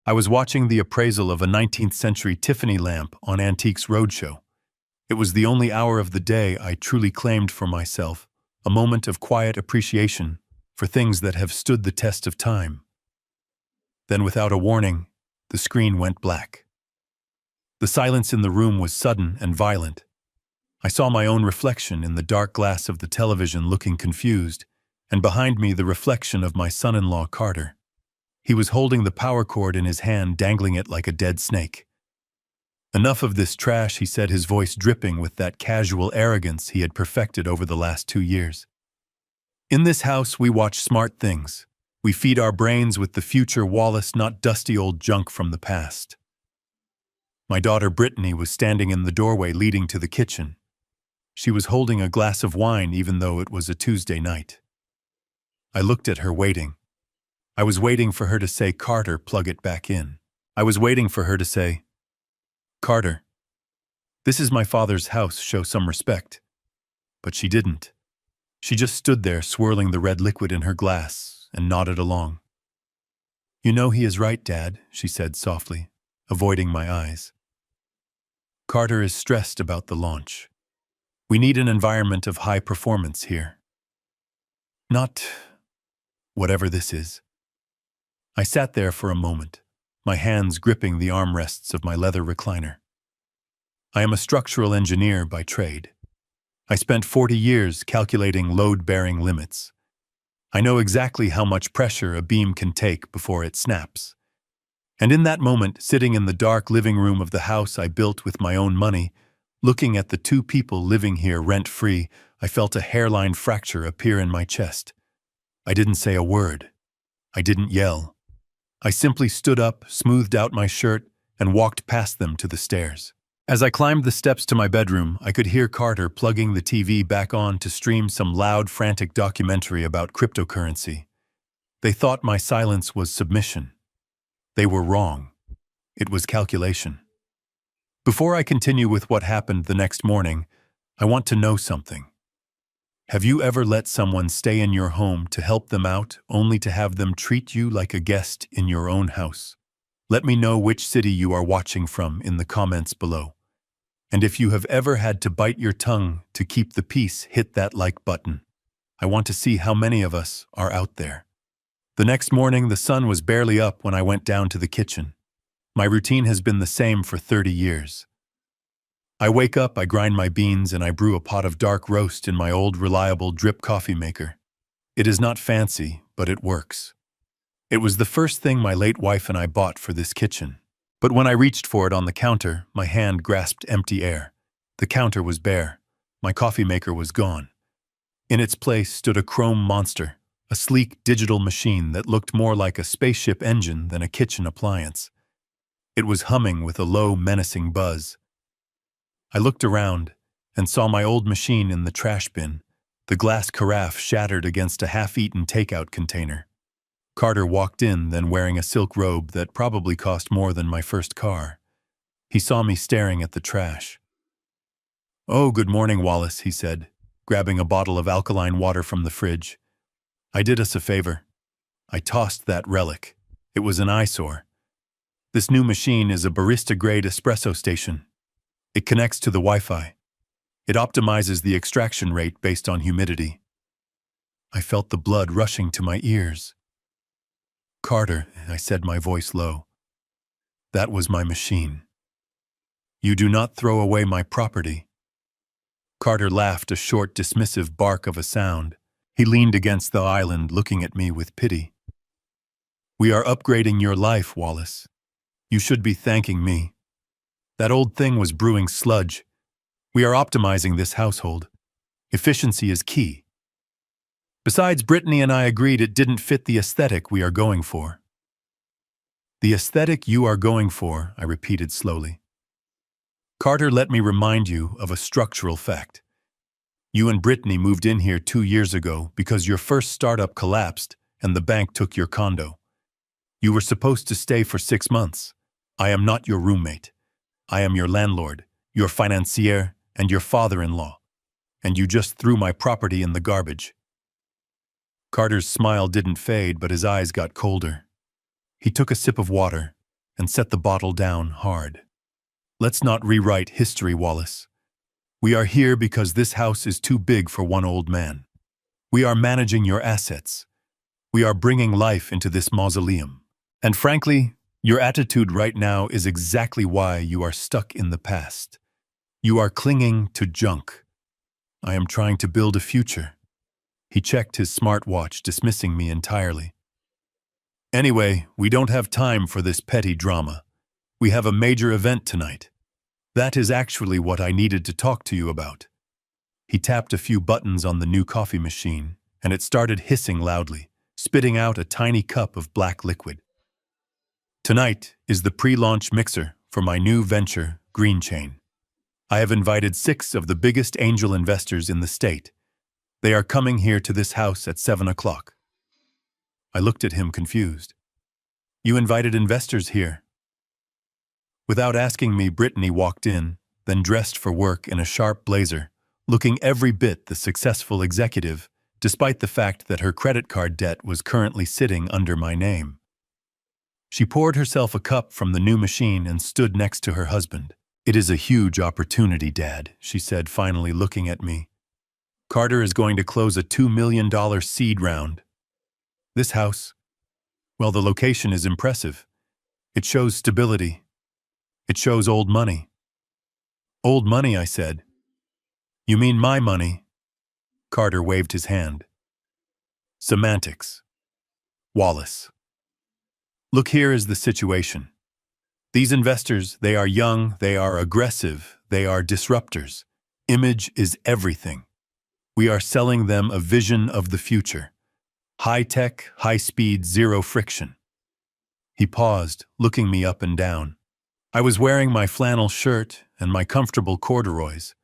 I was watching the appraisal of a 19th century Tiffany lamp on Antiques Roadshow. It was the only hour of the day I truly claimed for myself, a moment of quiet appreciation for things that have stood the test of time. Then, without a warning, the screen went black. The silence in the room was sudden and violent. I saw my own reflection in the dark glass of the television looking confused, and behind me the reflection of my son-in-law Carter. He was holding the power cord in his hand, dangling it like a dead snake. "Enough of this trash," he said, his voice dripping with that casual arrogance he had perfected over the last 2 years. "In this house, we watch smart things. We feed our brains with the future, Wallace, not dusty old junk from the past." My daughter Brittany was standing in the doorway leading to the kitchen. She was holding a glass of wine even though it was a Tuesday night. I looked at her, waiting. I was waiting for her to say, "Carter, plug it back in." I was waiting for her to say, "Carter, this is my father's house, show some respect." But she didn't. She just stood there, swirling the red liquid in her glass, and nodded along. "You know he is right, Dad," she said softly, avoiding my eyes. "Carter is stressed about the launch. We need an environment of high performance here. Not whatever this is." I sat there for a moment, my hands gripping the armrests of my leather recliner. I am a structural engineer by trade. I spent 40 years calculating load-bearing limits. I know exactly how much pressure a beam can take before it snaps. And in that moment, sitting in the dark living room of the house I built with my own money, looking at the 2 people living here rent-free, I felt a hairline fracture appear in my chest. I didn't say a word. I didn't yell. I simply stood up, smoothed out my shirt, and walked past them to the stairs. As I climbed the steps to my bedroom, I could hear Carter plugging the TV back on to stream some loud, frantic documentary about cryptocurrency. They thought my silence was submission. They were wrong. It was calculation. Before I continue with what happened the next morning, I want to know something. Have you ever let someone stay in your home to help them out, only to have them treat you like a guest in your own house? Let me know which city you are watching from in the comments below. And if you have ever had to bite your tongue to keep the peace, hit that like button. I want to see how many of us are out there. The next morning, the sun was barely up when I went down to the kitchen. My routine has been the same for 30 years. I wake up, I grind my beans, and I brew a pot of dark roast in my old reliable drip coffee maker. It is not fancy, but it works. It was the first thing my late wife and I bought for this kitchen. But when I reached for it on the counter, my hand grasped empty air. The counter was bare. My coffee maker was gone. In its place stood a chrome monster, a sleek digital machine that looked more like a spaceship engine than a kitchen appliance. It was humming with a low, menacing buzz. I looked around and saw my old machine in the trash bin, the glass carafe shattered against a half-eaten takeout container. Carter walked in, then wearing a silk robe that probably cost more than my first car. He saw me staring at the trash. "Oh, good morning, Wallace," he said, grabbing a bottle of alkaline water from the fridge. "I did us a favor. I tossed that relic. It was an eyesore. This new machine is a barista-grade espresso station. It connects to the Wi-Fi. It optimizes the extraction rate based on humidity." I felt the blood rushing to my ears. "Carter," I said, my voice low, "that was my machine. You do not throw away my property." Carter laughed, a short, dismissive bark of a sound. He leaned against the island, looking at me with pity. "We are upgrading your life, Wallace. You should be thanking me. That old thing was brewing sludge. We are optimizing this household. Efficiency is key." Besides, Brittany and I agreed it didn't fit the aesthetic we are going for. "The aesthetic you are going for," I repeated slowly. "Carter, let me remind you of a structural fact. You and Brittany moved in here 2 years ago because your first startup collapsed and the bank took your condo. You were supposed to stay for 6 months. I am not your roommate. I am your landlord, your financier, and your father-in-law. And you just threw my property in the garbage." Carter's smile didn't fade, but his eyes got colder. He took a sip of water, and set the bottle down hard. Let's not rewrite history, Wallace. We are here because this house is too big for one old man. We are managing your assets. We are bringing life into this mausoleum. And frankly, your attitude right now is exactly why you are stuck in the past. You are clinging to junk. I am trying to build a future. He checked his smartwatch, dismissing me entirely. Anyway, we don't have time for this petty drama. We have a major event tonight. That is actually what I needed to talk to you about. He tapped a few buttons on the new coffee machine, and it started hissing loudly, spitting out a tiny cup of black liquid. Tonight is the pre-launch mixer for my new venture, Green Chain. I have invited 6 of the biggest angel investors in the state. They are coming here to this house at 7 o'clock. I looked at him confused. You invited investors here? Without asking me, Brittany walked in, then dressed for work in a sharp blazer, looking every bit the successful executive, despite the fact that her credit card debt was currently sitting under my name. She poured herself a cup from the new machine and stood next to her husband. It is a huge opportunity, Dad, she said, finally looking at me. Carter is going to close a $2 million seed round. This house, well, the location is impressive. It shows stability. It shows old money. Old money, I said. You mean my money? Carter waved his hand. Semantics. Wallace. Look, here is the situation. These investors, they are young, they are aggressive, they are disruptors. Image is everything. We are selling them a vision of the future. High-tech, high-speed, zero friction. He paused, looking me up and down. I was wearing my flannel shirt and my comfortable corduroys.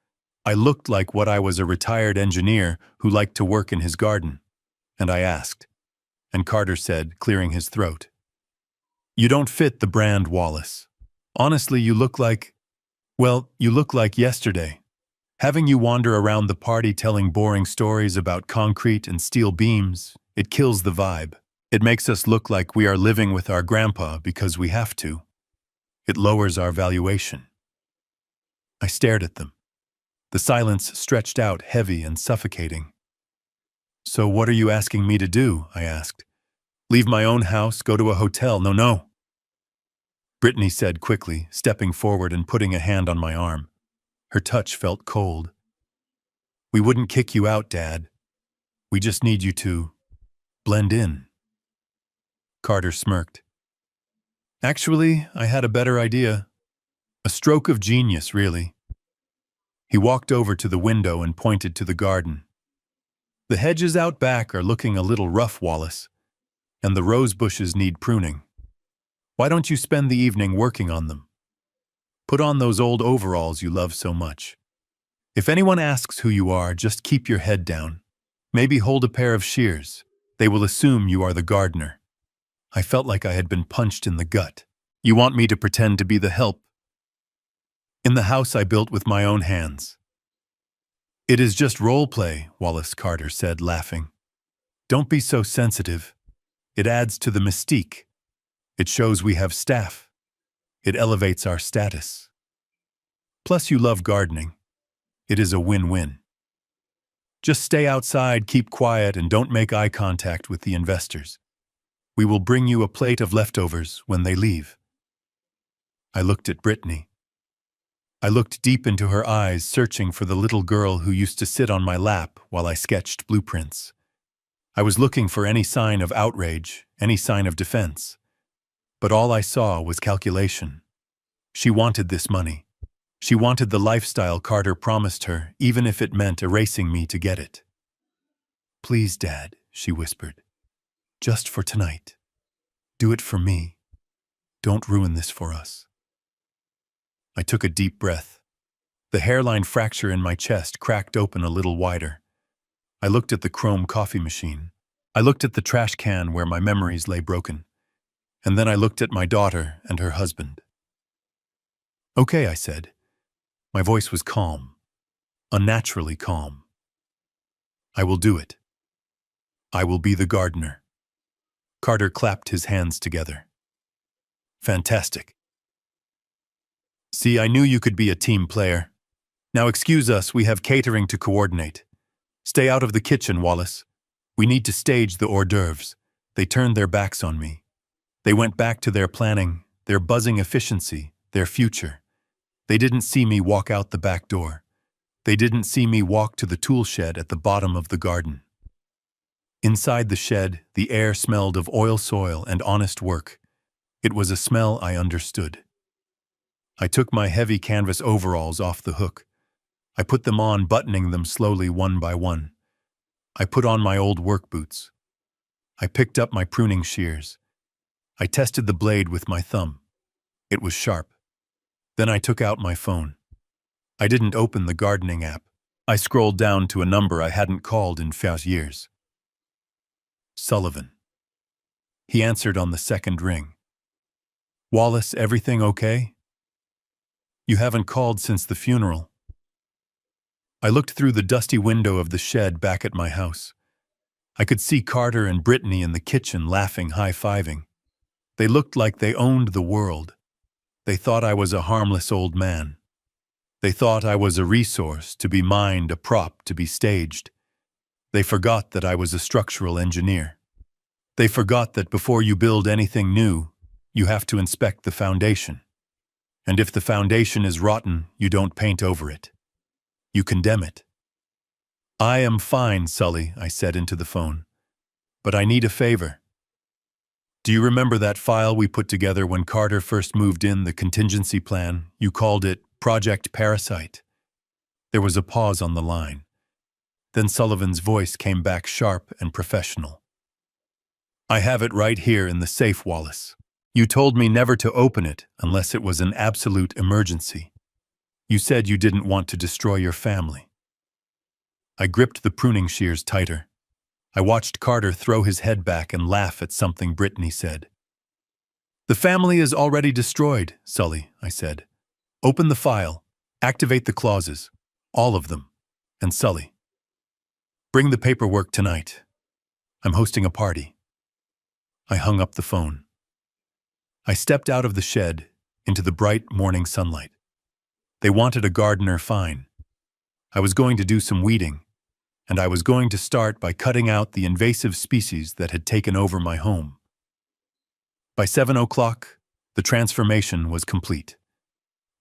I looked like what I was, a retired engineer who liked to work in his garden. And I asked. And Carter said, clearing his throat, You don't fit the brand, Wallace. Honestly, you look like, well, you look like yesterday. Having you wander around the party telling boring stories about concrete and steel beams, it kills the vibe. It makes us look like we are living with our grandpa because we have to. It lowers our valuation. I stared at them. The silence stretched out, heavy and suffocating. So what are you asking me to do? I asked. Leave my own house, go to a hotel? No. Brittany said quickly, stepping forward and putting a hand on my arm. Her touch felt cold. We wouldn't kick you out, Dad. We just need you to blend in. Carter smirked. Actually, I had a better idea. A stroke of genius, really. He walked over to the window and pointed to the garden. The hedges out back are looking a little rough, Wallace, and the rose bushes need pruning. Why don't you spend the evening working on them? Put on those old overalls you love so much. If anyone asks who you are, just keep your head down. Maybe hold a pair of shears. They will assume you are the gardener. I felt like I had been punched in the gut. You want me to pretend to be the help? In the house I built with my own hands. It is just role play, Wallace, Carter said, laughing. Don't be so sensitive. It adds to the mystique. It shows we have staff. It elevates our status. Plus you love gardening. It is a win-win. Just stay outside, keep quiet, and don't make eye contact with the investors. We will bring you a plate of leftovers when they leave. I looked at Brittany. I looked deep into her eyes, searching for the little girl who used to sit on my lap while I sketched blueprints. I was looking for any sign of outrage, any sign of defense. But all I saw was calculation. She wanted this money. She wanted the lifestyle Carter promised her, even if it meant erasing me to get it. Please, Dad, she whispered. Just for tonight. Do it for me. Don't ruin this for us. I took a deep breath. The hairline fracture in my chest cracked open a little wider. I looked at the chrome coffee machine. I looked at the trash can where my memories lay broken. And then I looked at my daughter and her husband. Okay, I said. My voice was calm, unnaturally calm. I will do it. I will be the gardener. Carter clapped his hands together. Fantastic. See, I knew you could be a team player. Now excuse us, we have catering to coordinate. Stay out of the kitchen, Wallace. We need to stage the hors d'oeuvres. They turned their backs on me. They went back to their planning, their buzzing efficiency, their future. They didn't see me walk out the back door. They didn't see me walk to the tool shed at the bottom of the garden. Inside the shed, the air smelled of oil soil and honest work. It was a smell I understood. I took my heavy canvas overalls off the hook. I put them on, buttoning them slowly one by one. I put on my old work boots. I picked up my pruning shears. I tested the blade with my thumb. It was sharp. Then I took out my phone. I didn't open the gardening app. I scrolled down to a number I hadn't called in 5 years. Sullivan. He answered on the second ring. Wallace, everything okay? You haven't called since the funeral. I looked through the dusty window of the shed back at my house. I could see Carter and Brittany in the kitchen laughing, high-fiving. They looked like they owned the world. They thought I was a harmless old man. They thought I was a resource to be mined, a prop to be staged. They forgot that I was a structural engineer. They forgot that before you build anything new, you have to inspect the foundation. And if the foundation is rotten, you don't paint over it. You condemn it. I am fine, Sully, I said into the phone. But I need a favor. Do you remember that file we put together when Carter first moved in, the contingency plan? You called it Project Parasite. There was a pause on the line. Then Sullivan's voice came back sharp and professional. I have it right here in the safe, Wallace. You told me never to open it unless it was an absolute emergency. You said you didn't want to destroy your family. I gripped the pruning shears tighter. I watched Carter throw his head back and laugh at something Brittany said. The family is already destroyed, Sully, I said. Open the file, activate the clauses, all of them, and Sully. Bring the paperwork tonight. I'm hosting a party. I hung up the phone. I stepped out of the shed into the bright morning sunlight. They wanted a gardener, fine. I was going to do some weeding, and I was going to start by cutting out the invasive species that had taken over my home. By 7 o'clock, the transformation was complete.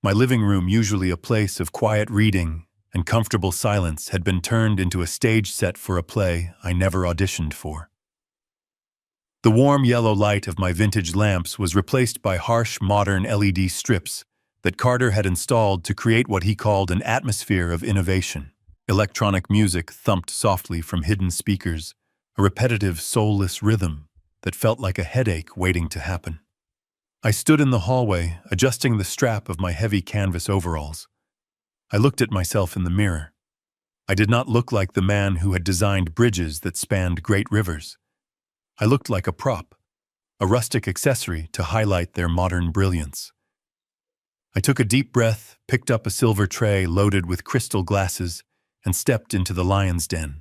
My living room, usually a place of quiet reading and comfortable silence, had been turned into a stage set for a play I never auditioned for. The warm yellow light of my vintage lamps was replaced by harsh modern LED strips that Carter had installed to create what he called an atmosphere of innovation. Electronic music thumped softly from hidden speakers, a repetitive, soulless rhythm that felt like a headache waiting to happen. I stood in the hallway, adjusting the strap of my heavy canvas overalls. I looked at myself in the mirror. I did not look like the man who had designed bridges that spanned great rivers. I looked like a prop, a rustic accessory to highlight their modern brilliance. I took a deep breath, picked up a silver tray loaded with crystal glasses, and stepped into the lion's den.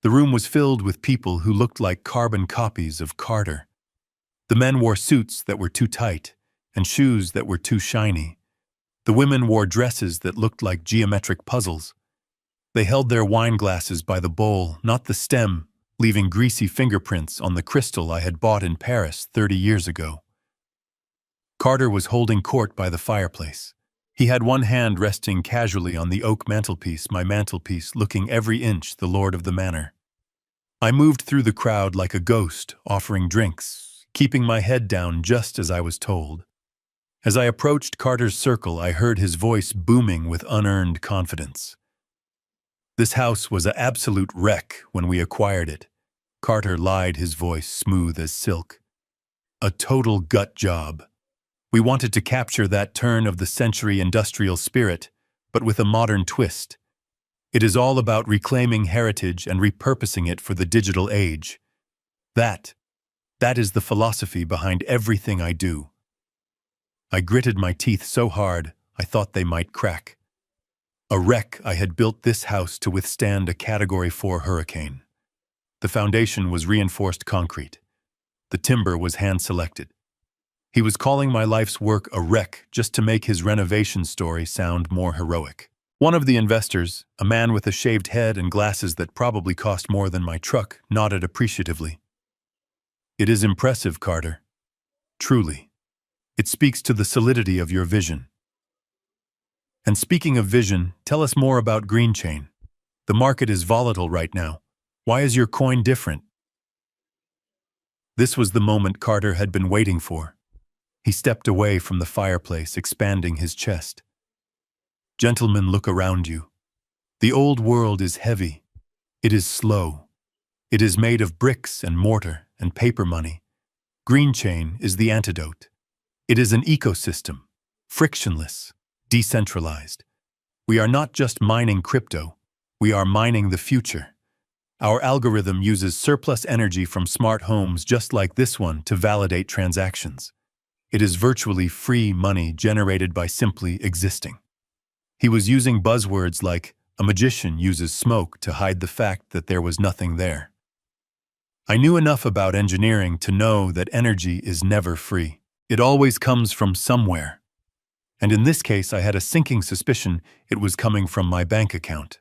The room was filled with people who looked like carbon copies of Carter. The men wore suits that were too tight and shoes that were too shiny. The women wore dresses that looked like geometric puzzles. They held their wine glasses by the bowl, not the stem, leaving greasy fingerprints on the crystal I had bought in Paris 30 years ago. Carter was holding court by the fireplace. He had one hand resting casually on the oak mantelpiece, my mantelpiece looking every inch the lord of the manor. I moved through the crowd like a ghost, offering drinks, keeping my head down just as I was told. As I approached Carter's circle, I heard his voice booming with unearned confidence. This house was an absolute wreck when we acquired it. Carter lied, his voice smooth as silk. A total gut job. We wanted to capture that turn-of-the-century industrial spirit, but with a modern twist. It is all about reclaiming heritage and repurposing it for the digital age. That is the philosophy behind everything I do. I gritted my teeth so hard, I thought they might crack. A wreck, I had built this house to withstand a Category 4 hurricane. The foundation was reinforced concrete. The timber was hand-selected. He was calling my life's work a wreck just to make his renovation story sound more heroic. One of the investors, a man with a shaved head and glasses that probably cost more than my truck, nodded appreciatively. It is impressive, Carter. Truly. It speaks to the solidity of your vision. And speaking of vision, tell us more about Green Chain. The market is volatile right now. Why is your coin different? This was the moment Carter had been waiting for. He stepped away from the fireplace, expanding his chest. Gentlemen, look around you. The old world is heavy. It is slow. It is made of bricks and mortar and paper money. Green Chain is the antidote. It is an ecosystem, frictionless, decentralized. We are not just mining crypto. We are mining the future. Our algorithm uses surplus energy from smart homes just like this one to validate transactions. It is virtually free money generated by simply existing. He was using buzzwords like, a magician uses smoke to hide the fact that there was nothing there. I knew enough about engineering to know that energy is never free. It always comes from somewhere. And in this case, I had a sinking suspicion it was coming from my bank account.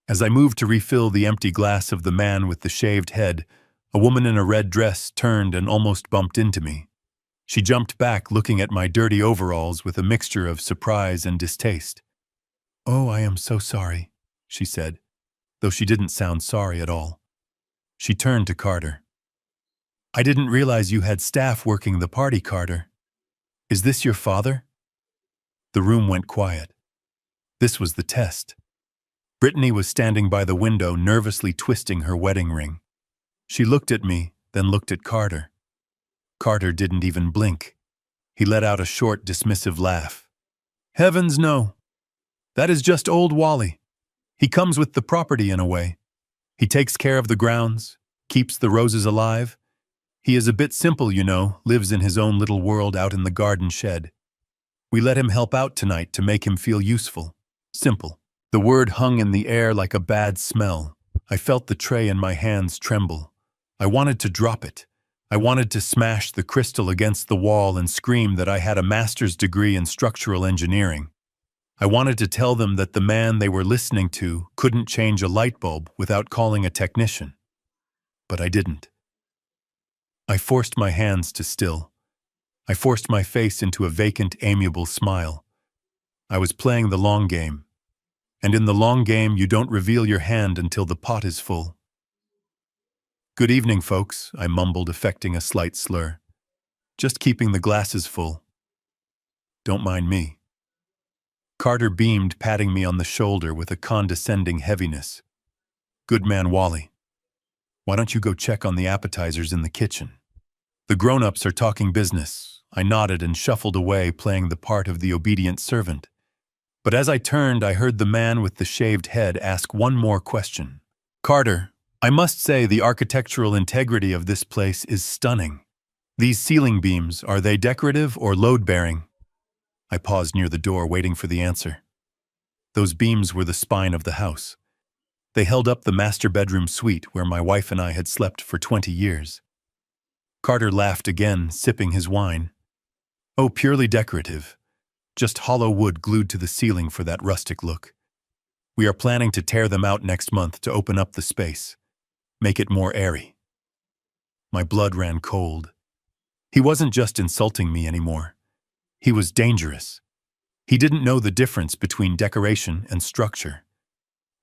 As I moved to refill the empty glass of the man with the shaved head, a woman in a red dress turned and almost bumped into me. She jumped back, looking at my dirty overalls with a mixture of surprise and distaste. "Oh, I am so sorry," she said, though she didn't sound sorry at all. She turned to Carter. "I didn't realize you had staff working the party, Carter. Is this your father?" The room went quiet. This was the test. Brittany was standing by the window, nervously twisting her wedding ring. She looked at me, then looked at Carter. Carter didn't even blink. He let out a short, dismissive laugh. "Heavens, no. That is just old Wally. He comes with the property in a way. He takes care of the grounds, keeps the roses alive. He is a bit simple, you know, lives in his own little world out in the garden shed. We let him help out tonight to make him feel useful. Simple." The word hung in the air like a bad smell. I felt the tray in my hands tremble. I wanted to drop it. I wanted to smash the crystal against the wall and scream that I had a master's degree in structural engineering. I wanted to tell them that the man they were listening to couldn't change a light bulb without calling a technician. But I didn't. I forced my hands to still. I forced my face into a vacant, amiable smile. I was playing the long game. And in the long game, you don't reveal your hand until the pot is full. "Good evening, folks," I mumbled, affecting a slight slur. "Just keeping the glasses full. Don't mind me." Carter beamed, patting me on the shoulder with a condescending heaviness. "Good man, Wally. Why don't you go check on the appetizers in the kitchen? The grown-ups are talking business." I nodded and shuffled away, playing the part of the obedient servant. But as I turned, I heard the man with the shaved head ask one more question. "Carter, I must say the architectural integrity of this place is stunning. These ceiling beams, are they decorative or load-bearing?" I paused near the door, waiting for the answer. Those beams were the spine of the house. They held up the master bedroom suite where my wife and I had slept for 20 years. Carter laughed again, sipping his wine. "Oh, purely decorative. Just hollow wood glued to the ceiling for that rustic look. We are planning to tear them out next month to open up the space, make it more airy." My blood ran cold. He wasn't just insulting me anymore. He was dangerous. He didn't know the difference between decoration and structure.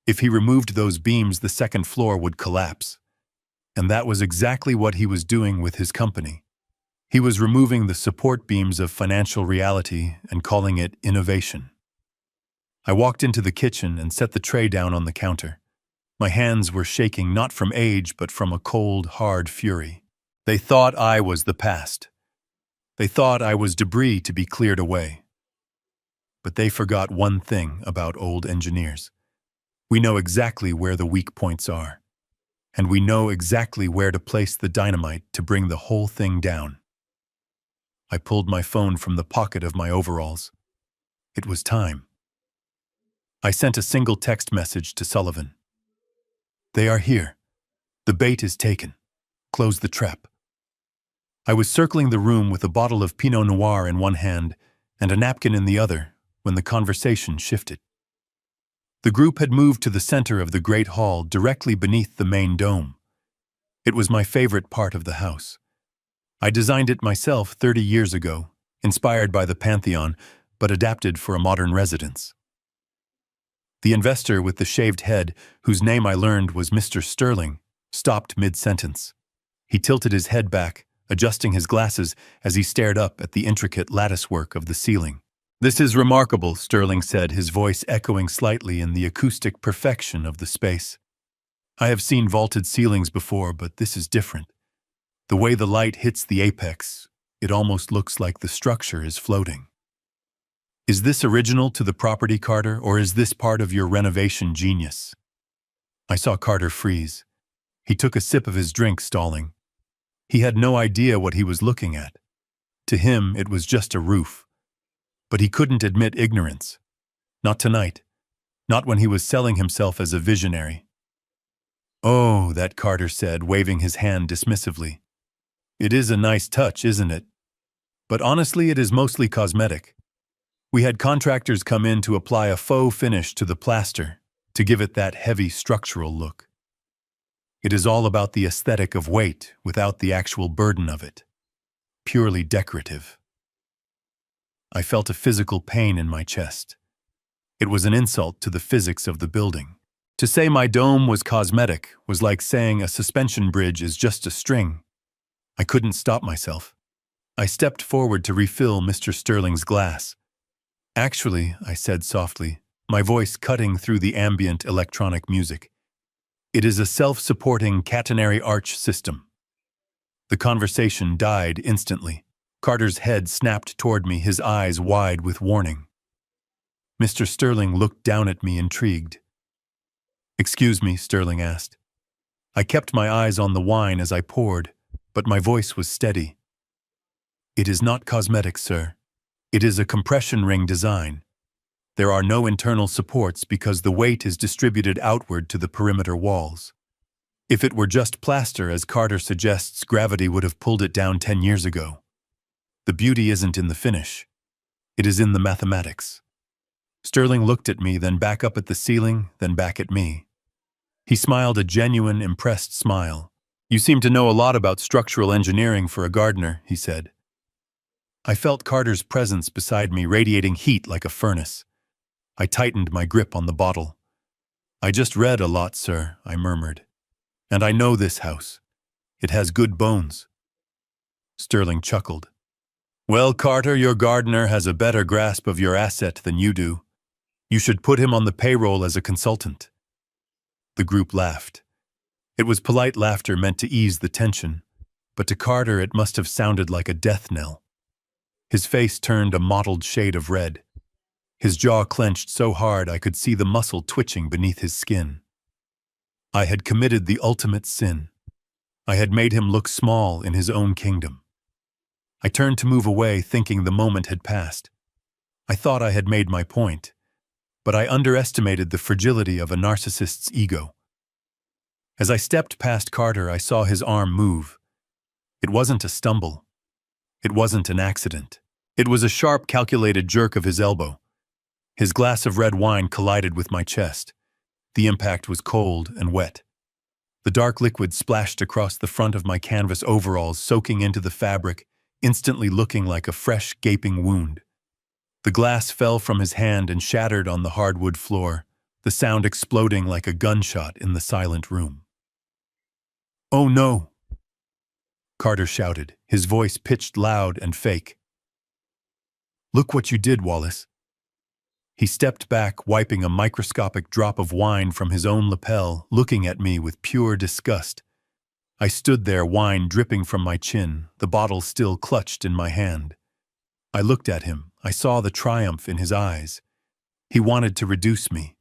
If he removed those beams, the second floor would collapse. And that was exactly what he was doing with his company. He was removing the support beams of financial reality and calling it innovation. I walked into the kitchen and set the tray down on the counter. My hands were shaking not from age but from a cold, hard fury. They thought I was the past. They thought I was debris to be cleared away. But they forgot one thing about old engineers. We know exactly where the weak points are. And we know exactly where to place the dynamite to bring the whole thing down. I pulled my phone from the pocket of my overalls. It was time. I sent a single text message to Sullivan. "They are here. The bait is taken. Close the trap." I was circling the room with a bottle of Pinot Noir in one hand and a napkin in the other when the conversation shifted. The group had moved to the center of the great hall directly beneath the main dome. It was my favorite part of the house. I designed it myself 30 years ago, inspired by the Pantheon, but adapted for a modern residence. The investor with the shaved head, whose name I learned was Mr. Sterling, stopped mid-sentence. He tilted his head back, adjusting his glasses as he stared up at the intricate latticework of the ceiling. "This is remarkable," Sterling said, his voice echoing slightly in the acoustic perfection of the space. "I have seen vaulted ceilings before, but this is different. The way the light hits the apex, it almost looks like the structure is floating." "Is this original to the property, Carter, or is this part of your renovation genius?" I saw Carter freeze. He took a sip of his drink, stalling. He had no idea what he was looking at. To him, it was just a roof. But he couldn't admit ignorance. Not tonight. Not when he was selling himself as a visionary. "Oh," that Carter said, waving his hand dismissively. "It is a nice touch, isn't it? But honestly, it is mostly cosmetic. We had contractors come in to apply a faux finish to the plaster to give it that heavy structural look. It is all about the aesthetic of weight without the actual burden of it. Purely decorative." I felt a physical pain in my chest. It was an insult to the physics of the building. To say my dome was cosmetic was like saying a suspension bridge is just a string. I couldn't stop myself. I stepped forward to refill Mr. Sterling's glass. "Actually," I said softly, my voice cutting through the ambient electronic music, "it is a self-supporting catenary arch system." The conversation died instantly. Carter's head snapped toward me, his eyes wide with warning. Mr. Sterling looked down at me, intrigued. "Excuse me," Sterling asked. I kept my eyes on the wine as I poured, but my voice was steady. "It is not cosmetic, sir. It is a compression ring design. There are no internal supports because the weight is distributed outward to the perimeter walls. If it were just plaster, as Carter suggests, gravity would have pulled it down 10 years ago. The beauty isn't in the finish. It is in the mathematics." Sterling looked at me, then back up at the ceiling, then back at me. He smiled a genuine, impressed smile. "You seem to know a lot about structural engineering for a gardener," he said. I felt Carter's presence beside me, radiating heat like a furnace. I tightened my grip on the bottle. "I just read a lot, sir," I murmured. "And I know this house. It has good bones." Sterling chuckled. "Well, Carter, your gardener has a better grasp of your asset than you do. You should put him on the payroll as a consultant." The group laughed. It was polite laughter meant to ease the tension, but to Carter it must have sounded like a death knell. His face turned a mottled shade of red. His jaw clenched so hard I could see the muscle twitching beneath his skin. I had committed the ultimate sin. I had made him look small in his own kingdom. I turned to move away, thinking the moment had passed. I thought I had made my point, but I underestimated the fragility of a narcissist's ego. As I stepped past Carter, I saw his arm move. It wasn't a stumble. It wasn't an accident. It was a sharp, calculated jerk of his elbow. His glass of red wine collided with my chest. The impact was cold and wet. The dark liquid splashed across the front of my canvas overalls, soaking into the fabric, instantly looking like a fresh, gaping wound. The glass fell from his hand and shattered on the hardwood floor, the sound exploding like a gunshot in the silent room. "Oh no!" Carter shouted, his voice pitched loud and fake. "Look what you did, Wallace." He stepped back, wiping a microscopic drop of wine from his own lapel, looking at me with pure disgust. I stood there, wine dripping from my chin, the bottle still clutched in my hand. I looked at him. I saw the triumph in his eyes. He wanted to reduce me.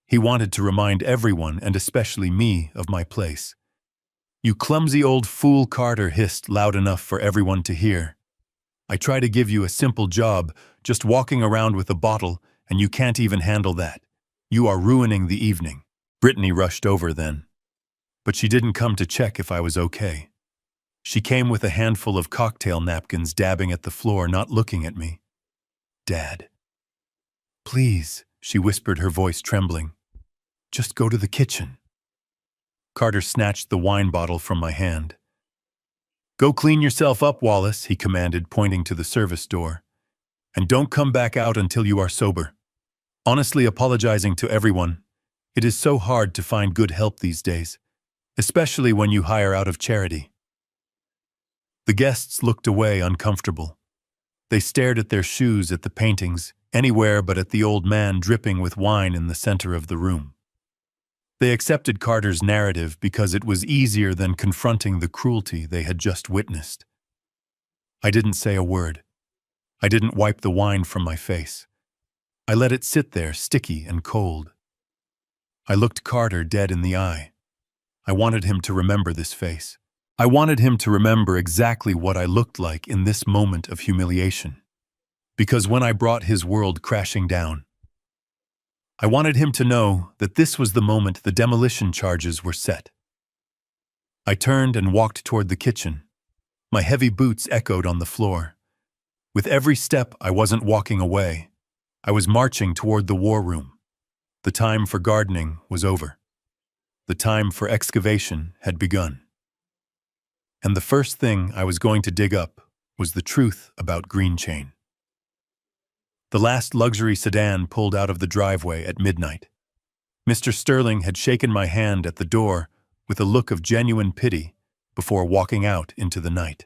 He wanted to remind everyone, and especially me, of my place. "You clumsy old fool," Carter hissed loud enough for everyone to hear. "I try to give you a simple job, just walking around with a bottle, and you can't even handle that. You are ruining the evening." Brittany rushed over then. But she didn't come to check if I was okay. She came with a handful of cocktail napkins, dabbing at the floor, not looking at me. "Dad. Please," she whispered, her voice trembling. "Just go to the kitchen." Carter snatched the wine bottle from my hand. "Go clean yourself up, Wallace," he commanded, pointing to the service door. "And don't come back out until you are sober." Honestly apologizing to everyone, it is so hard to find good help these days, especially when you hire out of charity. The guests looked away, uncomfortable. They stared at their shoes, at the paintings, anywhere but at the old man dripping with wine in the center of the room. They accepted Carter's narrative because it was easier than confronting the cruelty they had just witnessed. I didn't say a word. I didn't wipe the wine from my face. I let it sit there, sticky and cold. I looked Carter dead in the eye. I wanted him to remember this face. I wanted him to remember exactly what I looked like in this moment of humiliation. Because when I brought his world crashing down, I wanted him to know that this was the moment the demolition charges were set. I turned and walked toward the kitchen. My heavy boots echoed on the floor. With every step, I wasn't walking away. I was marching toward the war room. The time for gardening was over. The time for excavation had begun. And the first thing I was going to dig up was the truth about Green Chain. The last luxury sedan pulled out of the driveway at midnight. Mr. Sterling had shaken my hand at the door with a look of genuine pity before walking out into the night.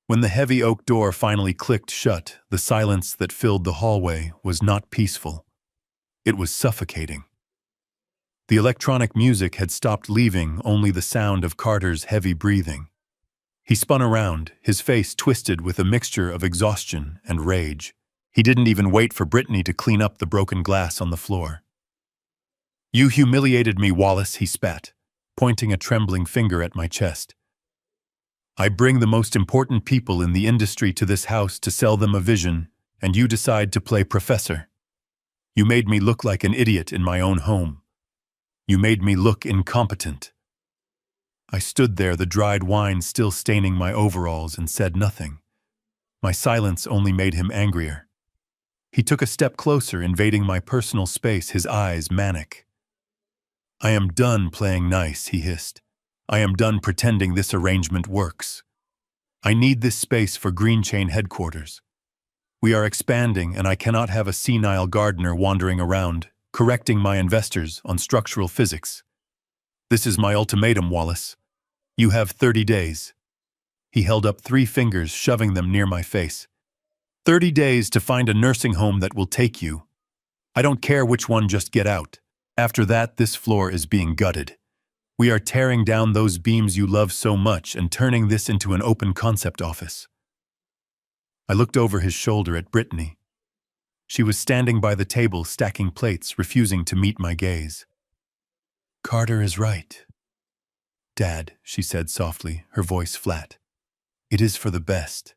When the heavy oak door finally clicked shut, the silence that filled the hallway was not peaceful. It was suffocating. The electronic music had stopped, leaving only the sound of Carter's heavy breathing. He spun around, his face twisted with a mixture of exhaustion and rage. He didn't even wait for Brittany to clean up the broken glass on the floor. "You humiliated me, Wallace," he spat, pointing a trembling finger at my chest. "I bring the most important people in the industry to this house to sell them a vision, and you decide to play professor. You made me look like an idiot in my own home. You made me look incompetent." I stood there, the dried wine still staining my overalls, and said nothing. My silence only made him angrier. He took a step closer, invading my personal space, his eyes manic. "I am done playing nice," he hissed. "I am done pretending this arrangement works. I need this space for Green Chain headquarters. We are expanding, and I cannot have a senile gardener wandering around, correcting my investors on structural physics. This is my ultimatum, Wallace. You have 30 days. He held up 3 fingers, shoving them near my face. 30 days to find a nursing home that will take you. I don't care which one, just get out. After that, this floor is being gutted. We are tearing down those beams you love so much and turning this into an open concept office." I looked over his shoulder at Brittany. She was standing by the table, stacking plates, refusing to meet my gaze. "Carter is right, Dad," she said softly, her voice flat. "It is for the best.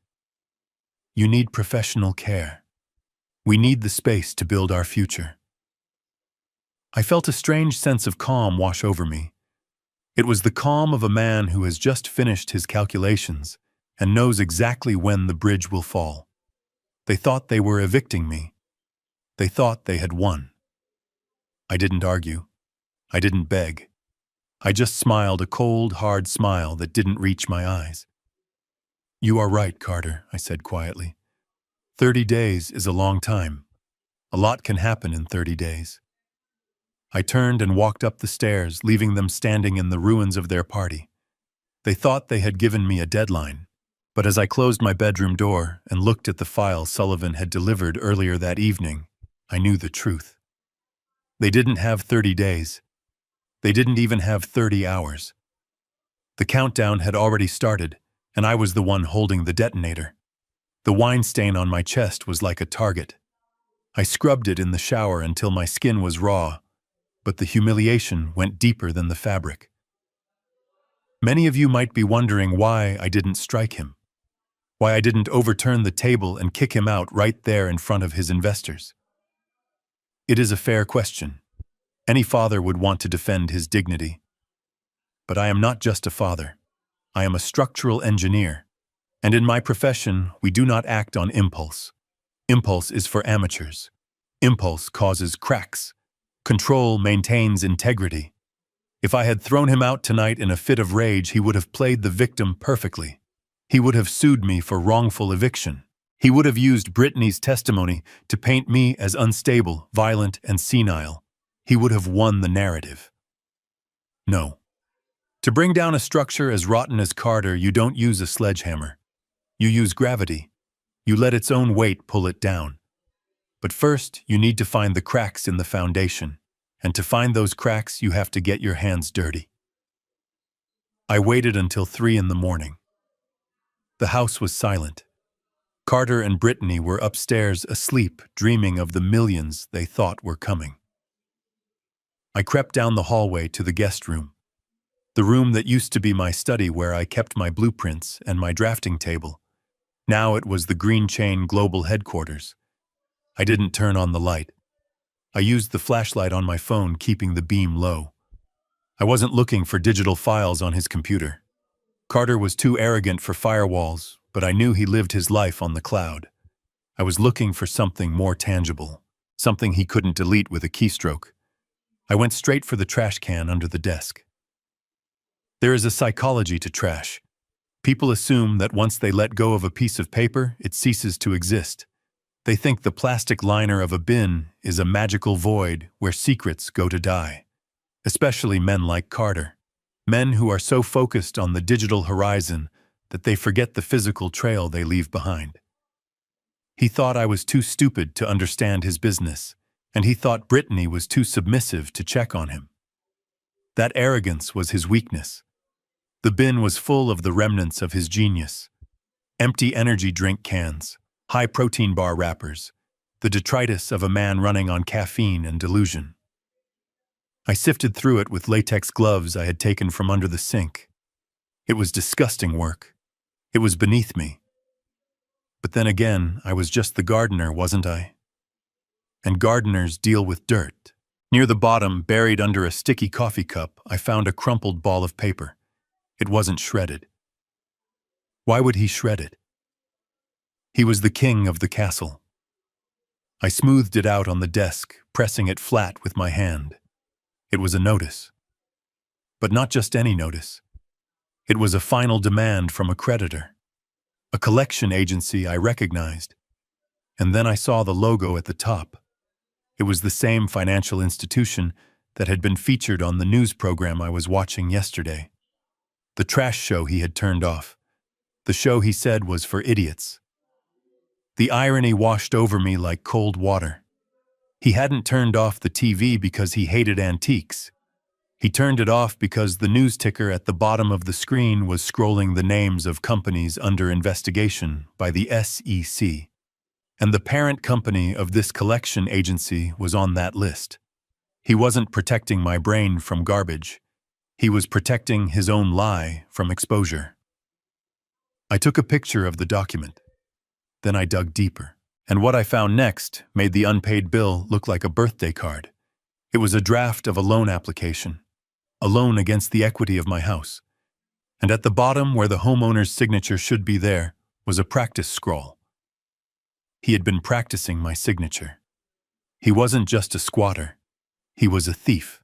You need professional care. We need the space to build our future." I felt a strange sense of calm wash over me. It was the calm of a man who has just finished his calculations and knows exactly when the bridge will fall. They thought they were evicting me. They thought they had won. I didn't argue. I didn't beg. I just smiled, a cold, hard smile that didn't reach my eyes. "You are right, Carter," I said quietly. 30 days is a long time. A lot can happen in 30 days. I turned and walked up the stairs, leaving them standing in the ruins of their party. They thought they had given me a deadline, but as I closed my bedroom door and looked at the file Sullivan had delivered earlier that evening, I knew the truth. They didn't have 30 days. They didn't even have 30 hours. The countdown had already started, and I was the one holding the detonator. The wine stain on my chest was like a target. I scrubbed it in the shower until my skin was raw, but the humiliation went deeper than the fabric. Many of you might be wondering why I didn't strike him, why I didn't overturn the table and kick him out right there in front of his investors. It is a fair question. Any father would want to defend his dignity. But I am not just a father. I am a structural engineer, and in my profession, we do not act on impulse. Impulse is for amateurs. Impulse causes cracks. Control maintains integrity. If I had thrown him out tonight in a fit of rage, he would have played the victim perfectly. He would have sued me for wrongful eviction. He would have used Brittany's testimony to paint me as unstable, violent, and senile. He would have won the narrative. No. To bring down a structure as rotten as Carter, you don't use a sledgehammer. You use gravity. You let its own weight pull it down. But first, you need to find the cracks in the foundation. And to find those cracks, you have to get your hands dirty. I waited until 3 in the morning. The house was silent. Carter and Brittany were upstairs asleep, dreaming of the millions they thought were coming. I crept down the hallway to the guest room. The room that used to be my study where I kept my blueprints and my drafting table. Now it was the Green Chain Global Headquarters. I didn't turn on the light. I used the flashlight on my phone, keeping the beam low. I wasn't looking for digital files on his computer. Carter was too arrogant for firewalls, but I knew he lived his life on the cloud. I was looking for something more tangible, something he couldn't delete with a keystroke. I went straight for the trash can under the desk. There is a psychology to trash. People assume that once they let go of a piece of paper, it ceases to exist. They think the plastic liner of a bin is a magical void where secrets go to die. Especially men like Carter. Men who are so focused on the digital horizon that they forget the physical trail they leave behind. He thought I was too stupid to understand his business, and he thought Brittany was too submissive to check on him. That arrogance was his weakness. The bin was full of the remnants of his genius. Empty energy drink cans, high-protein bar wrappers, the detritus of a man running on caffeine and delusion. I sifted through it with latex gloves I had taken from under the sink. It was disgusting work. It was beneath me. But then again, I was just the gardener, wasn't I? And gardeners deal with dirt. Near the bottom, buried under a sticky coffee cup, I found a crumpled ball of paper. It wasn't shredded. Why would he shred it? He was the king of the castle. I smoothed it out on the desk, pressing it flat with my hand. It was a notice. But not just any notice. It was a final demand from a creditor. A collection agency I recognized. And then I saw the logo at the top. It was the same financial institution that had been featured on the news program I was watching yesterday. The trash show he had turned off. The show he said was for idiots. The irony washed over me like cold water. He hadn't turned off the TV because he hated antiques. He turned it off because the news ticker at the bottom of the screen was scrolling the names of companies under investigation by the SEC. And the parent company of this collection agency was on that list. He wasn't protecting my brain from garbage. He was protecting his own lie from exposure. I took a picture of the document. Then I dug deeper. And what I found next made the unpaid bill look like a birthday card. It was a draft of a loan application. A loan against the equity of my house. And at the bottom, where the homeowner's signature should be there, was a practice scrawl. He had been practicing my signature. He wasn't just a squatter. He was a thief.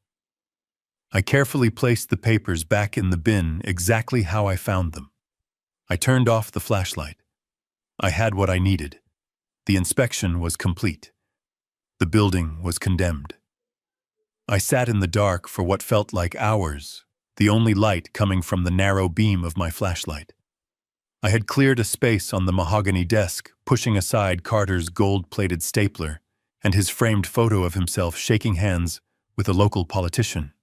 I carefully placed the papers back in the bin exactly how I found them. I turned off the flashlight. I had what I needed. The inspection was complete. The building was condemned. I sat in the dark for what felt like hours, the only light coming from the narrow beam of my flashlight. I had cleared a space on the mahogany desk, pushing aside Carter's gold-plated stapler and his framed photo of himself shaking hands with a local politician.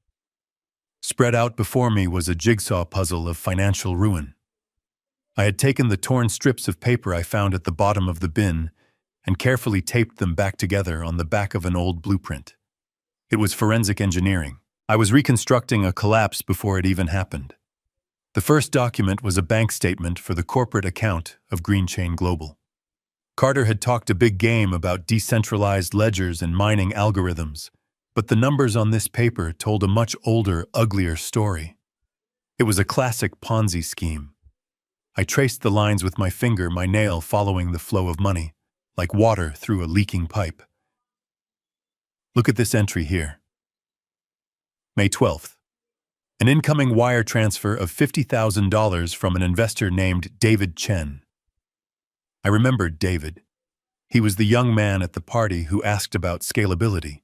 Spread out before me was a jigsaw puzzle of financial ruin. I had taken the torn strips of paper I found at the bottom of the bin and carefully taped them back together on the back of an old blueprint. It was forensic engineering. I was reconstructing a collapse before it even happened. The first document was a bank statement for the corporate account of Green Chain Global. Carter had talked a big game about decentralized ledgers and mining algorithms, but the numbers on this paper told a much older, uglier story. It was a classic Ponzi scheme. I traced the lines with my finger, my nail following the flow of money, like water through a leaking pipe. Look at this entry here. May 12th. An incoming wire transfer of $50,000 from an investor named David Chen. I remembered David. He was the young man at the party who asked about scalability.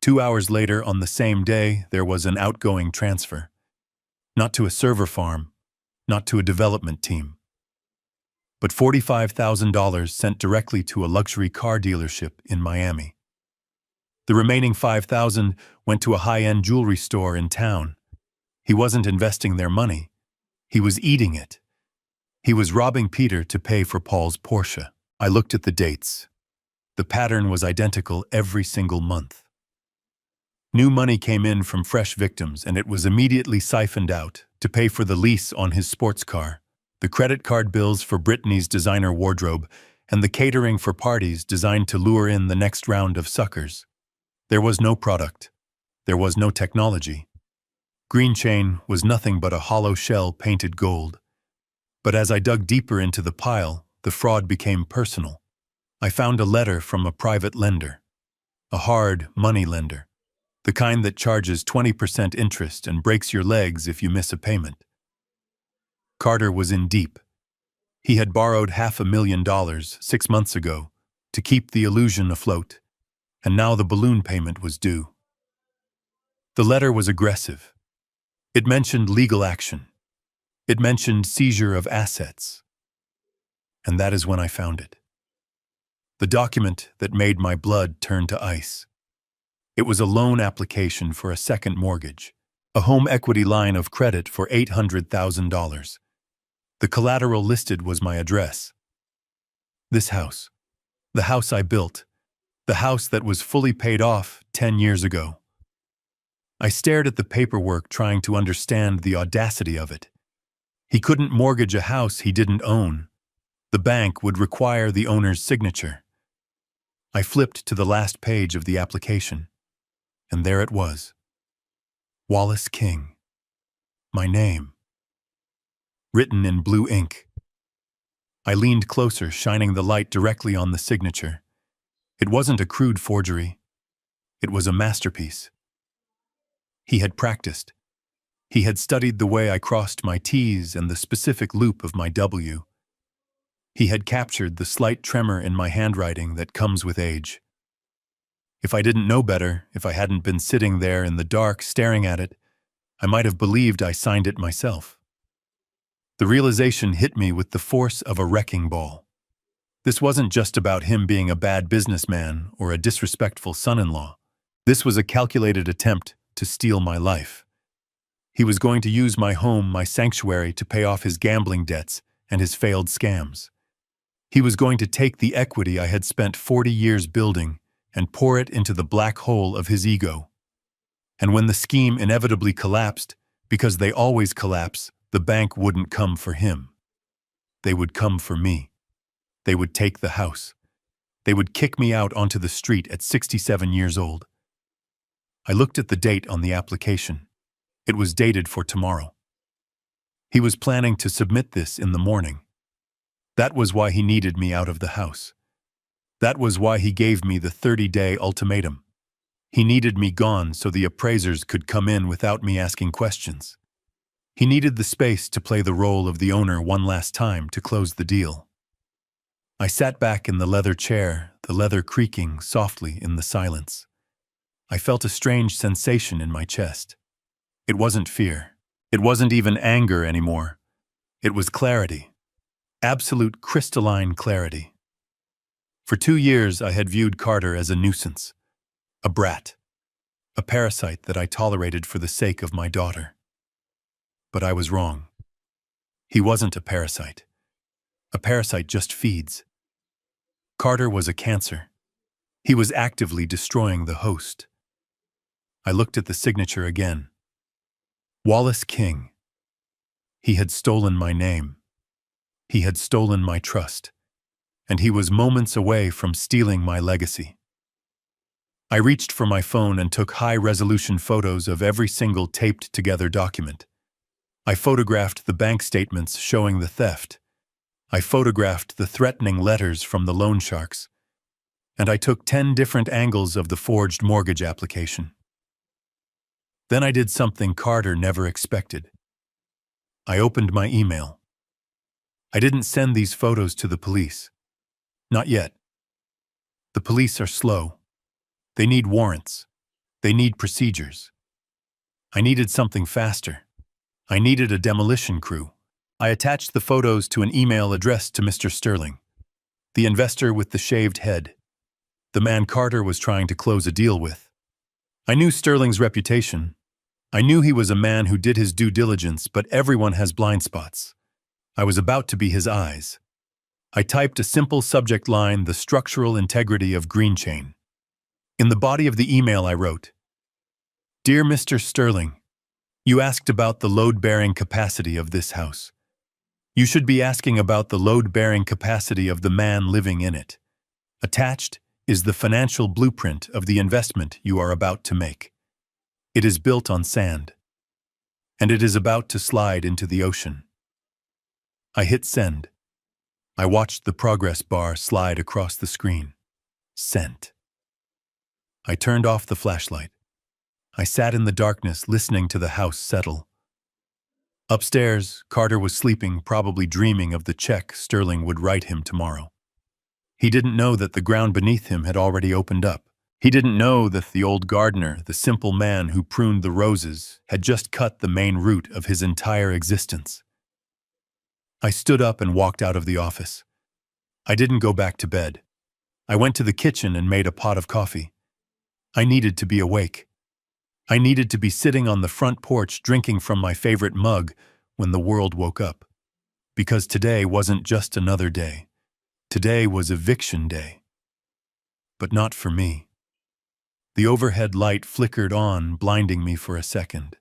2 hours later on the same day, there was an outgoing transfer. Not to a server farm, not to a development team, but $45,000 sent directly to a luxury car dealership in Miami. The remaining $5,000 went to a high-end jewelry store in town. He wasn't investing their money. He was eating it. He was robbing Peter to pay for Paul's Porsche. I looked at the dates. The pattern was identical every single month. New money came in from fresh victims, and it was immediately siphoned out to pay for the lease on his sports car, the credit card bills for Brittany's designer wardrobe, and the catering for parties designed to lure in the next round of suckers. There was no product. There was no technology. Green Chain was nothing but a hollow shell painted gold. But as I dug deeper into the pile, the fraud became personal. I found a letter from a private lender, a hard money lender, the kind that charges 20% interest and breaks your legs if you miss a payment. Carter was in deep. He had borrowed $500,000 6 months ago to keep the illusion afloat, and now the balloon payment was due. The letter was aggressive. It mentioned legal action. It mentioned seizure of assets. And that is when I found it. The document that made my blood turn to ice. It was a loan application for a second mortgage, a home equity line of credit for $800,000. The collateral listed was my address. This house, the house I built, the house that was fully paid off 10 years ago. I stared at the paperwork, trying to understand the audacity of it. He couldn't mortgage a house he didn't own. The bank would require the owner's signature. I flipped to the last page of the application, and there it was. Wallace King. My name. Written in blue ink. I leaned closer, shining the light directly on the signature. It wasn't a crude forgery. It was a masterpiece. He had practiced. He had studied the way I crossed my T's and the specific loop of my W. He had captured the slight tremor in my handwriting that comes with age. If I didn't know better, if I hadn't been sitting there in the dark staring at it, I might have believed I signed it myself. The realization hit me with the force of a wrecking ball. This wasn't just about him being a bad businessman or a disrespectful son-in-law. This was a calculated attempt to steal my life. He was going to use my home, my sanctuary, to pay off his gambling debts and his failed scams. He was going to take the equity I had spent 40 years building and pour it into the black hole of his ego. And when the scheme inevitably collapsed, because they always collapse, the bank wouldn't come for him. They would come for me. They would take the house. They would kick me out onto the street at 67 years old. I looked at the date on the application. It was dated for tomorrow. He was planning to submit this in the morning. That was why he needed me out of the house. That was why he gave me the 30-day ultimatum. He needed me gone so the appraisers could come in without me asking questions. He needed the space to play the role of the owner one last time to close the deal. I sat back in the leather chair, the leather creaking softly in the silence. I felt a strange sensation in my chest. It wasn't fear. It wasn't even anger anymore. It was clarity. Absolute crystalline clarity. For 2 years, I had viewed Carter as a nuisance, a brat, a parasite that I tolerated for the sake of my daughter. But I was wrong. He wasn't a parasite. A parasite just feeds. Carter was a cancer. He was actively destroying the host. I looked at the signature again. Wallace King. He had stolen my name. He had stolen my trust. And he was moments away from stealing my legacy. I reached for my phone and took high-resolution photos of every single taped-together document. I photographed the bank statements showing the theft. I photographed the threatening letters from the loan sharks. And I took 10 different angles of the forged mortgage application. Then I did something Carter never expected. I opened my email. I didn't send these photos to the police. Not yet. The police are slow. They need warrants. They need procedures. I needed something faster. I needed a demolition crew. I attached the photos to an email addressed to Mr. Sterling, the investor with the shaved head, the man Carter was trying to close a deal with. I knew Sterling's reputation. I knew he was a man who did his due diligence, but everyone has blind spots. I was about to be his eyes. I typed a simple subject line, the structural integrity of Green Chain. In the body of the email I wrote, "Dear Mr. Sterling, you asked about the load-bearing capacity of this house. You should be asking about the load-bearing capacity of the man living in it. Attached is the financial blueprint of the investment you are about to make. It is built on sand, and it is about to slide into the ocean." I hit send. I watched the progress bar slide across the screen. Sent. I turned off the flashlight. I sat in the darkness listening to the house settle. Upstairs, Carter was sleeping, probably dreaming of the check Sterling would write him tomorrow. He didn't know that the ground beneath him had already opened up. He didn't know that the old gardener, the simple man who pruned the roses, had just cut the main root of his entire existence. I stood up and walked out of the office. I didn't go back to bed. I went to the kitchen and made a pot of coffee. I needed to be awake. I needed to be sitting on the front porch drinking from my favorite mug when the world woke up. Because today wasn't just another day. Today was eviction day. But not for me. The overhead light flickered on, blinding me for a second.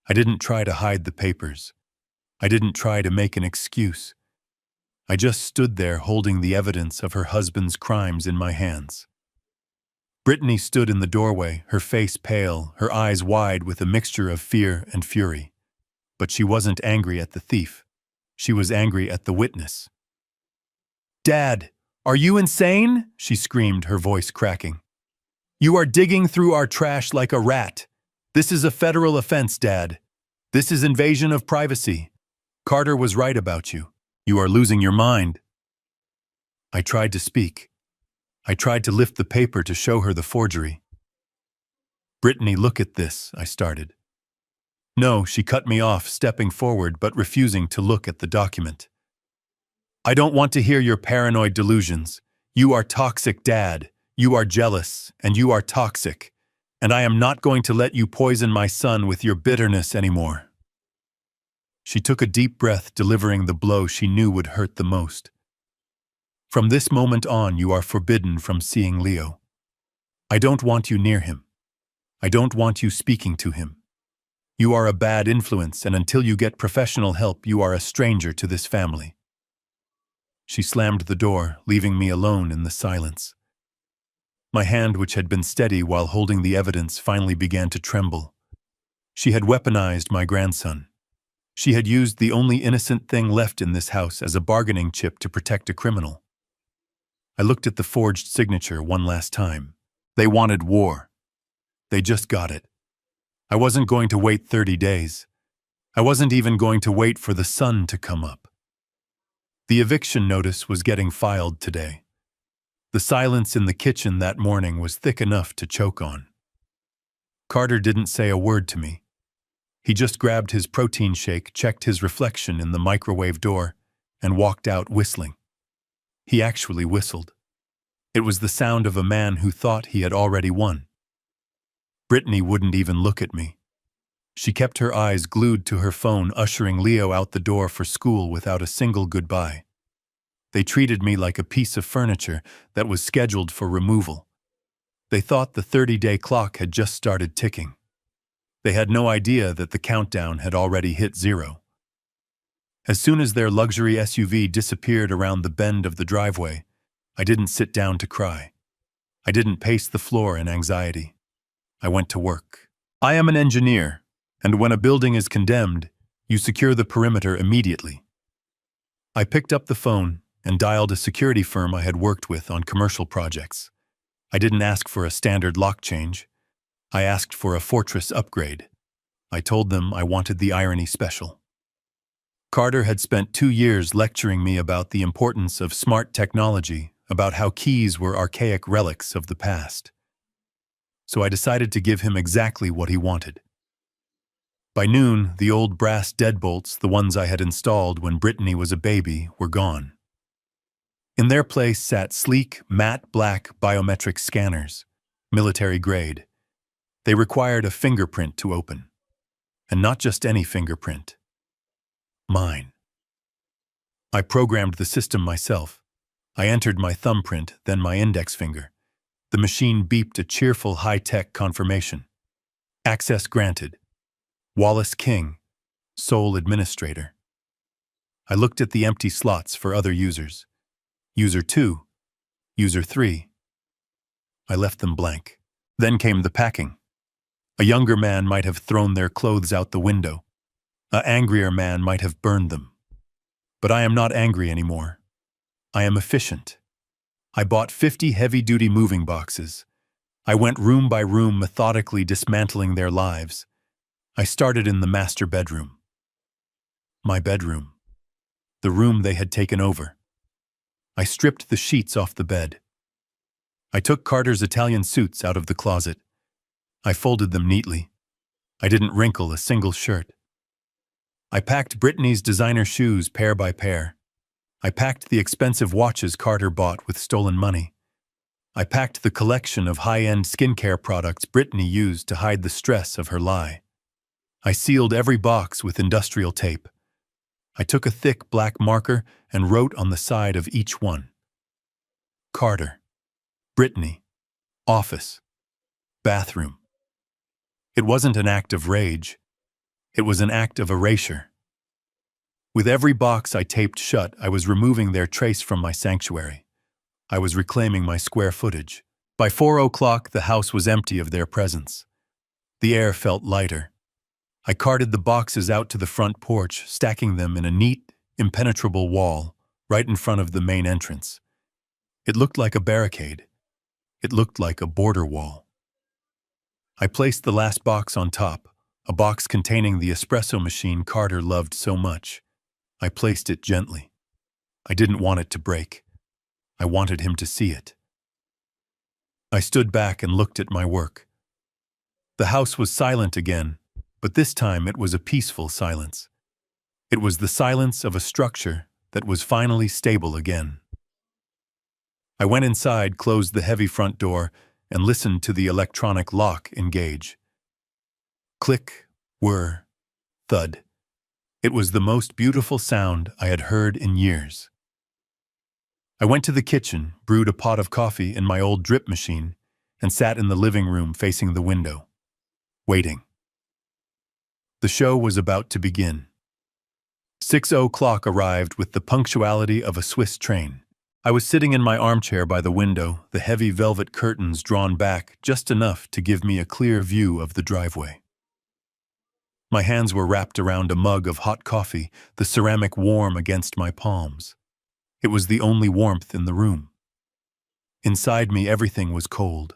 I didn't try to hide the papers. I didn't try to make an excuse. I just stood there holding the evidence of her husband's crimes in my hands. Brittany stood in the doorway, her face pale, her eyes wide with a mixture of fear and fury. But she wasn't angry at the thief. She was angry at the witness. "Dad, are you insane?" she screamed, her voice cracking. "You are digging through our trash like a rat. This is a federal offense, Dad. This is invasion of privacy. Carter was right about you. You are losing your mind." I tried to speak. I tried to lift the paper to show her the forgery. "Brittany, look at this," I started. No, she cut me off, stepping forward but refusing to look at the document. "I don't want to hear your paranoid delusions. You are toxic, Dad. You are jealous, and you are toxic. And I am not going to let you poison my son with your bitterness anymore." She took a deep breath, delivering the blow she knew would hurt the most. "From this moment on, you are forbidden from seeing Leo. I don't want you near him. I don't want you speaking to him. You are a bad influence, and until you get professional help, you are a stranger to this family." She slammed the door, leaving me alone in the silence. My hand, which had been steady while holding the evidence, finally began to tremble. She had weaponized my grandson. She had used the only innocent thing left in this house as a bargaining chip to protect a criminal. I looked at the forged signature one last time. They wanted war. They just got it. I wasn't going to wait 30 days. I wasn't even going to wait for the sun to come up. The eviction notice was getting filed today. The silence in the kitchen that morning was thick enough to choke on. Carter didn't say a word to me. He just grabbed his protein shake, checked his reflection in the microwave door, and walked out whistling. He actually whistled. It was the sound of a man who thought he had already won. Brittany wouldn't even look at me. She kept her eyes glued to her phone, ushering Leo out the door for school without a single goodbye. They treated me like a piece of furniture that was scheduled for removal. They thought the 30-day clock had just started ticking. They had no idea that the countdown had already hit 0. As soon as their luxury SUV disappeared around the bend of the driveway, I didn't sit down to cry. I didn't pace the floor in anxiety. I went to work. I am an engineer, and when a building is condemned, You secure the perimeter immediately. I picked up the phone and dialed a security firm I had worked with on commercial projects. I didn't ask for a standard lock change. I asked for a fortress upgrade. I told them I wanted the irony special. Carter had spent 2 years lecturing me about the importance of smart technology, about how keys were archaic relics of the past. So I decided to give him exactly what he wanted. By noon, the old brass deadbolts, the ones I had installed when Brittany was a baby, were gone. In their place sat sleek, matte black biometric scanners, military grade. They required a fingerprint to open. And not just any fingerprint. Mine. I programmed the system myself. I entered my thumbprint, then my index finger. The machine beeped a cheerful high-tech confirmation. Access granted. Wallace King, sole administrator. I looked at the empty slots for other users. User 2, User 3. I left them blank. Then came the packing. A younger man might have thrown their clothes out the window. An angrier man might have burned them. But I am not angry anymore. I am efficient. I bought 50 heavy-duty moving boxes. I went room by room methodically dismantling their lives. I started in the master bedroom. My bedroom. The room they had taken over. I stripped the sheets off the bed. I took Carter's Italian suits out of the closet. I folded them neatly. I didn't wrinkle a single shirt. I packed Brittany's designer shoes pair by pair. I packed the expensive watches Carter bought with stolen money. I packed the collection of high-end skincare products Brittany used to hide the stress of her lie. I sealed every box with industrial tape. I took a thick black marker and wrote on the side of each one. Carter, Brittany, office, bathroom. It wasn't an act of rage. It was an act of erasure. With every box I taped shut, I was removing their trace from my sanctuary. I was reclaiming my square footage. By 4 o'clock, the house was empty of their presence. The air felt lighter. I carted the boxes out to the front porch, stacking them in a neat, impenetrable wall right in front of the main entrance. It looked like a barricade. It looked like a border wall. I placed the last box on top, a box containing the espresso machine Carter loved so much. I placed it gently. I didn't want it to break. I wanted him to see it. I stood back and looked at my work. The house was silent again, but this time it was a peaceful silence. It was the silence of a structure that was finally stable again. I went inside, closed the heavy front door, and listened to the electronic lock engage. Click, whir, thud. It was the most beautiful sound I had heard in years. I went to the kitchen, brewed a pot of coffee in my old drip machine, and sat in the living room facing the window, waiting. The show was about to begin. 6 o'clock arrived with the punctuality of a Swiss train. I was sitting in my armchair by the window, the heavy velvet curtains drawn back just enough to give me a clear view of the driveway. My hands were wrapped around a mug of hot coffee, the ceramic warm against my palms. It was the only warmth in the room. Inside me, everything was cold.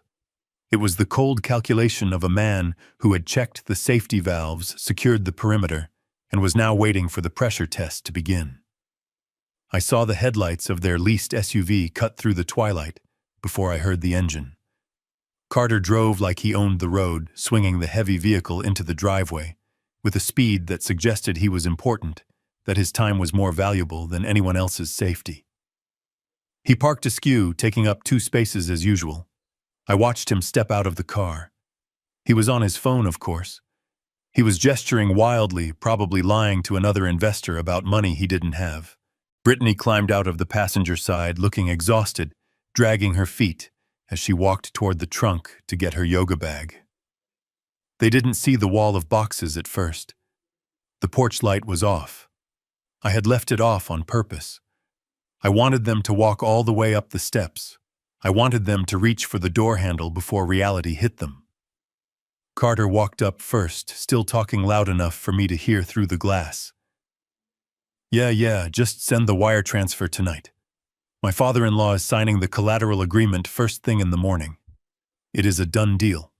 It was the cold calculation of a man who had checked the safety valves, secured the perimeter, and was now waiting for the pressure test to begin. I saw the headlights of their leased SUV cut through the twilight before I heard the engine. Carter drove like he owned the road, swinging the heavy vehicle into the driveway, with a speed that suggested he was important, that his time was more valuable than anyone else's safety. He parked askew, taking up 2 spaces as usual. I watched him step out of the car. He was on his phone, of course. He was gesturing wildly, probably lying to another investor about money he didn't have. Brittany climbed out of the passenger side, looking exhausted, dragging her feet as she walked toward the trunk to get her yoga bag. They didn't see the wall of boxes at first. The porch light was off. I had left it off on purpose. I wanted them to walk all the way up the steps. I wanted them to reach for the door handle before reality hit them. Carter walked up first, still talking loud enough for me to hear through the glass. Yeah, just send the wire transfer tonight. My father-in-law is signing the collateral agreement first thing in the morning. It is a done deal.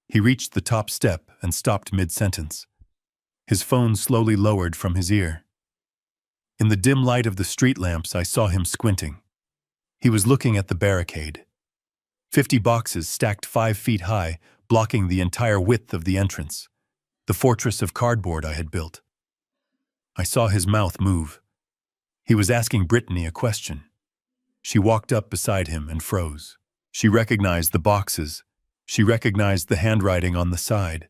He reached the top step and stopped mid-sentence. His phone slowly lowered from his ear. In the dim light of the street lamps, I saw him squinting. He was looking at the barricade. 50 boxes stacked 5 feet high, blocking the entire width of the entrance, the fortress of cardboard I had built. I saw his mouth move. He was asking Brittany a question. She walked up beside him and froze. She recognized the boxes. She recognized the handwriting on the side.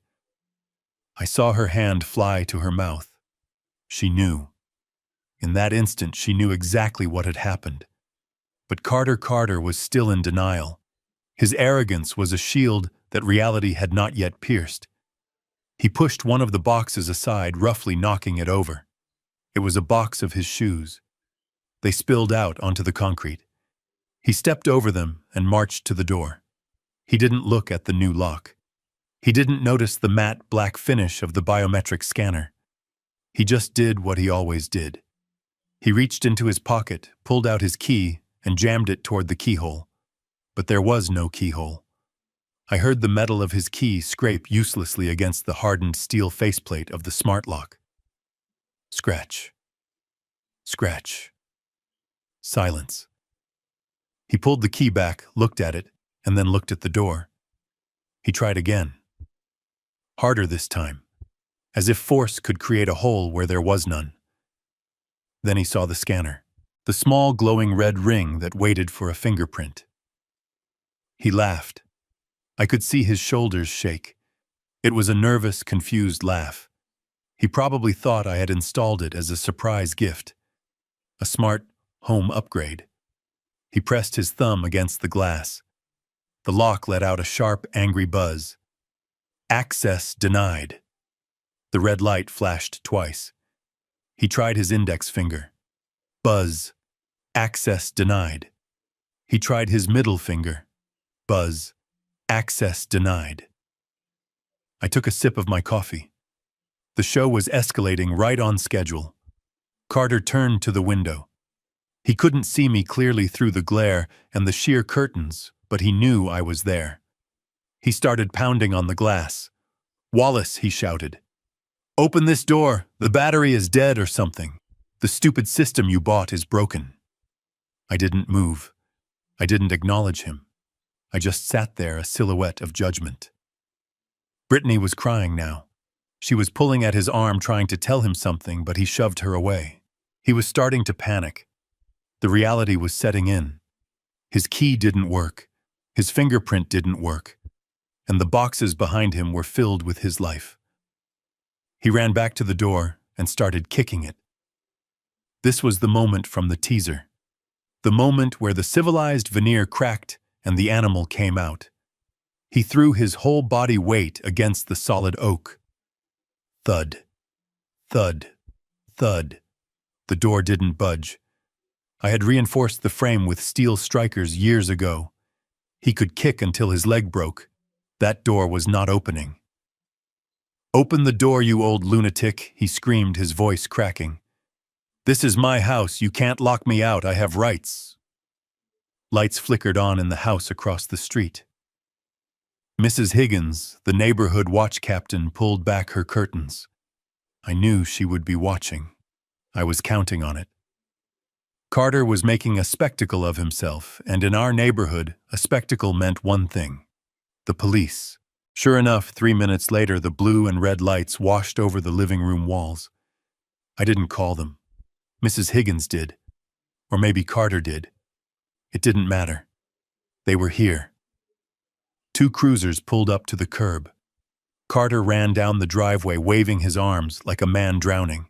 I saw her hand fly to her mouth. She knew. In that instant, she knew exactly what had happened. But Carter was still in denial. His arrogance was a shield that reality had not yet pierced. He pushed one of the boxes aside, roughly knocking it over. It was a box of his shoes. They spilled out onto the concrete. He stepped over them and marched to the door. He didn't look at the new lock. He didn't notice the matte black finish of the biometric scanner. He just did what he always did. He reached into his pocket, pulled out his key, and jammed it toward the keyhole. But there was no keyhole. I heard the metal of his key scrape uselessly against the hardened steel faceplate of the smart lock. Scratch. Scratch. Silence. He pulled the key back, looked at it, and then looked at the door. He tried again. Harder this time, as if force could create a hole where there was none. Then he saw the scanner, the small glowing red ring that waited for a fingerprint. He laughed. I could see his shoulders shake. It was a nervous, confused laugh. He probably thought I had installed it as a surprise gift. A smart home upgrade. He pressed his thumb against the glass. The lock let out a sharp, angry buzz. Access denied. The red light flashed twice. He tried his index finger. Buzz. Access denied. He tried his middle finger. Buzz. Access denied. I took a sip of my coffee. The show was escalating right on schedule. Carter turned to the window. He couldn't see me clearly through the glare and the sheer curtains, but he knew I was there. He started pounding on the glass. "Wallace," he shouted. "Open this door. The battery is dead or something. The stupid system you bought is broken." I didn't move. I didn't acknowledge him. I just sat there, a silhouette of judgment. Brittany was crying now. She was pulling at his arm, trying to tell him something, but he shoved her away. He was starting to panic. The reality was setting in. His key didn't work. His fingerprint didn't work. And the boxes behind him were filled with his life. He ran back to the door and started kicking it. This was the moment from the teaser. The moment where the civilized veneer cracked and the animal came out. He threw his whole body weight against the solid oak. Thud. Thud. Thud. The door didn't budge. I had reinforced the frame with steel strikers years ago. He could kick until his leg broke. That door was not opening. "Open the door, you old lunatic," he screamed, his voice cracking. "This is my house. You can't lock me out. I have rights." Lights flickered on in the house across the street. Mrs. Higgins, the neighborhood watch captain, pulled back her curtains. I knew she would be watching. I was counting on it. Carter was making a spectacle of himself, and in our neighborhood, a spectacle meant one thing: the police. Sure enough, 3 minutes later, the blue and red lights washed over the living room walls. I didn't call them. Mrs. Higgins did. Or maybe Carter did. It didn't matter. They were here. 2 cruisers pulled up to the curb. Carter ran down the driveway, waving his arms like a man drowning.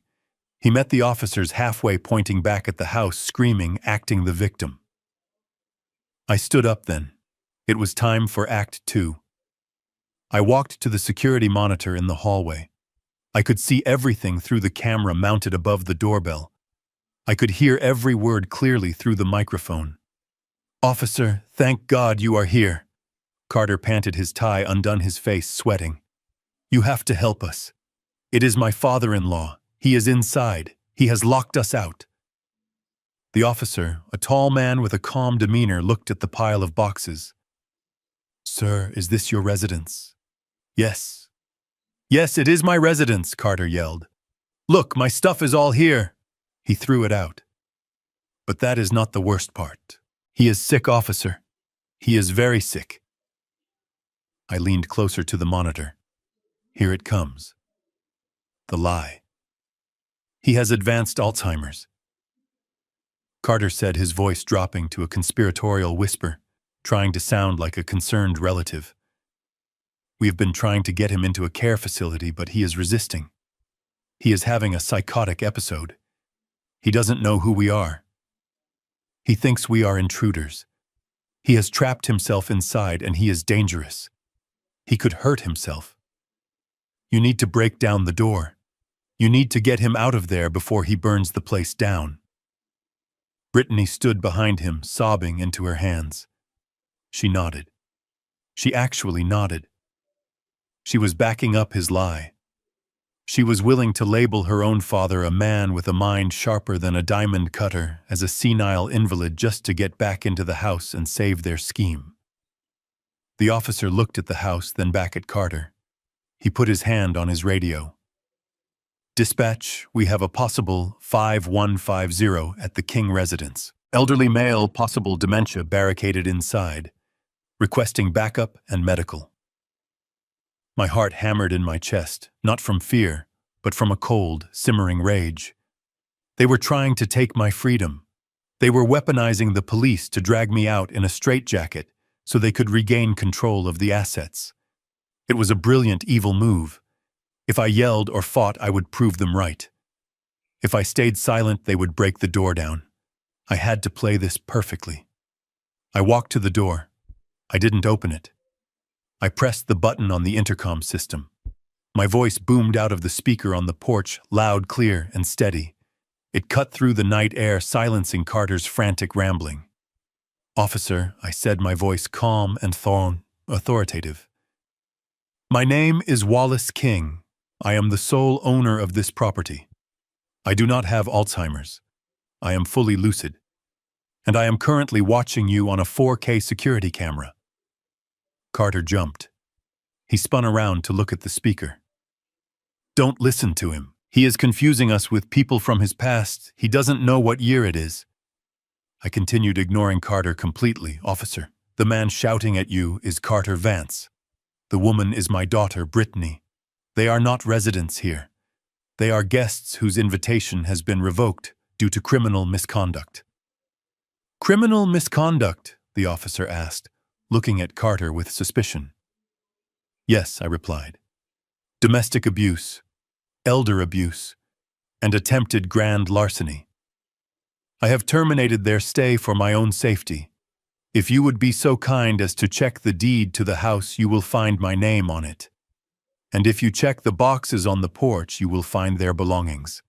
He met the officers halfway, pointing back at the house, screaming, acting the victim. I stood up then. It was time for Act 2. I walked to the security monitor in the hallway. I could see everything through the camera mounted above the doorbell. I could hear every word clearly through the microphone. "Officer, thank God you are here. Carter panted, his tie undone, his face sweating. "You have to help us. It is my father-in-law. He is inside. He has locked us out." The officer, a tall man with a calm demeanor, looked at the pile of boxes. "Sir, is this your residence?" "Yes." "Yes, it is my residence," Carter yelled. "Look, my stuff is all here." He threw it out. "But that is not the worst part. He is sick, officer. He is very sick." I leaned closer to the monitor. Here it comes. The lie. "He has advanced Alzheimer's." Carter said, his voice dropping to a conspiratorial whisper, trying to sound like a concerned relative. "We have been trying to get him into a care facility, but he is resisting. He is having a psychotic episode. He doesn't know who we are. He thinks we are intruders. He has trapped himself inside, and he is dangerous. He could hurt himself. You need to break down the door. You need to get him out of there before he burns the place down." Brittany stood behind him, sobbing into her hands. She nodded. She actually nodded. She was backing up his lie. She was willing to label her own father, a man with a mind sharper than a diamond cutter, as a senile invalid just to get back into the house and save their scheme. The officer looked at the house, then back at Carter. He put his hand on his radio. "Dispatch, we have a possible 5150 at the King residence. Elderly male, possible dementia, barricaded inside. Requesting backup and medical." My heart hammered in my chest, not from fear, but from a cold, simmering rage. They were trying to take my freedom. They were weaponizing the police to drag me out in a straitjacket so they could regain control of the assets. It was a brilliant, evil move. If I yelled or fought, I would prove them right. If I stayed silent, they would break the door down. I had to play this perfectly. I walked to the door. I didn't open it. I pressed the button on the intercom system. My voice boomed out of the speaker on the porch, loud, clear, and steady. It cut through the night air, silencing Carter's frantic rambling. "Officer," I said, my voice calm and authoritative. "My name is Wallace King. I am the sole owner of this property. I do not have Alzheimer's. I am fully lucid. And I am currently watching you on a 4K security camera." Carter jumped. He spun around to look at the speaker. "Don't listen to him. He is confusing us with people from his past. He doesn't know what year it is." I continued, ignoring Carter completely. "Officer, the man shouting at you is Carter Vance. The woman is my daughter, Brittany. They are not residents here. They are guests whose invitation has been revoked due to criminal misconduct." "Criminal misconduct?" the officer asked, looking at Carter with suspicion. "Yes," I replied. "Domestic abuse, elder abuse, and attempted grand larceny. I have terminated their stay for my own safety. If you would be so kind as to check the deed to the house, you will find my name on it. And if you check the boxes on the porch, you will find their belongings.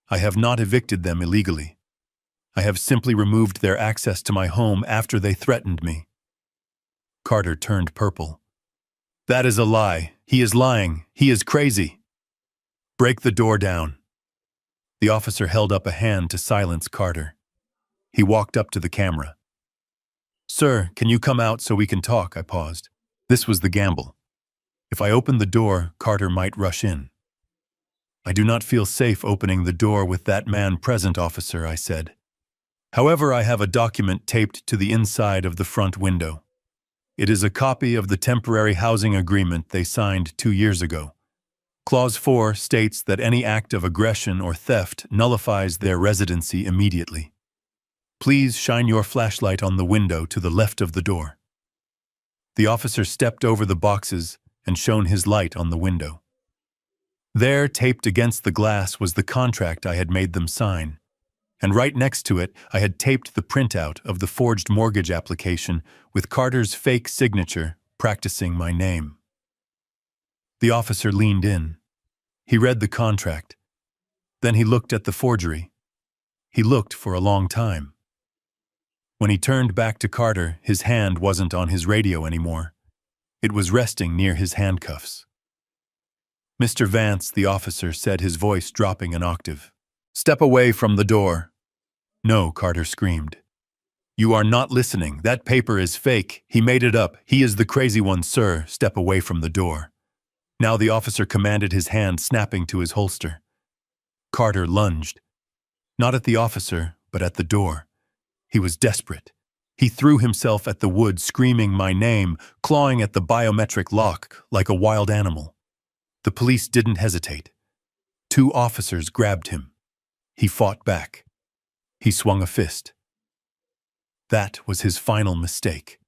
I have not evicted them illegally. I have simply removed their access to my home after they threatened me." Carter turned purple. "That is a lie. He is lying. He is crazy. Break the door down." The officer held up a hand to silence Carter. He walked up to the camera. "Sir, can you come out so we can talk?" I paused. This was the gamble. If I opened the door, Carter might rush in. "I do not feel safe opening the door with that man present, officer," I said. "However, I have a document taped to the inside of the front window. It is a copy of the temporary housing agreement they signed 2 years ago. Clause 4 states that any act of aggression or theft nullifies their residency immediately. Please shine your flashlight on the window to the left of the door." The officer stepped over the boxes and shone his light on the window. There, taped against the glass, was the contract I had made them sign, and right next to it I had taped the printout of the forged mortgage application with Carter's fake signature practicing my name. The officer leaned in. He read the contract. Then he looked at the forgery. He looked for a long time. When he turned back to Carter, his hand wasn't on his radio anymore. It was resting near his handcuffs. "Mr. Vance," the officer said, his voice dropping an octave. "Step away from the door." "No," Carter screamed. "You are not listening. That paper is fake. He made it up. He is the crazy one, sir. Step away from the door." Now the officer commanded, his hand snapping to his holster. Carter lunged. Not at the officer, but at the door. He was desperate. He threw himself at the wood, screaming my name, clawing at the biometric lock like a wild animal. The police didn't hesitate. 2 officers grabbed him. He fought back. He swung a fist. That was his final mistake.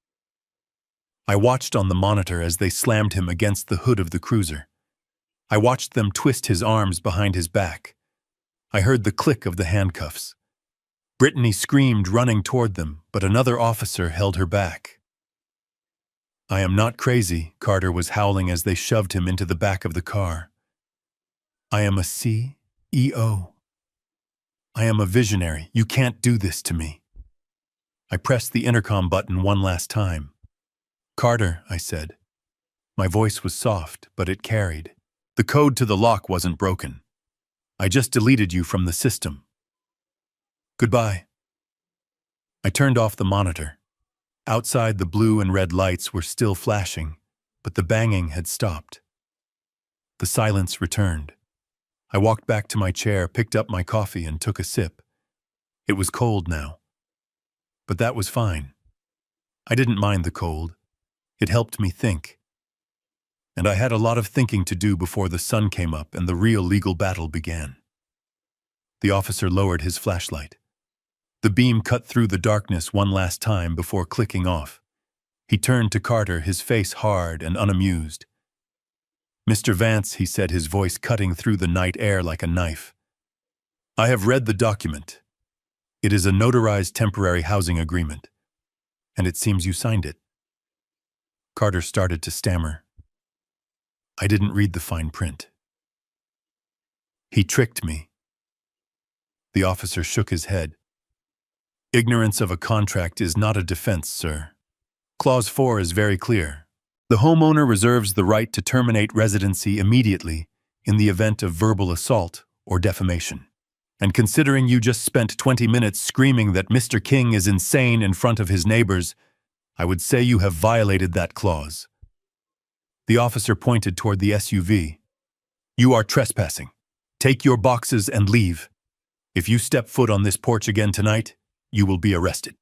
I watched on the monitor as they slammed him against the hood of the cruiser. I watched them twist his arms behind his back. I heard the click of the handcuffs. Brittany screamed, running toward them, but another officer held her back. "I am not crazy," Carter was howling as they shoved him into the back of the car. "I am a CEO. I am a visionary. You can't do this to me." I pressed the intercom button one last time. "Carter," I said. My voice was soft, but it carried. "The code to the lock wasn't broken. I just deleted you from the system. Goodbye." I turned off the monitor. Outside, the blue and red lights were still flashing, but the banging had stopped. The silence returned. I walked back to my chair, picked up my coffee, and took a sip. It was cold now. But that was fine. I didn't mind the cold. It helped me think. And I had a lot of thinking to do before the sun came up and the real legal battle began. The officer lowered his flashlight. The beam cut through the darkness one last time before clicking off. He turned to Carter, his face hard and unamused. "Mr. Vance," he said, his voice cutting through the night air like a knife. "I have read the document. It is a notarized temporary housing agreement. And it seems you signed it." Carter started to stammer. "I didn't read the fine print." "He tricked me." The officer shook his head. "Ignorance of a contract is not a defense, sir. Clause 4 is very clear. The homeowner reserves the right to terminate residency immediately in the event of verbal assault or defamation. And considering you just spent 20 minutes screaming that Mr. King is insane in front of his neighbors, I would say you have violated that clause." The officer pointed toward the SUV. "You are trespassing. Take your boxes and leave. If you step foot on this porch again tonight, you will be arrested."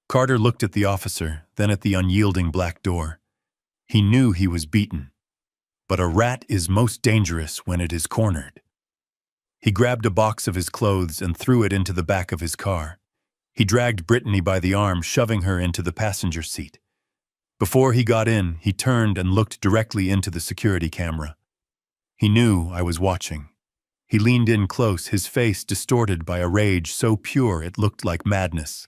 Carter looked at the officer, then at the unyielding black door. He knew he was beaten. But a rat is most dangerous when it is cornered. He grabbed a box of his clothes and threw it into the back of his car. He dragged Brittany by the arm, shoving her into the passenger seat. Before he got in, he turned and looked directly into the security camera. He knew I was watching. He leaned in close, his face distorted by a rage so pure it looked like madness.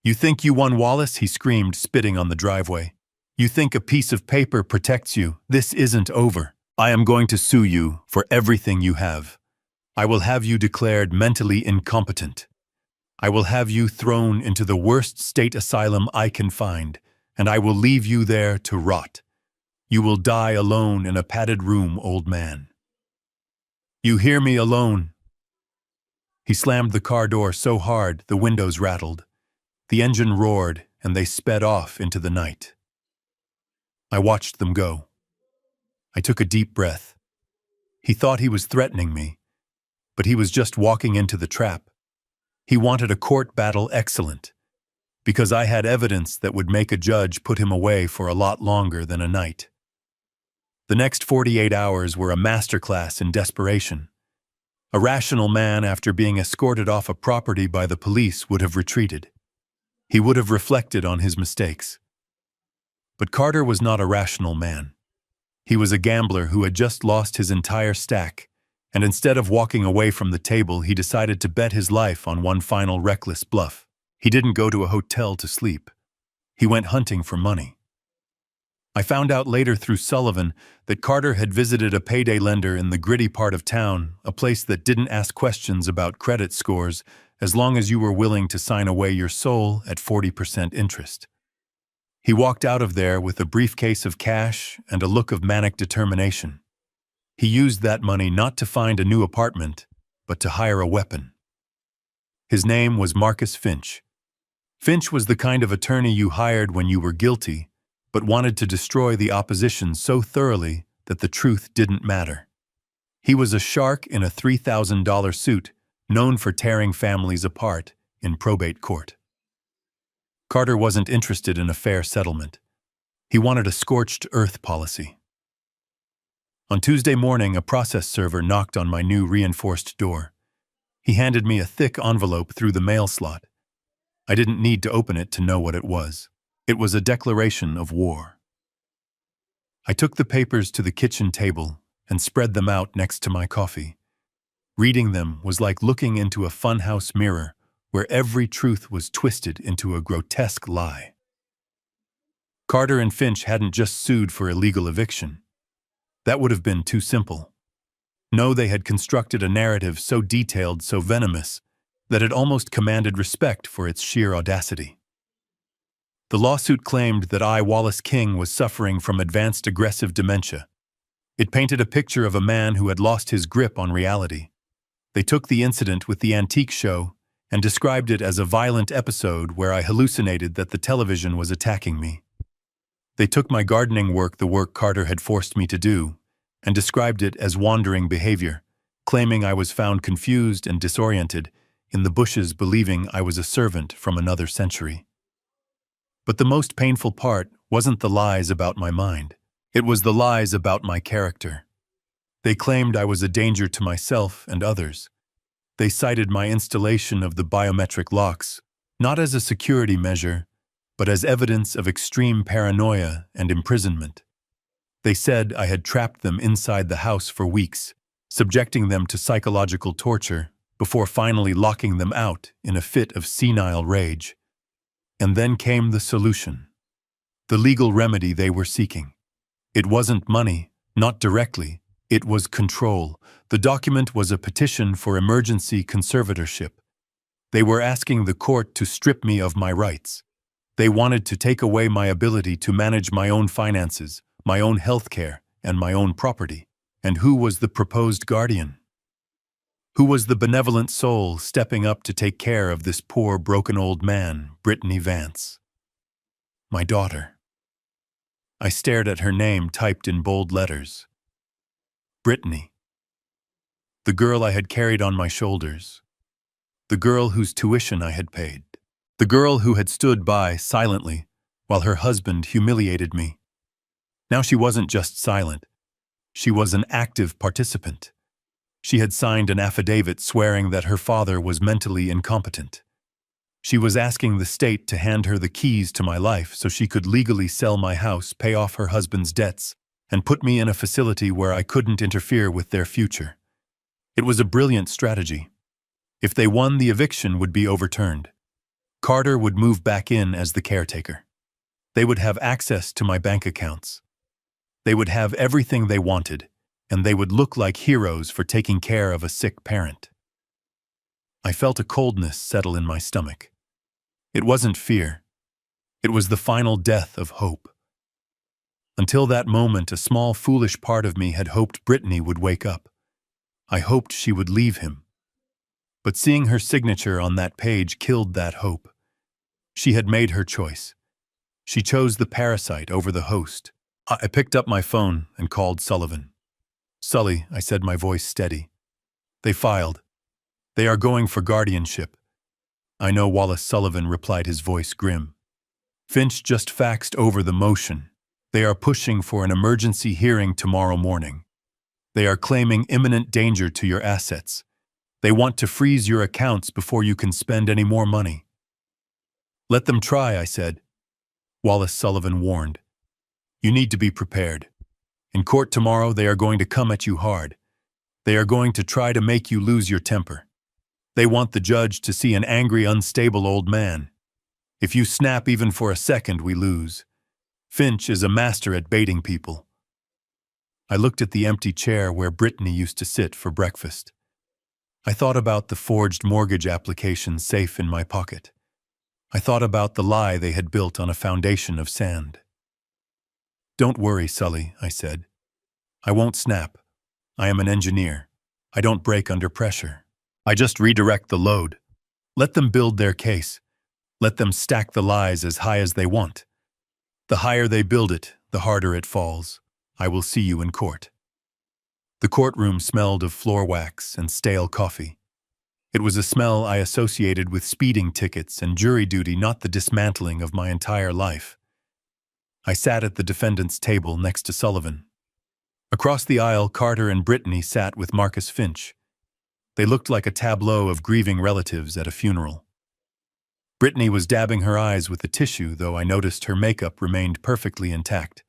"You think you won, Wallace?" he screamed, spitting on the driveway. "You think a piece of paper protects you? This isn't over. I am going to sue you for everything you have. I will have you declared mentally incompetent. I will have you thrown into the worst state asylum I can find, and I will leave you there to rot. You will die alone in a padded room, old man. You hear me, alone?" He slammed the car door so hard the windows rattled. The engine roared, and they sped off into the night. I watched them go. I took a deep breath. He thought he was threatening me, but he was just walking into the trap. He wanted a court battle excellent, because I had evidence that would make a judge put him away for a lot longer than a night. The next 48 hours were a masterclass in desperation. A rational man, after being escorted off a property by the police, would have retreated. He would have reflected on his mistakes. But Carter was not a rational man. He was a gambler who had just lost his entire stack, and instead of walking away from the table, he decided to bet his life on one final reckless bluff. He didn't go to a hotel to sleep. He went hunting for money. I found out later through Sullivan that Carter had visited a payday lender in the gritty part of town, a place that didn't ask questions about credit scores as long as you were willing to sign away your soul at 40% interest. He walked out of there with a briefcase of cash and a look of manic determination. He used that money not to find a new apartment, but to hire a weapon. His name was Marcus Finch. Finch was the kind of attorney you hired when you were guilty, but wanted to destroy the opposition so thoroughly that the truth didn't matter. He was a shark in a $3,000 suit, known for tearing families apart in probate court. Carter wasn't interested in a fair settlement. He wanted a scorched earth policy. On Tuesday morning, a process server knocked on my new reinforced door. He handed me a thick envelope through the mail slot. I didn't need to open it to know what it was. It was a declaration of war. I took the papers to the kitchen table and spread them out next to my coffee. Reading them was like looking into a funhouse mirror where every truth was twisted into a grotesque lie. Carter and Finch hadn't just sued for illegal eviction. That would have been too simple. No, they had constructed a narrative so detailed, so venomous, that it almost commanded respect for its sheer audacity. The lawsuit claimed that I, Wallace King, was suffering from advanced aggressive dementia. It painted a picture of a man who had lost his grip on reality. They took the incident with the antique show and described it as a violent episode where I hallucinated that the television was attacking me. They took my gardening work, the work Carter had forced me to do, and described it as wandering behavior, claiming I was found confused and disoriented in the bushes, believing I was a servant from another century. But the most painful part wasn't the lies about my mind. It was the lies about my character. They claimed I was a danger to myself and others. They cited my installation of the biometric locks, not as a security measure, but as evidence of extreme paranoia and imprisonment. They said I had trapped them inside the house for weeks, subjecting them to psychological torture before finally locking them out in a fit of senile rage. And then came the solution. The legal remedy they were seeking. It wasn't money, not directly. It was control. The document was a petition for emergency conservatorship. They were asking the court to strip me of my rights. They wanted to take away my ability to manage my own finances, my own health care, and my own property. And who was the proposed guardian? Who was the benevolent soul stepping up to take care of this poor, broken old man, Brittany Vance? My daughter. I stared at her name typed in bold letters. Brittany. The girl I had carried on my shoulders. The girl whose tuition I had paid. The girl who had stood by silently while her husband humiliated me. Now she wasn't just silent. She was an active participant. She had signed an affidavit swearing that her father was mentally incompetent. She was asking the state to hand her the keys to my life so she could legally sell my house, pay off her husband's debts, and put me in a facility where I couldn't interfere with their future. It was a brilliant strategy. If they won, the eviction would be overturned. Carter would move back in as the caretaker. They would have access to my bank accounts. They would have everything they wanted, and they would look like heroes for taking care of a sick parent. I felt a coldness settle in my stomach. It wasn't fear. It was the final death of hope. Until that moment, a small, foolish part of me had hoped Brittany would wake up. I hoped she would leave him. But seeing her signature on that page killed that hope. She had made her choice. She chose the parasite over the host. I picked up my phone and called Sullivan. Sully, I said, my voice steady. They filed. They are going for guardianship. I know, Wallace Sullivan replied, his voice grim. Finch just faxed over the motion. They are pushing for an emergency hearing tomorrow morning. They are claiming imminent danger to your assets. They want to freeze your accounts before you can spend any more money. Let them try, I said. Wallace Sullivan warned. You need to be prepared. In court tomorrow, they are going to come at you hard. They are going to try to make you lose your temper. They want the judge to see an angry, unstable old man. If you snap even for a second, we lose. Finch is a master at baiting people. I looked at the empty chair where Brittany used to sit for breakfast. I thought about the forged mortgage application safe in my pocket. I thought about the lie they had built on a foundation of sand. "Don't worry, Sully," I said. "I won't snap. I am an engineer. I don't break under pressure. I just redirect the load. Let them build their case. Let them stack the lies as high as they want. The higher they build it, the harder it falls. I will see you in court." The courtroom smelled of floor wax and stale coffee. It was a smell I associated with speeding tickets and jury duty, not the dismantling of my entire life. I sat at the defendant's table next to Sullivan. Across the aisle, Carter and Brittany sat with Marcus Finch. They looked like a tableau of grieving relatives at a funeral. Brittany was dabbing her eyes with a tissue, though I noticed her makeup remained perfectly intact.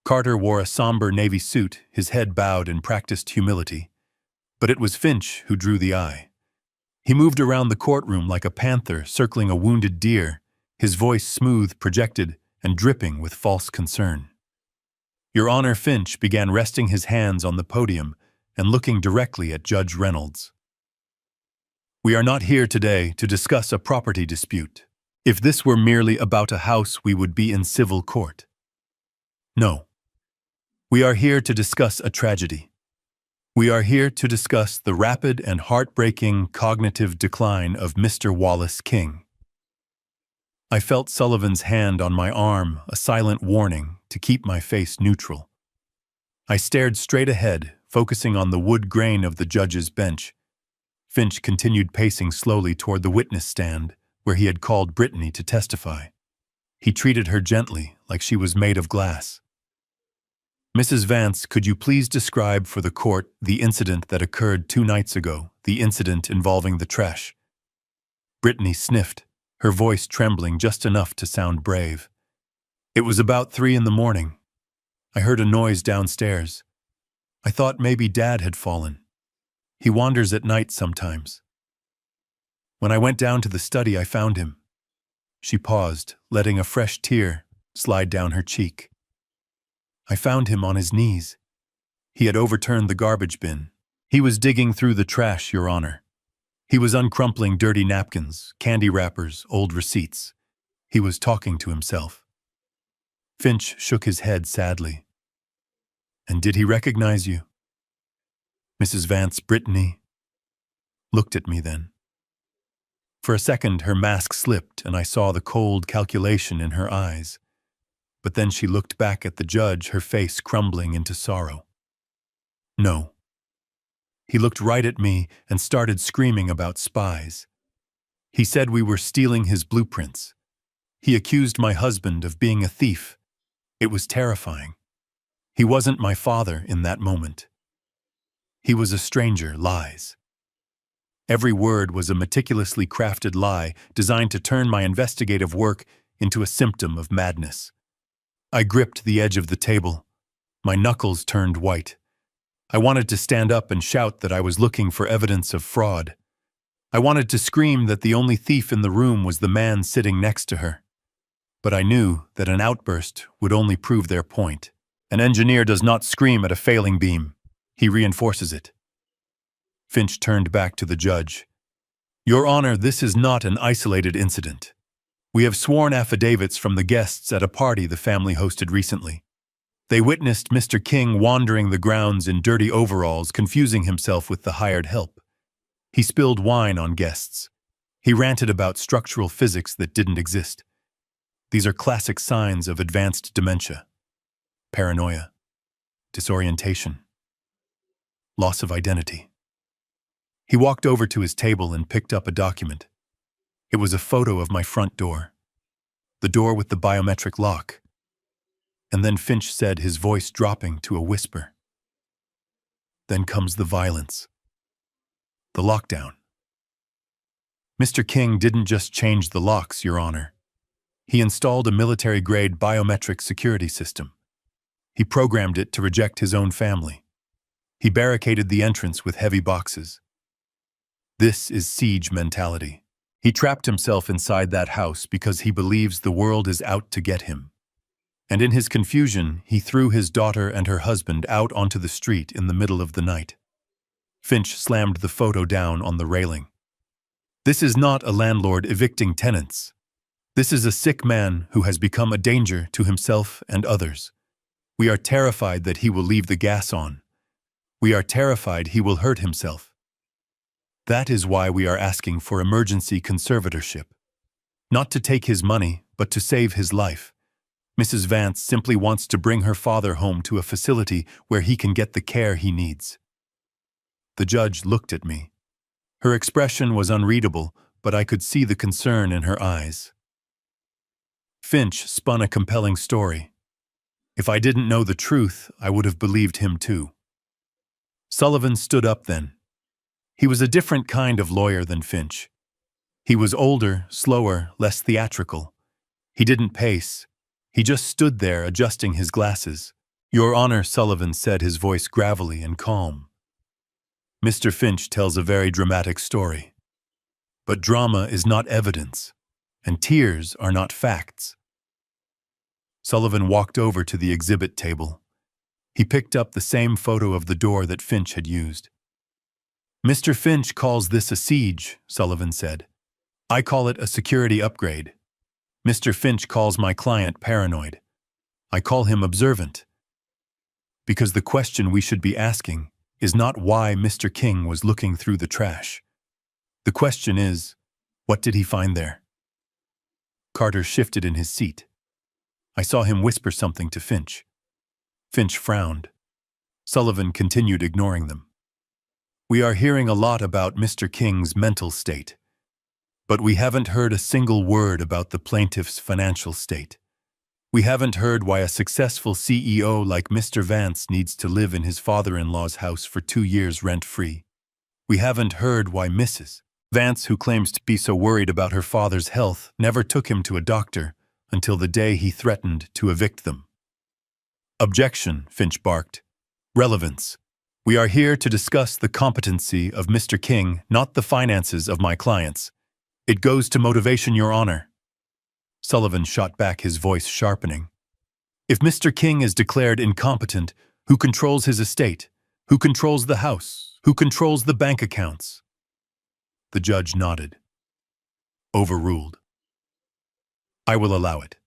Carter wore a somber navy suit, his head bowed in practiced humility. But it was Finch who drew the eye. He moved around the courtroom like a panther circling a wounded deer, his voice smooth, projected, and dripping with false concern. "Your Honor," Finch began, resting his hands on the podium and looking directly at Judge Reynolds. "We are not here today to discuss a property dispute. If this were merely about a house, we would be in civil court. No. We are here to discuss a tragedy. We are here to discuss the rapid and heartbreaking cognitive decline of Mr. Wallace King." I felt Sullivan's hand on my arm, a silent warning to keep my face neutral. I stared straight ahead, focusing on the wood grain of the judge's bench. Finch continued pacing slowly toward the witness stand, where he had called Brittany to testify. He treated her gently, like she was made of glass. "Mrs. Vance, could you please describe for the court the incident that occurred 2 nights ago, the incident involving the trash?" Brittany sniffed, her voice trembling just enough to sound brave. "It was about 3 in the morning. I heard a noise downstairs. I thought maybe Dad had fallen. He wanders at night sometimes. When I went down to the study, I found him." She paused, letting a fresh tear slide down her cheek. "I found him on his knees. He had overturned the garbage bin. He was digging through the trash, Your Honor. He was uncrumpling dirty napkins, candy wrappers, old receipts. He was talking to himself." Finch shook his head sadly. "And did he recognize you?" Mrs. Vance, Brittany looked at me then. For a second, her mask slipped, and I saw the cold calculation in her eyes. But then she looked back at the judge, her face crumbling into sorrow. "No." He looked right at me and started screaming about spies. He said we were stealing his blueprints. He accused my husband of being a thief. It was terrifying. He wasn't my father in that moment. He was a stranger, lies. Every word was a meticulously crafted lie designed to turn my investigative work into a symptom of madness. I gripped the edge of the table. My knuckles turned white. I wanted to stand up and shout that I was looking for evidence of fraud. I wanted to scream that the only thief in the room was the man sitting next to her. But I knew that an outburst would only prove their point. An engineer does not scream at a failing beam. He reinforces it. Finch turned back to the judge. "Your Honor, this is not an isolated incident. We have sworn affidavits from the guests at a party the family hosted recently. They witnessed Mr. King wandering the grounds in dirty overalls, confusing himself with the hired help. He spilled wine on guests. He ranted about structural physics that didn't exist. These are classic signs of advanced dementia. Paranoia, disorientation, loss of identity." He walked over to his table and picked up a document. It was a photo of my front door, the door with the biometric lock. And then Finch said, his voice dropping to a whisper, "Then comes the violence. The lockdown. Mr. King didn't just change the locks, Your Honor. He installed a military-grade biometric security system. He programmed it to reject his own family. He barricaded the entrance with heavy boxes. This is siege mentality. He trapped himself inside that house because he believes the world is out to get him. And in his confusion, he threw his daughter and her husband out onto the street in the middle of the night." Finch slammed the photo down on the railing. "This is not a landlord evicting tenants. This is a sick man who has become a danger to himself and others. We are terrified that he will leave the gas on. We are terrified he will hurt himself. That is why we are asking for emergency conservatorship. Not to take his money, but to save his life. Mrs. Vance simply wants to bring her father home to a facility where he can get the care he needs. The judge looked at me. Her expression was unreadable, but I could see the concern in her eyes. Finch spun a compelling story. If I didn't know the truth, I would have believed him too. Sullivan stood up then. He was a different kind of lawyer than Finch. He was older, slower, less theatrical. He didn't pace. He just stood there adjusting his glasses. "Your Honor," Sullivan said, his voice gravelly and calm. "Mr. Finch tells a very dramatic story. But drama is not evidence, and tears are not facts." Sullivan walked over to the exhibit table. He picked up the same photo of the door that Finch had used. "Mr. Finch calls this a siege," Sullivan said. "I call it a security upgrade. Mr. Finch calls my client paranoid. I call him observant. Because the question we should be asking is not why Mr. King was looking through the trash. The question is, what did he find there?" Carter shifted in his seat. I saw him whisper something to Finch. Finch frowned. Sullivan continued ignoring them. "We are hearing a lot about Mr. King's mental state, but we haven't heard a single word about the plaintiff's financial state. We haven't heard why a successful CEO like Mr. Vance needs to live in his father-in-law's house for 2 years rent-free. We haven't heard why Mrs. Vance, who claims to be so worried about her father's health, never took him to a doctor until the day he threatened to evict them." "Objection," Finch barked. "Relevance. We are here to discuss the competency of Mr. King, not the finances of my clients. It goes to motivation, Your Honor." Sullivan shot back, his voice sharpening. "If Mr. King is declared incompetent, who controls his estate? Who controls the house? Who controls the bank accounts?" The judge nodded. "Overruled. I will allow it.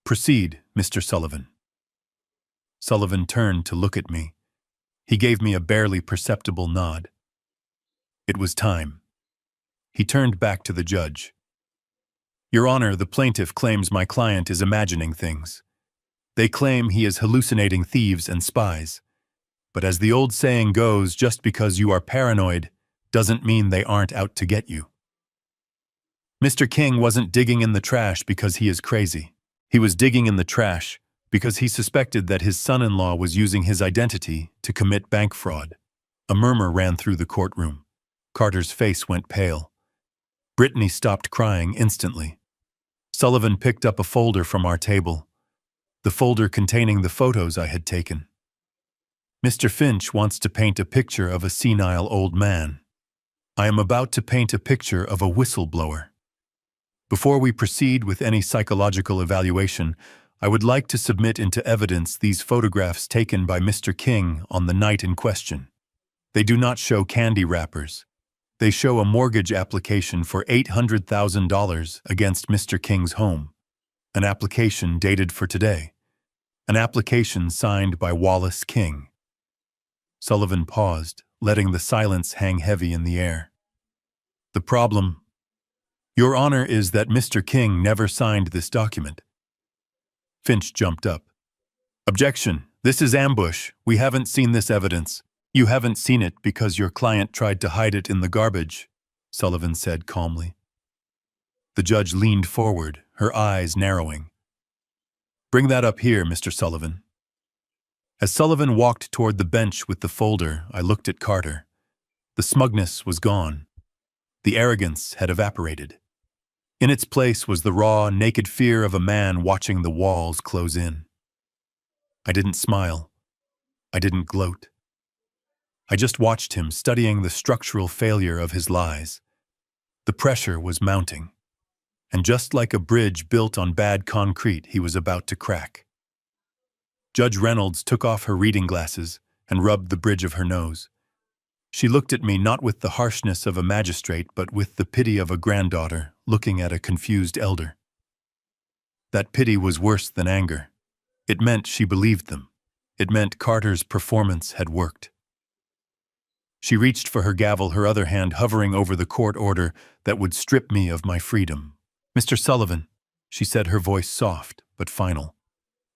Proceed, Mr. Sullivan." Sullivan turned to look at me. He gave me a barely perceptible nod. It was time. He turned back to the judge. "Your Honor, the plaintiff claims my client is imagining things. They claim he is hallucinating thieves and spies. But as the old saying goes, just because you are paranoid doesn't mean they aren't out to get you. Mr. King wasn't digging in the trash because he is crazy. He was digging in the trash because he suspected that his son-in-law was using his identity to commit bank fraud." A murmur ran through the courtroom. Carter's face went pale. Brittany stopped crying instantly. Sullivan picked up a folder from our table, the folder containing the photos I had taken. "Mr. Finch wants to paint a picture of a senile old man. I am about to paint a picture of a whistleblower. Before we proceed with any psychological evaluation, I would like to submit into evidence these photographs taken by Mr. King on the night in question. They do not show candy wrappers. They show a mortgage application for $800,000 against Mr. King's home. An application dated for today. An application signed by Wallace King." Sullivan paused, letting the silence hang heavy in the air. "The problem, Your Honor, is that Mr. King never signed this document." Finch jumped up. "Objection. This is ambush. We haven't seen this evidence. You haven't seen it because your client tried to hide it in the garbage," Sullivan said calmly. The judge leaned forward, her eyes narrowing. "Bring that up here, Mr. Sullivan." As Sullivan walked toward the bench with the folder, I looked at Carter. The smugness was gone. The arrogance had evaporated. In its place was the raw, naked fear of a man watching the walls close in. I didn't smile. I didn't gloat. I just watched him studying the structural failure of his lies. The pressure was mounting. And just like a bridge built on bad concrete, he was about to crack. Judge Reynolds took off her reading glasses and rubbed the bridge of her nose. She looked at me not with the harshness of a magistrate, but with the pity of a granddaughter, looking at a confused elder. That pity was worse than anger. It meant she believed them. It meant Carter's performance had worked. She reached for her gavel, her other hand hovering over the court order that would strip me of my freedom. "Mr. Sullivan," she said, her voice soft but final.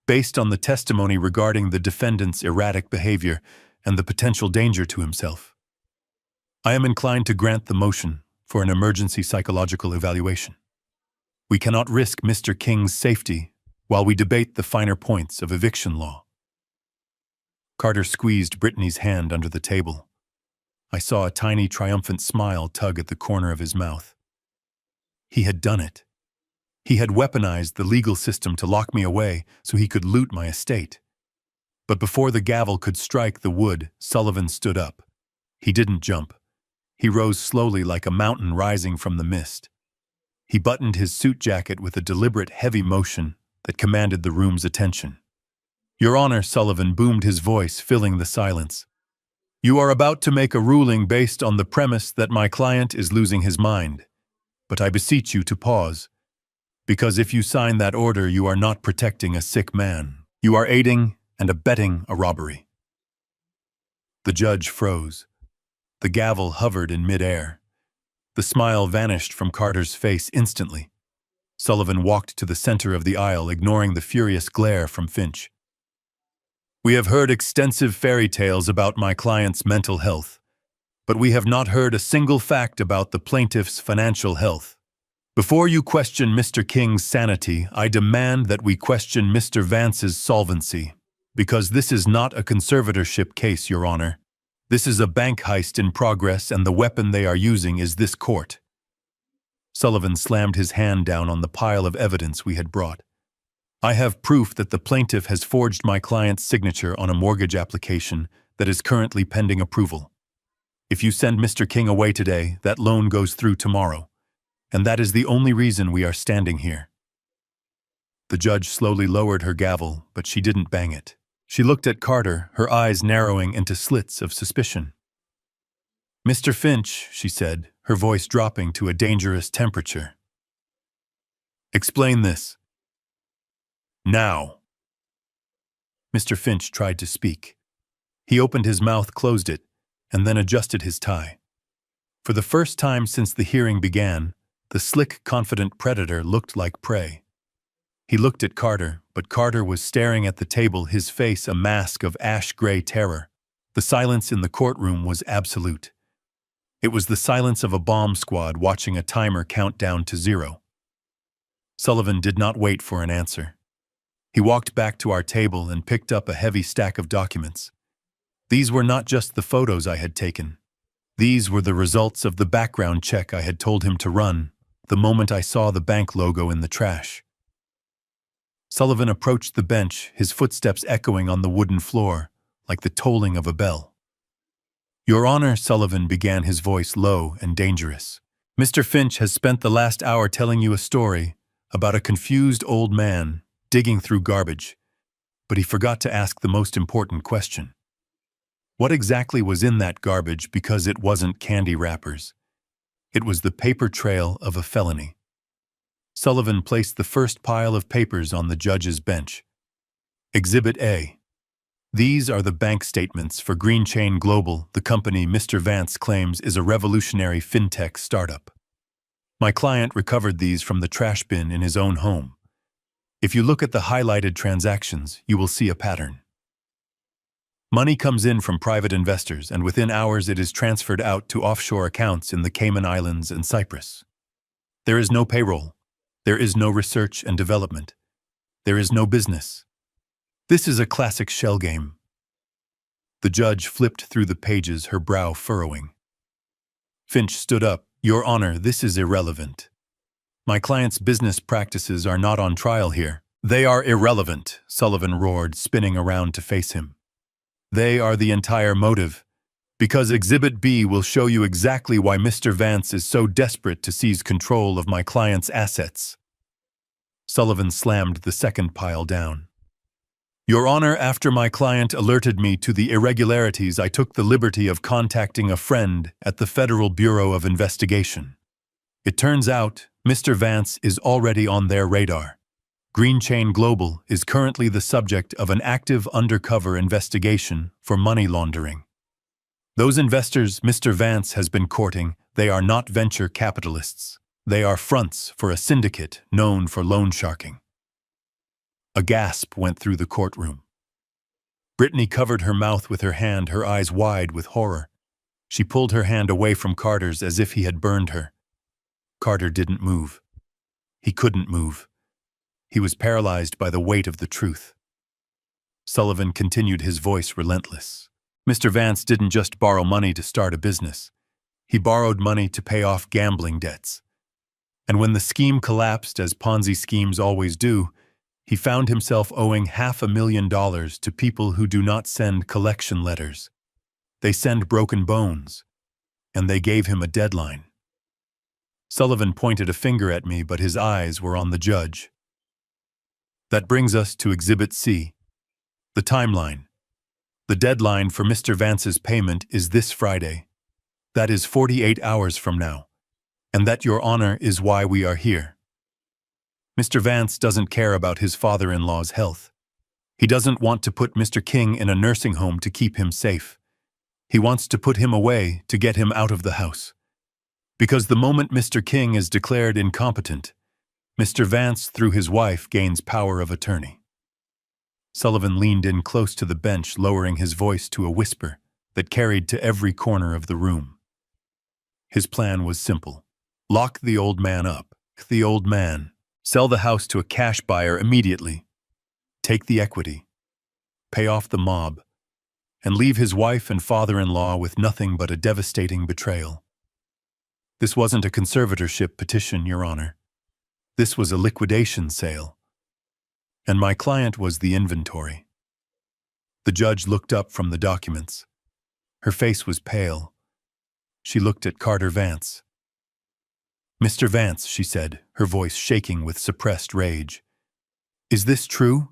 "Based on the testimony regarding the defendant's erratic behavior and the potential danger to himself, I am inclined to grant the motion for an emergency psychological evaluation. We cannot risk Mr. King's safety while we debate the finer points of eviction law." Carter squeezed Brittany's hand under the table. I saw a tiny triumphant smile tug at the corner of his mouth. He had done it. He had weaponized the legal system to lock me away so he could loot my estate. But before the gavel could strike the wood, Sullivan stood up. He didn't jump. He rose slowly like a mountain rising from the mist. He buttoned his suit jacket with a deliberate heavy motion that commanded the room's attention. "Your Honor," Sullivan boomed, his voice filling the silence. "You are about to make a ruling based on the premise that my client is losing his mind. But I beseech you to pause. Because if you sign that order, you are not protecting a sick man. You are aiding and abetting a robbery." The judge froze. The gavel hovered in midair. The smile vanished from Carter's face instantly. Sullivan walked to the center of the aisle, ignoring the furious glare from Finch. "We have heard extensive fairy tales about my client's mental health, but we have not heard a single fact about the plaintiff's financial health. Before you question Mr. King's sanity, I demand that we question Mr. Vance's solvency, because this is not a conservatorship case, Your Honor. This is a bank heist in progress, and the weapon they are using is this court." Sullivan slammed his hand down on the pile of evidence we had brought. "I have proof that the plaintiff has forged my client's signature on a mortgage application that is currently pending approval. If you send Mr. King away today, that loan goes through tomorrow, and that is the only reason we are standing here." The judge slowly lowered her gavel, but she didn't bang it. She looked at Carter, her eyes narrowing into slits of suspicion. "Mr. Finch," she said, her voice dropping to a dangerous temperature. "Explain this. Now." Mr. Finch tried to speak. He opened his mouth, closed it, and then adjusted his tie. For the first time since the hearing began, the slick, confident predator looked like prey. He looked at Carter, but Carter was staring at the table, his face a mask of ash-gray terror. The silence in the courtroom was absolute. It was the silence of a bomb squad watching a timer count down to 0. Sullivan did not wait for an answer. He walked back to our table and picked up a heavy stack of documents. These were not just the photos I had taken. These were the results of the background check I had told him to run the moment I saw the bank logo in the trash. Sullivan approached the bench, his footsteps echoing on the wooden floor, like the tolling of a bell. "Your Honor," Sullivan began, his voice low and dangerous. "Mr. Finch has spent the last hour telling you a story about a confused old man digging through garbage, but he forgot to ask the most important question. What exactly was in that garbage, because it wasn't candy wrappers. It was the paper trail of a felony." Sullivan placed the first pile of papers on the judge's bench. Exhibit A. These are the bank statements for Green Chain Global, the company Mr. Vance claims is a revolutionary fintech startup. My client recovered these from the trash bin in his own home. If you look at the highlighted transactions, you will see a pattern. Money comes in from private investors, and within hours it is transferred out to offshore accounts in the Cayman Islands and Cyprus. There is no payroll. There is no research and development. There is no business. This is a classic shell game. The judge flipped through the pages, her brow furrowing. Finch stood up. "Your Honor, this is irrelevant. My client's business practices are not on trial here." "They are irrelevant," Sullivan roared, spinning around to face him. "They are the entire motive, because Exhibit B will show you exactly why Mr. Vance is so desperate to seize control of my client's assets." Sullivan slammed the second pile down. "Your Honor, after my client alerted me to the irregularities, I took the liberty of contacting a friend at the Federal Bureau of Investigation. It turns out Mr. Vance is already on their radar. Green Chain Global is currently the subject of an active undercover investigation for money laundering. Those investors Mr. Vance has been courting, they are not venture capitalists. They are fronts for a syndicate known for loan sharking. A gasp went through the courtroom. Brittany covered her mouth with her hand, her eyes wide with horror. She pulled her hand away from Carter's as if he had burned her. Carter didn't move. He couldn't move. He was paralyzed by the weight of the truth. Sullivan continued, his voice relentless. Mr. Vance didn't just borrow money to start a business. He borrowed money to pay off gambling debts. And when the scheme collapsed, as Ponzi schemes always do, he found himself owing $500,000 to people who do not send collection letters. They send broken bones, and they gave him a deadline. Sullivan pointed a finger at me, but his eyes were on the judge. That brings us to Exhibit C, the timeline. The deadline for Mr. Vance's payment is this Friday. That is 48 hours from now, and that, Your Honor, is why we are here. Mr. Vance doesn't care about his father-in-law's health. He doesn't want to put Mr. King in a nursing home to keep him safe. He wants to put him away to get him out of the house. Because the moment Mr. King is declared incompetent, Mr. Vance, through his wife, gains power of attorney. Sullivan leaned in close to the bench, lowering his voice to a whisper that carried to every corner of the room. His plan was simple. Lock the old man up. The old man. Sell the house to a cash buyer immediately. Take the equity. Pay off the mob. And leave his wife and father-in-law with nothing but a devastating betrayal. This wasn't a conservatorship petition, Your Honor. This was a liquidation sale. And my client was the inventory. The judge looked up from the documents. Her face was pale. She looked at Carter Vance. Mr. Vance, she said, her voice shaking with suppressed rage. Is this true?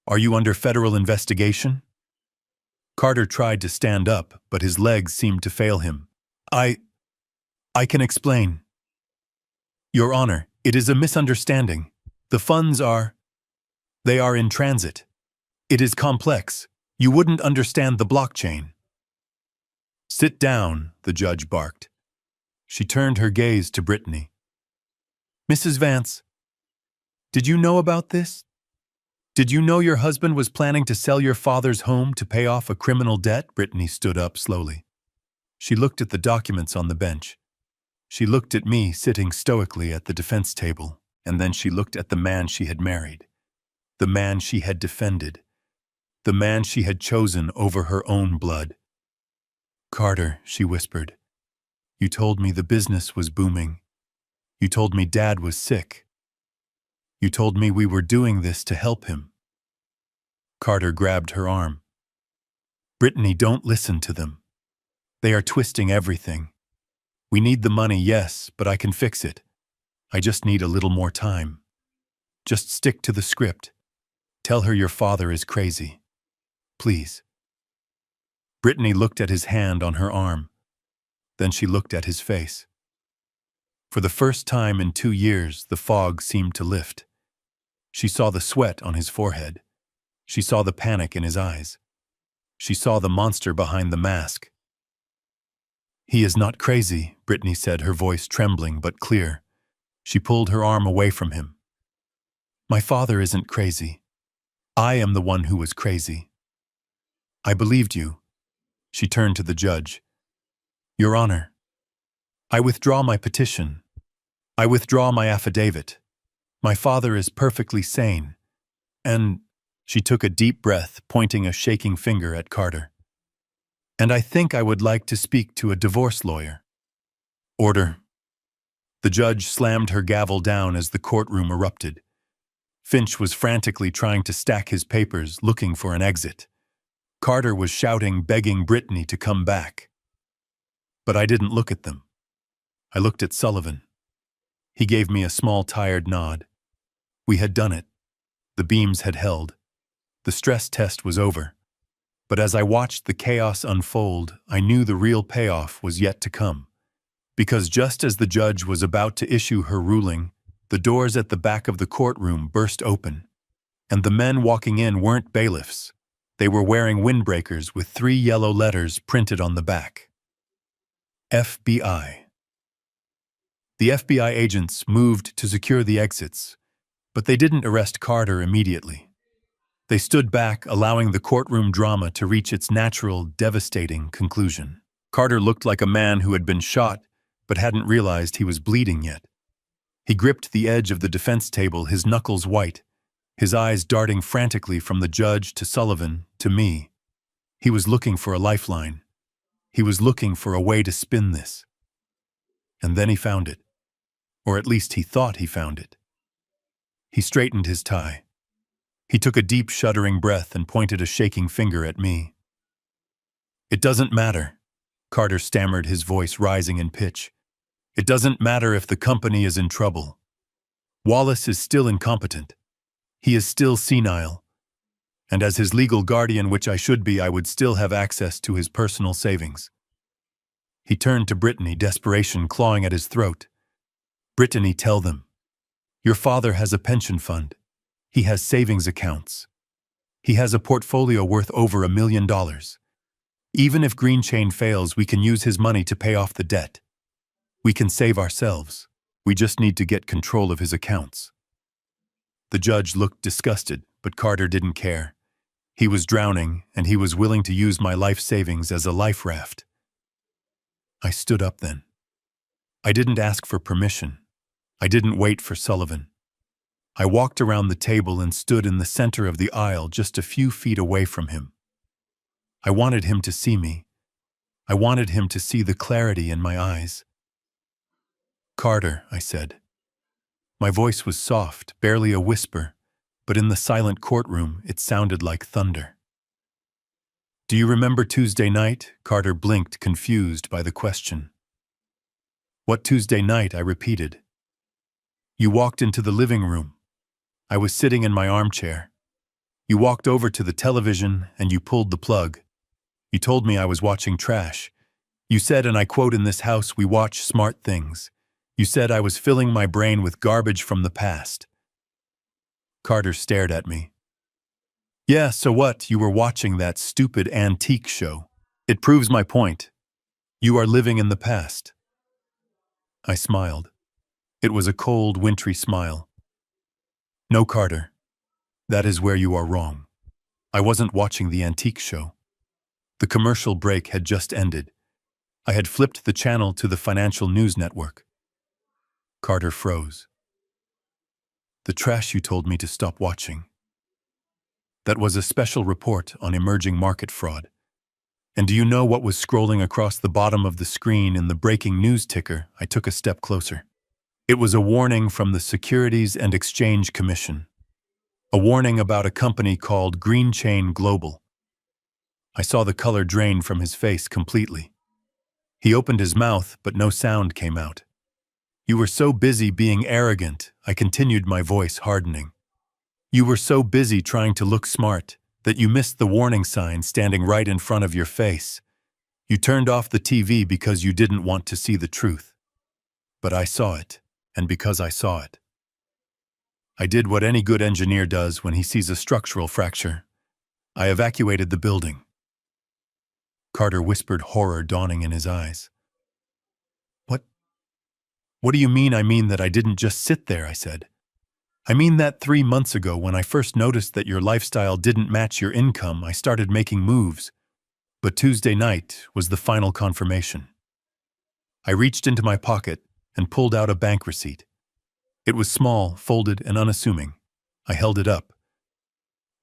Are you under federal investigation? Carter tried to stand up, but his legs seemed to fail him. I can explain. Your Honor, it is a misunderstanding. The funds they are in transit. It is complex. You wouldn't understand the blockchain. Sit down, the judge barked. She turned her gaze to Brittany. Mrs. Vance, did you know about this? Did you know your husband was planning to sell your father's home to pay off a criminal debt? Brittany stood up slowly. She looked at the documents on the bench. She looked at me sitting stoically at the defense table, and then she looked at the man she had married, the man she had defended, the man she had chosen over her own blood. Carter, she whispered, you told me the business was booming. You told me Dad was sick. You told me we were doing this to help him. Carter grabbed her arm. Brittany, don't listen to them. They are twisting everything. We need the money, yes, but I can fix it. I just need a little more time. Just stick to the script. Tell her your father is crazy. Please. Brittany looked at his hand on her arm. Then she looked at his face. For the first time in 2 years, the fog seemed to lift. She saw the sweat on his forehead. She saw the panic in his eyes. She saw the monster behind the mask. He is not crazy, Brittany said, her voice trembling but clear. She pulled her arm away from him. My father isn't crazy. I am the one who was crazy. I believed you. She turned to the judge. Your Honor, I withdraw my petition. I withdraw my affidavit. My father is perfectly sane. And she took a deep breath, pointing a shaking finger at Carter. And I think I would like to speak to a divorce lawyer. Order. The judge slammed her gavel down as the courtroom erupted. Finch was frantically trying to stack his papers, looking for an exit. Carter was shouting, begging Brittany to come back. But I didn't look at them. I looked at Sullivan. He gave me a small, tired nod. We had done it. The beams had held. The stress test was over. But as I watched the chaos unfold, I knew the real payoff was yet to come. Because just as the judge was about to issue her ruling, the doors at the back of the courtroom burst open, and the men walking in weren't bailiffs. They were wearing windbreakers with 3 yellow letters printed on the back. FBI. The FBI agents moved to secure the exits, but they didn't arrest Carter immediately. They stood back, allowing the courtroom drama to reach its natural, devastating conclusion. Carter looked like a man who had been shot but hadn't realized he was bleeding yet. He gripped the edge of the defense table, his knuckles white, his eyes darting frantically from the judge to Sullivan to me. He was looking for a lifeline. He was looking for a way to spin this. And then he found it. Or at least he thought he found it. He straightened his tie. He took a deep, shuddering breath and pointed a shaking finger at me. "It doesn't matter," Carter stammered, his voice rising in pitch. "It doesn't matter if the company is in trouble. Wallace is still incompetent. He is still senile. And as his legal guardian, which I should be, I would still have access to his personal savings." He turned to Brittany, desperation clawing at his throat. "Brittany, tell them. Your father has a pension fund. He has savings accounts. He has a portfolio worth over $1 million. Even if Green Chain fails, we can use his money to pay off the debt. We can save ourselves. We just need to get control of his accounts." The judge looked disgusted, but Carter didn't care. He was drowning, and he was willing to use my life savings as a life raft. I stood up then. I didn't ask for permission. I didn't wait for Sullivan. I walked around the table and stood in the center of the aisle, just a few feet away from him. I wanted him to see me. I wanted him to see the clarity in my eyes. "Carter," I said. My voice was soft, barely a whisper, but in the silent courtroom it sounded like thunder. "Do you remember Tuesday night?" Carter blinked, confused by the question. "What Tuesday night?" I repeated. "You walked into the living room. I was sitting in my armchair. You walked over to the television and you pulled the plug. You told me I was watching trash. You said, and I quote, 'In this house we watch smart things.' You said I was filling my brain with garbage from the past." Carter stared at me. "Yeah, so what? You were watching that stupid antique show. It proves my point. You are living in the past." I smiled. It was a cold, wintry smile. "No, Carter. That is where you are wrong. I wasn't watching the antique show. The commercial break had just ended. I had flipped the channel to the financial news network." Carter froze. "The trash you told me to stop watching. That was a special report on emerging market fraud. And do you know what was scrolling across the bottom of the screen in the breaking news ticker?" I took a step closer. It was a warning from the Securities and Exchange Commission. A warning about a company called Green Chain Global. I saw the color drain from his face completely. He opened his mouth, but no sound came out. "You were so busy being arrogant," I continued, my voice hardening. "You were so busy trying to look smart that you missed the warning sign standing right in front of your face. You turned off the TV because you didn't want to see the truth. But I saw it, and because I saw it, I did what any good engineer does when he sees a structural fracture. I evacuated the building." Carter whispered, horror dawning in his eyes. What do you mean?" "I mean that I didn't just sit there," I said. "I mean that 3 months ago, when I first noticed that your lifestyle didn't match your income, I started making moves. But Tuesday night was the final confirmation." I reached into my pocket and pulled out a bank receipt. It was small, folded, and unassuming. I held it up.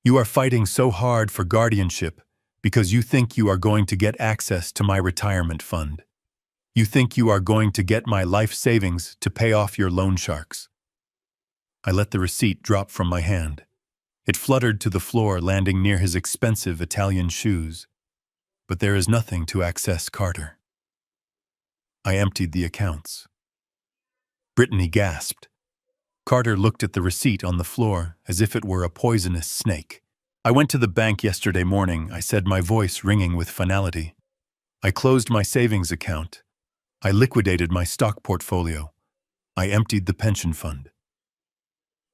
"You are fighting so hard for guardianship because you think you are going to get access to my retirement fund. You think you are going to get my life savings to pay off your loan sharks." I let the receipt drop from my hand. It fluttered to the floor, landing near his expensive Italian shoes. "But there is nothing to access, Carter." I emptied the accounts. Brittany gasped. Carter looked at the receipt on the floor as if it were a poisonous snake. "I went to the bank yesterday morning," I said, my voice ringing with finality. "I closed my savings account. I liquidated my stock portfolio. I emptied the pension fund.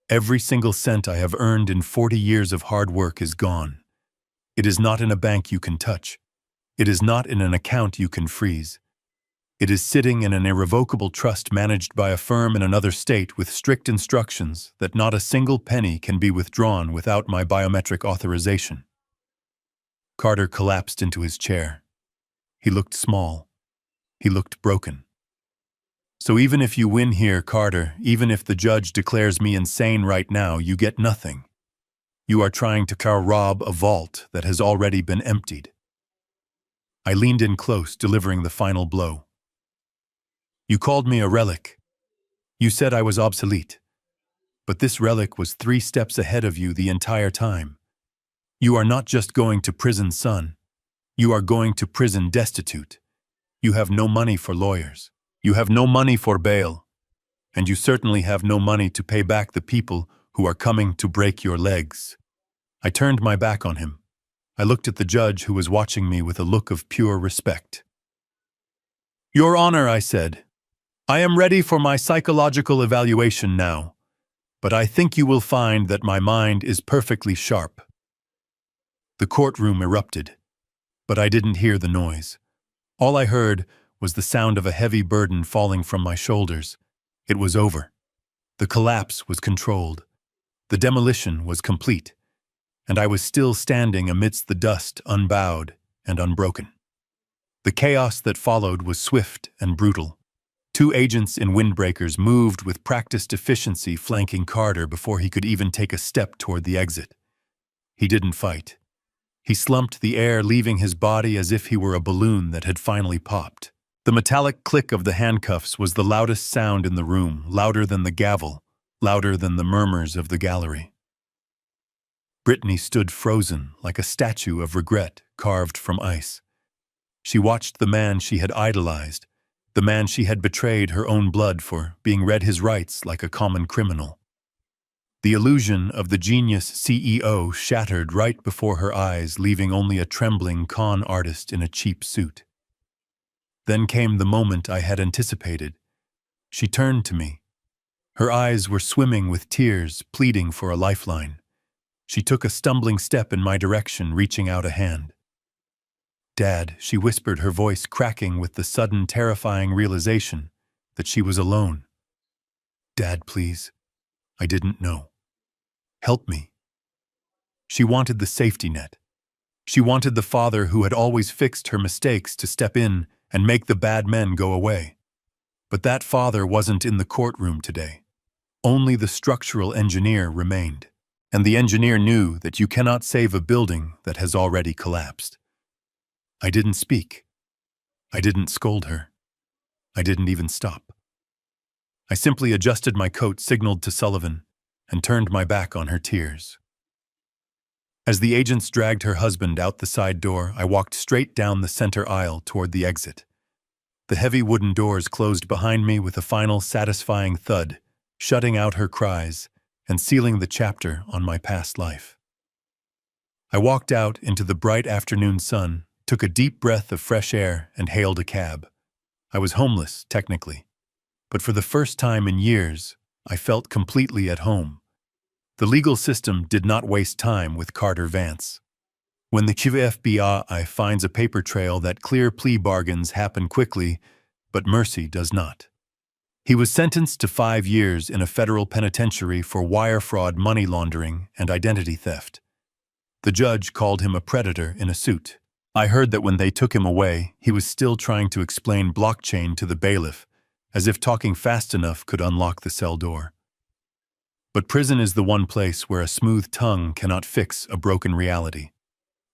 Every single cent I have earned in 40 years of hard work is gone. It is not in a bank you can touch. It is not in an account you can freeze. It is sitting in an irrevocable trust managed by a firm in another state with strict instructions that not a single penny can be withdrawn without my biometric authorization. Carter collapsed into his chair. He looked small. He looked broken. So even if you win here, Carter, even if the judge declares me insane right now, you get nothing. You are trying to rob a vault that has already been emptied. I leaned in close, delivering the final blow. You called me a relic. You said I was obsolete. But this relic was 3 steps ahead of you the entire time. You are not just going to prison, son. You are going to prison destitute. You have no money for lawyers. You have no money for bail. And you certainly have no money to pay back the people who are coming to break your legs. I turned my back on him. I looked at the judge who was watching me with a look of pure respect. Your Honor, I said, I am ready for my psychological evaluation now, but I think you will find that my mind is perfectly sharp. The courtroom erupted, but I didn't hear the noise. All I heard was the sound of a heavy burden falling from my shoulders. It was over. The collapse was controlled. The demolition was complete, and I was still standing amidst the dust, unbowed and unbroken. The chaos that followed was swift and brutal. 2 agents in windbreakers moved with practiced efficiency, flanking Carter before he could even take a step toward the exit. He didn't fight. He slumped the air, leaving his body as if he were a balloon that had finally popped. The metallic click of the handcuffs was the loudest sound in the room, louder than the gavel, louder than the murmurs of the gallery. Brittany stood frozen, like a statue of regret carved from ice. She watched the man she had idolized, the man she had betrayed her own blood for, being read his rights like a common criminal. The illusion of the genius CEO shattered right before her eyes, leaving only a trembling con artist in a cheap suit. Then came the moment I had anticipated. She turned to me. Her eyes were swimming with tears, pleading for a lifeline. She took a stumbling step in my direction, reaching out a hand. Dad, she whispered, her voice cracking with the sudden, terrifying realization that she was alone. Dad, please. I didn't know. Help me. She wanted the safety net. She wanted the father who had always fixed her mistakes to step in and make the bad men go away. But that father wasn't in the courtroom today. Only the structural engineer remained. And the engineer knew that you cannot save a building that has already collapsed. I didn't speak. I didn't scold her. I didn't even stop. I simply adjusted my coat, signaled to Sullivan, and turned my back on her tears. As the agents dragged her husband out the side door, I walked straight down the center aisle toward the exit. The heavy wooden doors closed behind me with a final satisfying thud, shutting out her cries and sealing the chapter on my past life. I walked out into the bright afternoon sun, took a deep breath of fresh air, and hailed a cab. I was homeless, technically, but for the first time in years, I felt completely at home. The legal system did not waste time with Carter Vance. When the FBI finds a paper trail, that clear plea bargains happen quickly, but mercy does not. He was sentenced to 5 years in a federal penitentiary for wire fraud, money laundering, and identity theft. The judge called him a predator in a suit. I heard that when they took him away, he was still trying to explain blockchain to the bailiff, as if talking fast enough could unlock the cell door. But prison is the one place where a smooth tongue cannot fix a broken reality.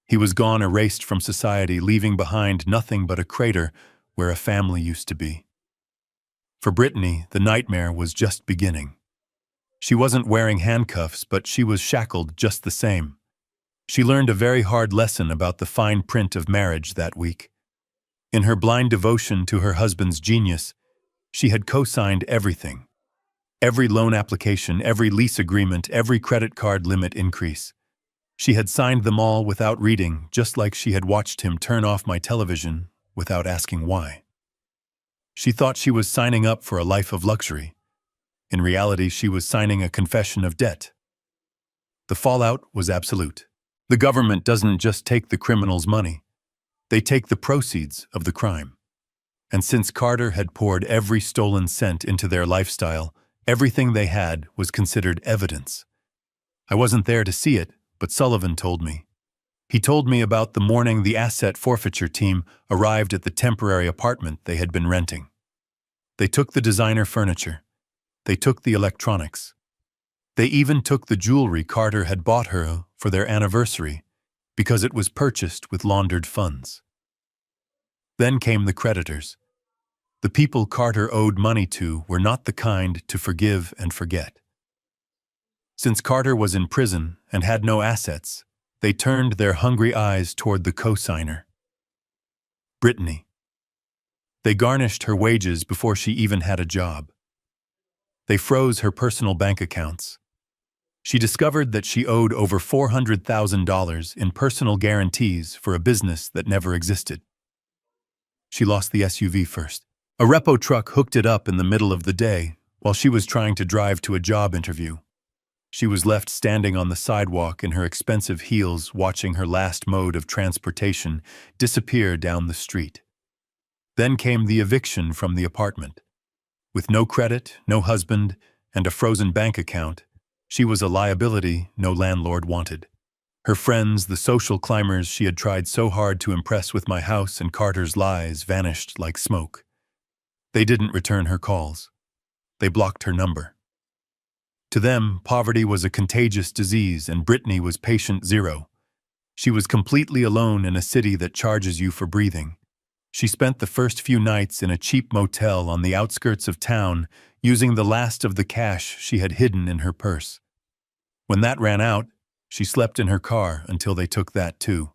He was gone, erased from society, leaving behind nothing but a crater where a family used to be. For Brittany, the nightmare was just beginning. She wasn't wearing handcuffs, but she was shackled just the same. She learned a very hard lesson about the fine print of marriage that week. In her blind devotion to her husband's genius, she had co-signed everything. Every loan application, every lease agreement, every credit card limit increase. She had signed them all without reading, just like she had watched him turn off my television without asking why. She thought she was signing up for a life of luxury. In reality, she was signing a confession of debt. The fallout was absolute. The government doesn't just take the criminal's money. They take the proceeds of the crime. And since Carter had poured every stolen cent into their lifestyle, everything they had was considered evidence. I wasn't there to see it, but Sullivan told me. He told me about the morning the asset forfeiture team arrived at the temporary apartment they had been renting. They took the designer furniture. They took the electronics. They even took the jewelry Carter had bought her for their anniversary because it was purchased with laundered funds. Then came the creditors. The people Carter owed money to were not the kind to forgive and forget. Since Carter was in prison and had no assets, they turned their hungry eyes toward the co-signer, Brittany. They garnished her wages before she even had a job. They froze her personal bank accounts. She discovered that she owed over $400,000 in personal guarantees for a business that never existed. She lost the SUV first. A repo truck hooked it up in the middle of the day while she was trying to drive to a job interview. She was left standing on the sidewalk in her expensive heels, watching her last mode of transportation disappear down the street. Then came the eviction from the apartment. With no credit, no husband, and a frozen bank account, she was a liability no landlord wanted. Her friends, the social climbers she had tried so hard to impress with my house and Carter's lies, vanished like smoke. They didn't return her calls. They blocked her number. To them, poverty was a contagious disease and Brittany was patient zero. She was completely alone in a city that charges you for breathing. She spent the first few nights in a cheap motel on the outskirts of town, using the last of the cash she had hidden in her purse. When that ran out, she slept in her car until they took that too.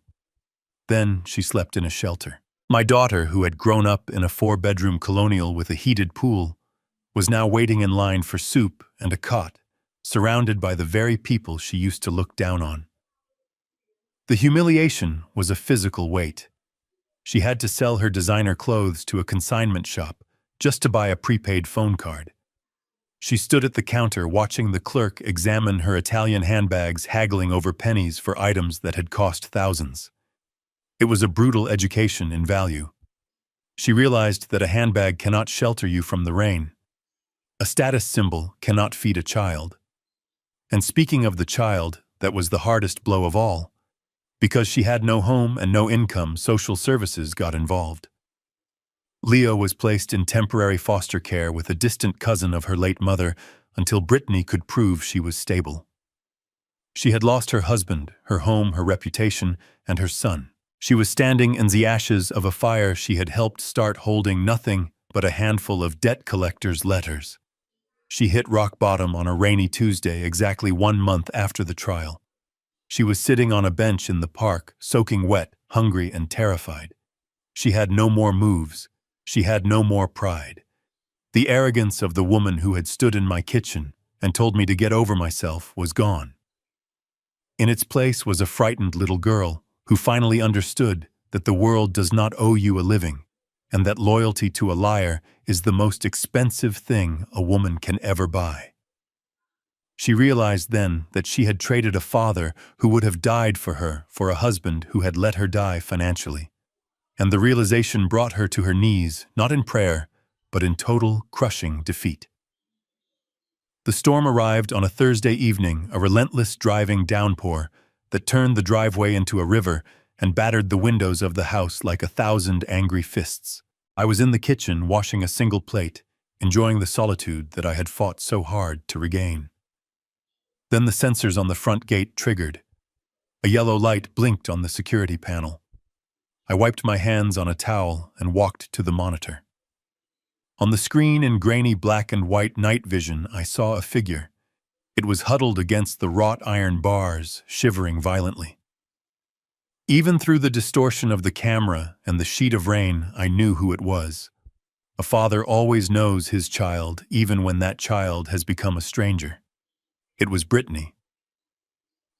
Then she slept in a shelter. My daughter, who had grown up in a 4-bedroom colonial with a heated pool, was now waiting in line for soup and a cot, surrounded by the very people she used to look down on. The humiliation was a physical weight. She had to sell her designer clothes to a consignment shop just to buy a prepaid phone card. She stood at the counter watching the clerk examine her Italian handbags, haggling over pennies for items that had cost thousands. It was a brutal education in value. She realized that a handbag cannot shelter you from the rain. A status symbol cannot feed a child. And speaking of the child, that was the hardest blow of all. Because she had no home and no income, social services got involved. Leo was placed in temporary foster care with a distant cousin of her late mother until Brittany could prove she was stable. She had lost her husband, her home, her reputation, and her son. She was standing in the ashes of a fire she had helped start, holding nothing but a handful of debt collectors' letters. She hit rock bottom on a rainy Tuesday exactly 1 month after the trial. She was sitting on a bench in the park, soaking wet, hungry and terrified. She had no more moves. She had no more pride. The arrogance of the woman who had stood in my kitchen and told me to get over myself was gone. In its place was a frightened little girl who finally understood that the world does not owe you a living, and that loyalty to a liar is the most expensive thing a woman can ever buy. She realized then that she had traded a father who would have died for her for a husband who had let her die financially. And the realization brought her to her knees, not in prayer, but in total, crushing defeat. The storm arrived on a Thursday evening, a relentless driving downpour that turned the driveway into a river and battered the windows of the house like 1,000 angry fists. I was in the kitchen washing a single plate, enjoying the solitude that I had fought so hard to regain. Then the sensors on the front gate triggered. A yellow light blinked on the security panel. I wiped my hands on a towel and walked to the monitor. On the screen in grainy black and white night vision, I saw a figure. It was huddled against the wrought iron bars, shivering violently. Even through the distortion of the camera and the sheet of rain, I knew who it was. A father always knows his child, even when that child has become a stranger. It was Brittany.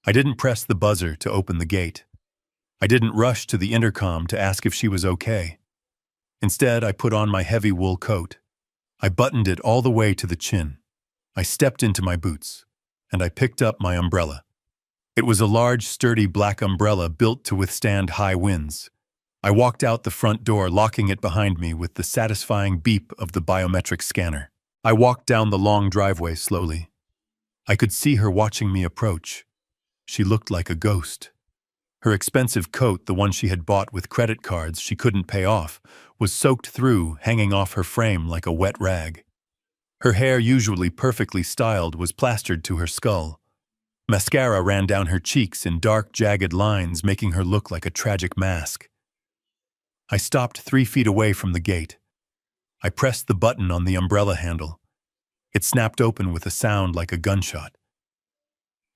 I didn't press the buzzer to open the gate. I didn't rush to the intercom to ask if she was okay. Instead, I put on my heavy wool coat. I buttoned it all the way to the chin. I stepped into my boots, and I picked up my umbrella. It was a large, sturdy black umbrella built to withstand high winds. I walked out the front door, locking it behind me with the satisfying beep of the biometric scanner. I walked down the long driveway slowly. I could see her watching me approach. She looked like a ghost. Her expensive coat, the one she had bought with credit cards she couldn't pay off, was soaked through, hanging off her frame like a wet rag. Her hair, usually perfectly styled, was plastered to her skull. Mascara ran down her cheeks in dark, jagged lines, making her look like a tragic mask. I stopped 3 feet away from the gate. I pressed the button on the umbrella handle. It snapped open with a sound like a gunshot.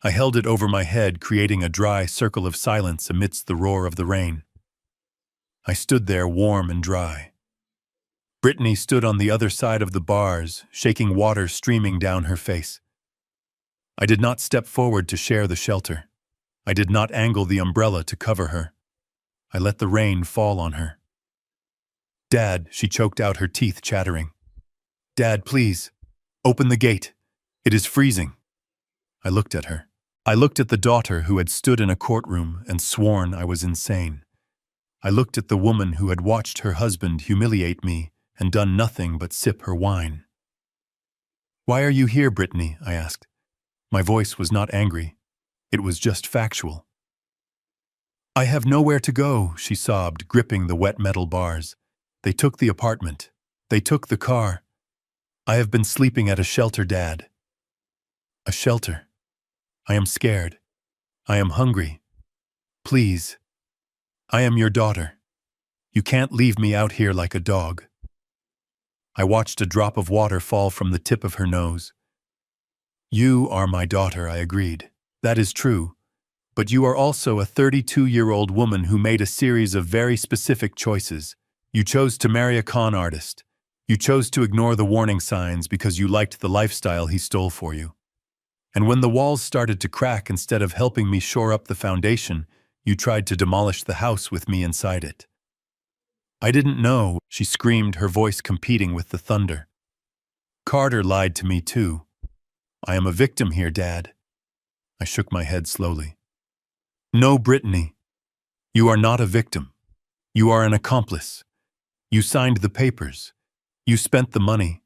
I held it over my head, creating a dry circle of silence amidst the roar of the rain. I stood there, warm and dry. Brittany stood on the other side of the bars, shaking water streaming down her face. I did not step forward to share the shelter. I did not angle the umbrella to cover her. I let the rain fall on her. "Dad," she choked out, her teeth chattering. "Dad, please, open the gate. It is freezing." I looked at her. I looked at the daughter who had stood in a courtroom and sworn I was insane. I looked at the woman who had watched her husband humiliate me and done nothing but sip her wine. "Why are you here, Brittany?" I asked. My voice was not angry. It was just factual. "I have nowhere to go," she sobbed, gripping the wet metal bars. "They took the apartment. They took the car. I have been sleeping at a shelter, Dad." "A shelter? I am scared. I am hungry. Please. I am your daughter. You can't leave me out here like a dog." I watched a drop of water fall from the tip of her nose. "You are my daughter," I agreed. "That is true. But you are also a 32-year-old woman who made a series of very specific choices. You chose to marry a con artist. You chose to ignore the warning signs because you liked the lifestyle he stole for you. And when the walls started to crack, instead of helping me shore up the foundation, you tried to demolish the house with me inside it." "I didn't know," she screamed, her voice competing with the thunder. "Carter lied to me too. I am a victim here, Dad." I shook my head slowly. "No, Brittany. You are not a victim. You are an accomplice. You signed the papers. You spent the money.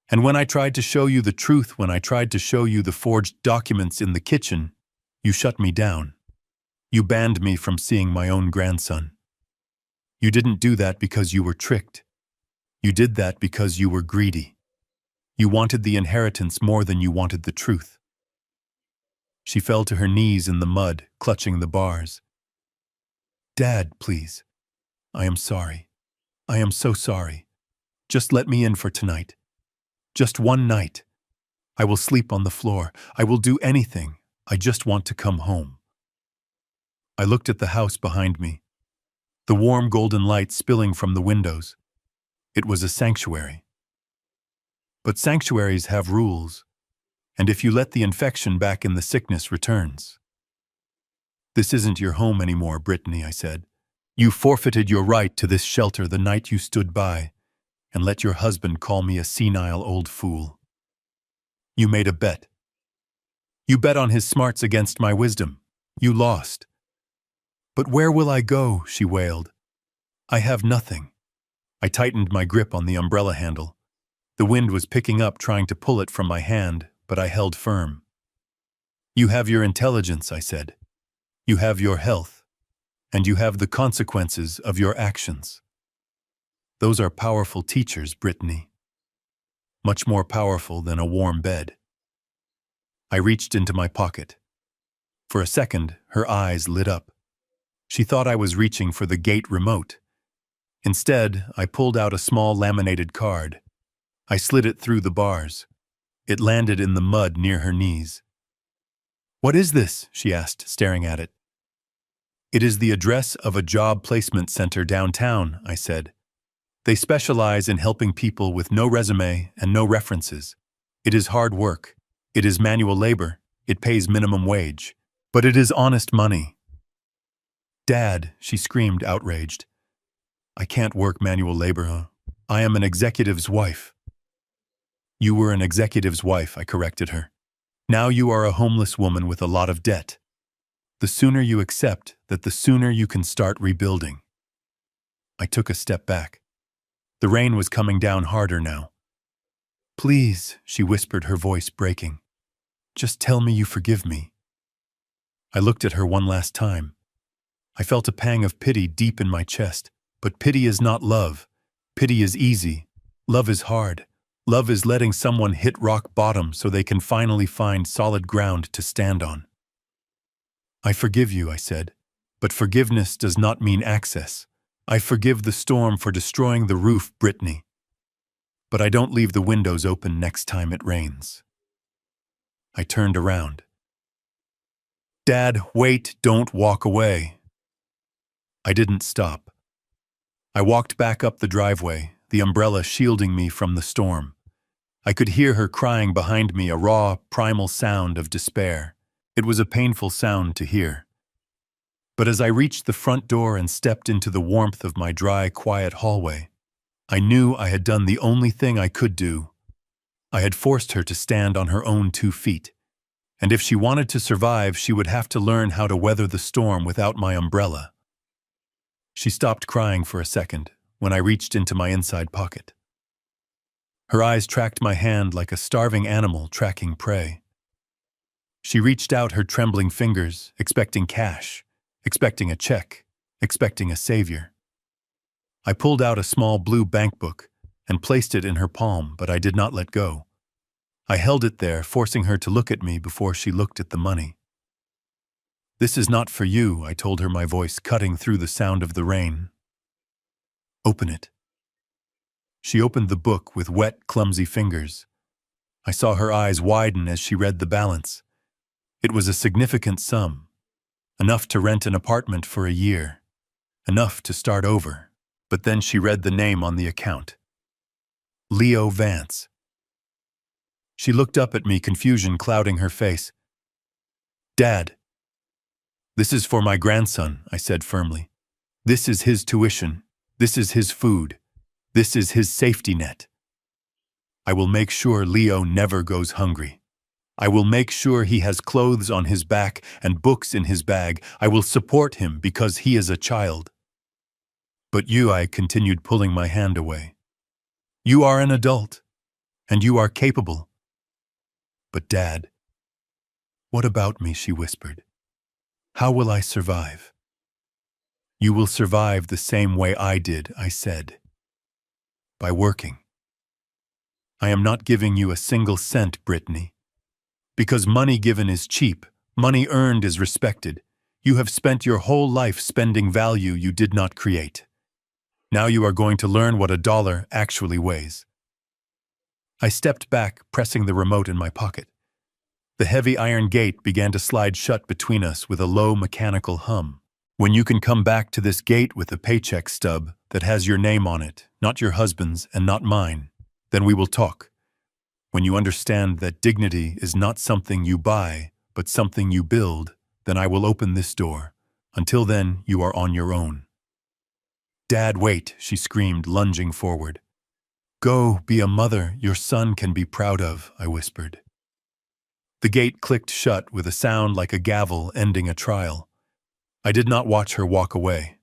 And when I tried to show you the truth, when I tried to show you the forged documents in the kitchen, you shut me down. You banned me from seeing my own grandson. You didn't do that because you were tricked. You did that because you were greedy. You wanted the inheritance more than you wanted the truth." She fell to her knees in the mud, clutching the bars. "Dad, please. I am sorry. I am so sorry. Just let me in for tonight. Just one night. I will sleep on the floor. I will do anything. I just want to come home." I looked at the house behind me, the warm golden light spilling from the windows. It was a sanctuary. But sanctuaries have rules, and if you let the infection back in, the sickness returns. "This isn't your home anymore, Brittany," I said. "You forfeited your right to this shelter the night you stood by and let your husband call me a senile old fool. You made a bet. You bet on his smarts against my wisdom. You lost." "But where will I go?" she wailed. "I have nothing." I tightened my grip on the umbrella handle. The wind was picking up, trying to pull it from my hand, but I held firm. "You have your intelligence," I said. "You have your health. And you have the consequences of your actions. Those are powerful teachers, Brittany. Much more powerful than a warm bed." I reached into my pocket. For a second, her eyes lit up. She thought I was reaching for the gate remote. Instead, I pulled out a small laminated card. I slid it through the bars. It landed in the mud near her knees. "What is this?" she asked, staring at it. "It is the address of a job placement center downtown," I said. "They specialize in helping people with no resume and no references. It is hard work. It is manual labor. It pays minimum wage. But it is honest money." "Dad," she screamed, outraged. I can't work manual labor, huh? I am an executive's wife. You were an executive's wife, I corrected her. Now you are a homeless woman with a lot of debt. The sooner you accept that, the sooner you can start rebuilding. I took a step back. The rain was coming down harder now. Please, she whispered, her voice breaking. Just tell me you forgive me. I looked at her one last time. I felt a pang of pity deep in my chest. But pity is not love. Pity is easy. Love is hard. Love is letting someone hit rock bottom so they can finally find solid ground to stand on. I forgive you, I said. But forgiveness does not mean access. I forgive the storm for destroying the roof, Brittany. But I don't leave the windows open next time it rains. I turned around. Dad, wait, don't walk away. I didn't stop. I walked back up the driveway, the umbrella shielding me from the storm. I could hear her crying behind me, a raw, primal sound of despair. It was a painful sound to hear. But as I reached the front door and stepped into the warmth of my dry, quiet hallway, I knew I had done the only thing I could do. I had forced her to stand on her own 2 feet. And if she wanted to survive, she would have to learn how to weather the storm without my umbrella. She stopped crying for a second when I reached into my inside pocket. Her eyes tracked my hand like a starving animal tracking prey. She reached out her trembling fingers, expecting cash, expecting a check, expecting a savior. I pulled out a small blue bankbook and placed it in her palm, but I did not let go. I held it there, forcing her to look at me before she looked at the money. This is not for you, I told her, my voice cutting through the sound of the rain. Open it. She opened the book with wet, clumsy fingers. I saw her eyes widen as she read the balance. It was a significant sum, enough to rent an apartment for a year, enough to start over. But then she read the name on the account. Leo Vance. She looked up at me, confusion clouding her face. Dad. This is for my grandson, I said firmly. This is his tuition. This is his food. This is his safety net. I will make sure Leo never goes hungry. I will make sure he has clothes on his back and books in his bag. I will support him because he is a child. But you, I continued, pulling my hand away. You are an adult, and you are capable. But Dad, what about me, she whispered. How will I survive? You will survive the same way I did, I said. By working. I am not giving you a single cent, Brittany. Because money given is cheap, money earned is respected. You have spent your whole life spending value you did not create. Now you are going to learn what $1 actually weighs. I stepped back, pressing the remote in my pocket. The heavy iron gate began to slide shut between us with a low mechanical hum. When you can come back to this gate with a paycheck stub that has your name on it, not your husband's and not mine, then we will talk. When you understand that dignity is not something you buy, but something you build, then I will open this door. Until then, you are on your own. Dad, wait, she screamed, lunging forward. Go, be a mother your son can be proud of, I whispered. The gate clicked shut with a sound like a gavel ending a trial. I did not watch her walk away.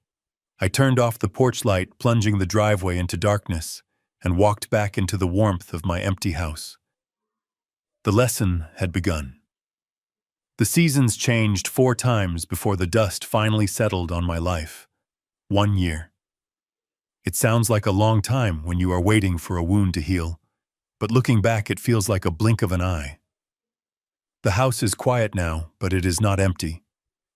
I turned off the porch light, plunging the driveway into darkness, and walked back into the warmth of my empty house. The lesson had begun. The seasons changed 4 times before the dust finally settled on my life. 1 year. It sounds like a long time when you are waiting for a wound to heal, but looking back it feels like a blink of an eye. The house is quiet now, but it is not empty.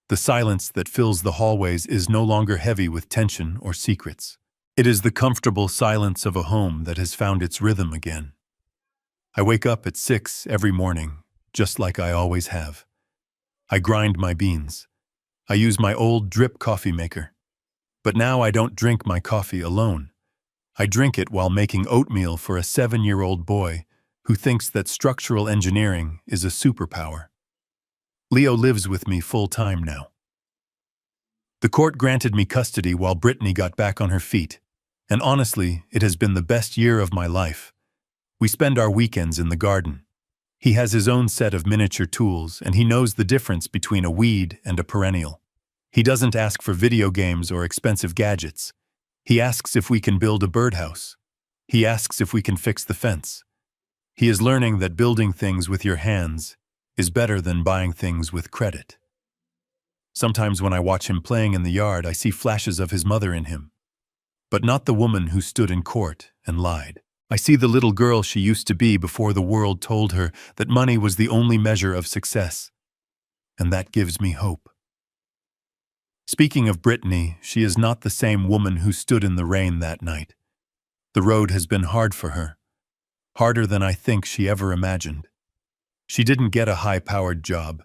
The silence that fills the hallways is no longer heavy with tension or secrets. It is the comfortable silence of a home that has found its rhythm again. I wake up at 6 every morning, just like I always have. I grind my beans. I use my old drip coffee maker. But now I don't drink my coffee alone. I drink it while making oatmeal for a 7-year-old boy who thinks that structural engineering is a superpower. Leo lives with me full-time now. The court granted me custody while Brittany got back on her feet. And honestly, it has been the best year of my life. We spend our weekends in the garden. He has his own set of miniature tools, and he knows the difference between a weed and a perennial. He doesn't ask for video games or expensive gadgets. He asks if we can build a birdhouse. He asks if we can fix the fence. He is learning that building things with your hands is better than buying things with credit. Sometimes when I watch him playing in the yard, I see flashes of his mother in him. But not the woman who stood in court and lied. I see the little girl she used to be before the world told her that money was the only measure of success. And that gives me hope. Speaking of Brittany, she is not the same woman who stood in the rain that night. The road has been hard for her, harder than I think she ever imagined. She didn't get a high-powered job.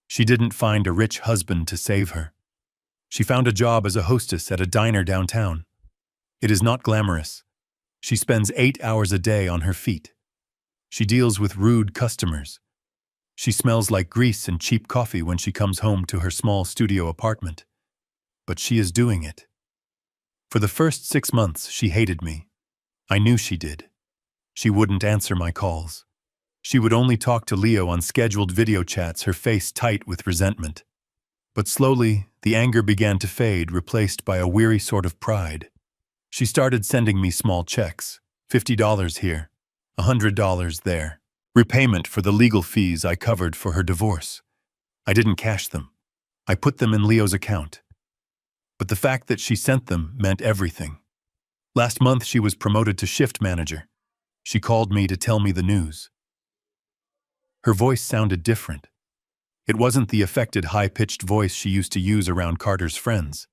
She didn't find a rich husband to save her. She found a job as a hostess at a diner downtown. It is not glamorous. She spends 8 hours a day on her feet. She deals with rude customers. She smells like grease and cheap coffee when she comes home to her small studio apartment. But she is doing it. For the first 6 months, she hated me. I knew she did. She wouldn't answer my calls. She would only talk to Leo on scheduled video chats, her face tight with resentment. But slowly, the anger began to fade, replaced by a weary sort of pride. She started sending me small checks, $50 here, $100 there, repayment for the legal fees I covered for her divorce. I didn't cash them. I put them in Leo's account. But the fact that she sent them meant everything. Last month, she was promoted to shift manager. She called me to tell me the news. Her voice sounded different. It wasn't the affected, high-pitched voice she used to use around Carter's friends.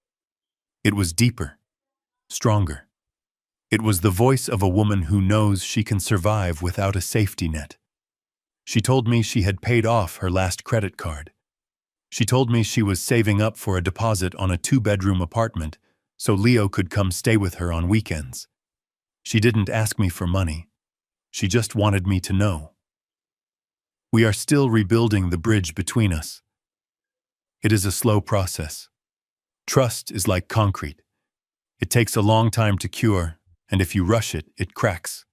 It was deeper, stronger. It was the voice of a woman who knows she can survive without a safety net. She told me she had paid off her last credit card. She told me she was saving up for a deposit on a 2-bedroom apartment so Leo could come stay with her on weekends. She didn't ask me for money. She just wanted me to know. We are still rebuilding the bridge between us. It is a slow process. Trust is like concrete. It takes a long time to cure, and if you rush it, it cracks.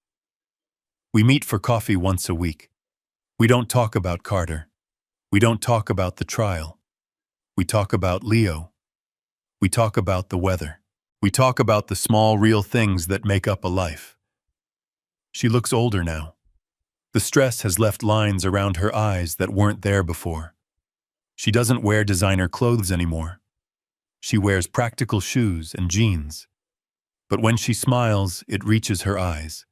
We meet for coffee once a week. We don't talk about Carter. We don't talk about the trial. We talk about Leo. We talk about the weather. We talk about the small, real things that make up a life. She looks older now. The stress has left lines around her eyes that weren't there before. She doesn't wear designer clothes anymore. She wears practical shoes and jeans. But when she smiles, it reaches her eyes.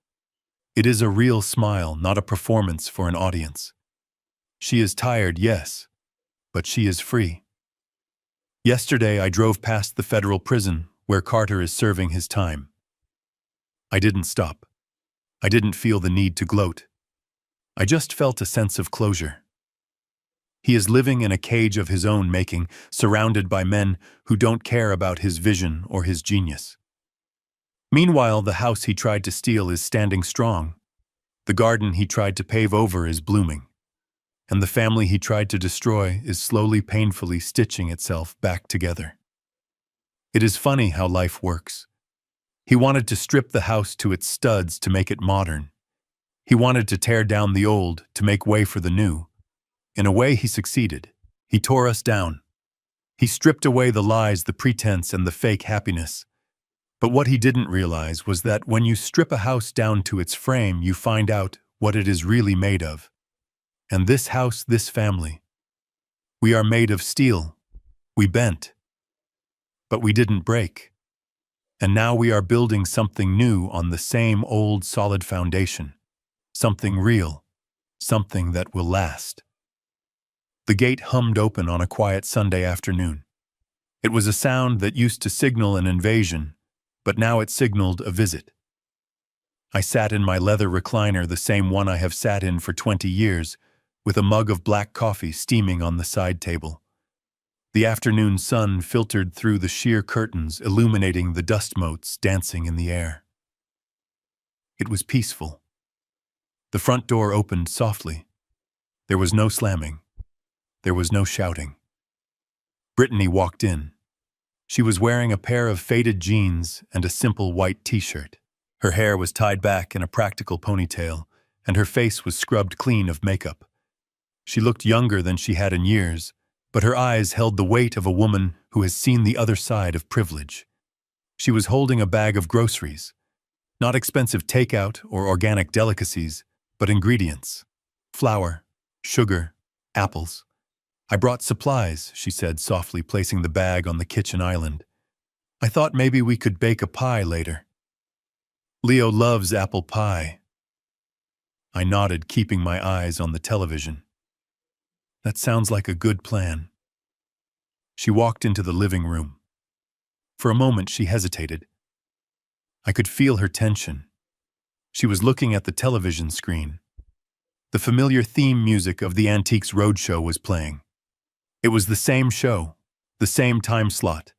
It is a real smile, not a performance for an audience. She is tired, yes, but she is free. Yesterday, I drove past the federal prison where Carter is serving his time. I didn't stop. I didn't feel the need to gloat. I just felt a sense of closure. He is living in a cage of his own making, surrounded by men who don't care about his vision or his genius. Meanwhile, the house he tried to steal is standing strong. The garden he tried to pave over is blooming. And the family he tried to destroy is slowly, painfully stitching itself back together. It is funny how life works. He wanted to strip the house to its studs to make it modern. He wanted to tear down the old to make way for the new. In a way, he succeeded. He tore us down. He stripped away the lies, the pretense, and the fake happiness. But what he didn't realize was that when you strip a house down to its frame, you find out what it is really made of. And this house, this family, we are made of steel. We bent. But we didn't break. And now we are building something new on the same old solid foundation. Something real. Something that will last. The gate hummed open on a quiet Sunday afternoon. It was a sound that used to signal an invasion, but now it signaled a visit. I sat in my leather recliner, the same one I have sat in for 20 years, with a mug of black coffee steaming on the side table. The afternoon sun filtered through the sheer curtains, illuminating the dust motes dancing in the air. It was peaceful. The front door opened softly. There was no slamming. There was no shouting. Brittany walked in. She was wearing a pair of faded jeans and a simple white t-shirt. Her hair was tied back in a practical ponytail, and her face was scrubbed clean of makeup. She looked younger than she had in years, but her eyes held the weight of a woman who has seen the other side of privilege. She was holding a bag of groceries, not expensive takeout or organic delicacies, but ingredients: flour, sugar, apples. "I brought supplies," she said softly, placing the bag on the kitchen island. "I thought maybe we could bake a pie later." "Leo loves apple pie." I nodded, keeping my eyes on the television. "That sounds like a good plan." She walked into the living room. For a moment she hesitated. I could feel her tension. She was looking at the television screen. The familiar theme music of the Antiques Roadshow was playing. It was the same show, the same time slot,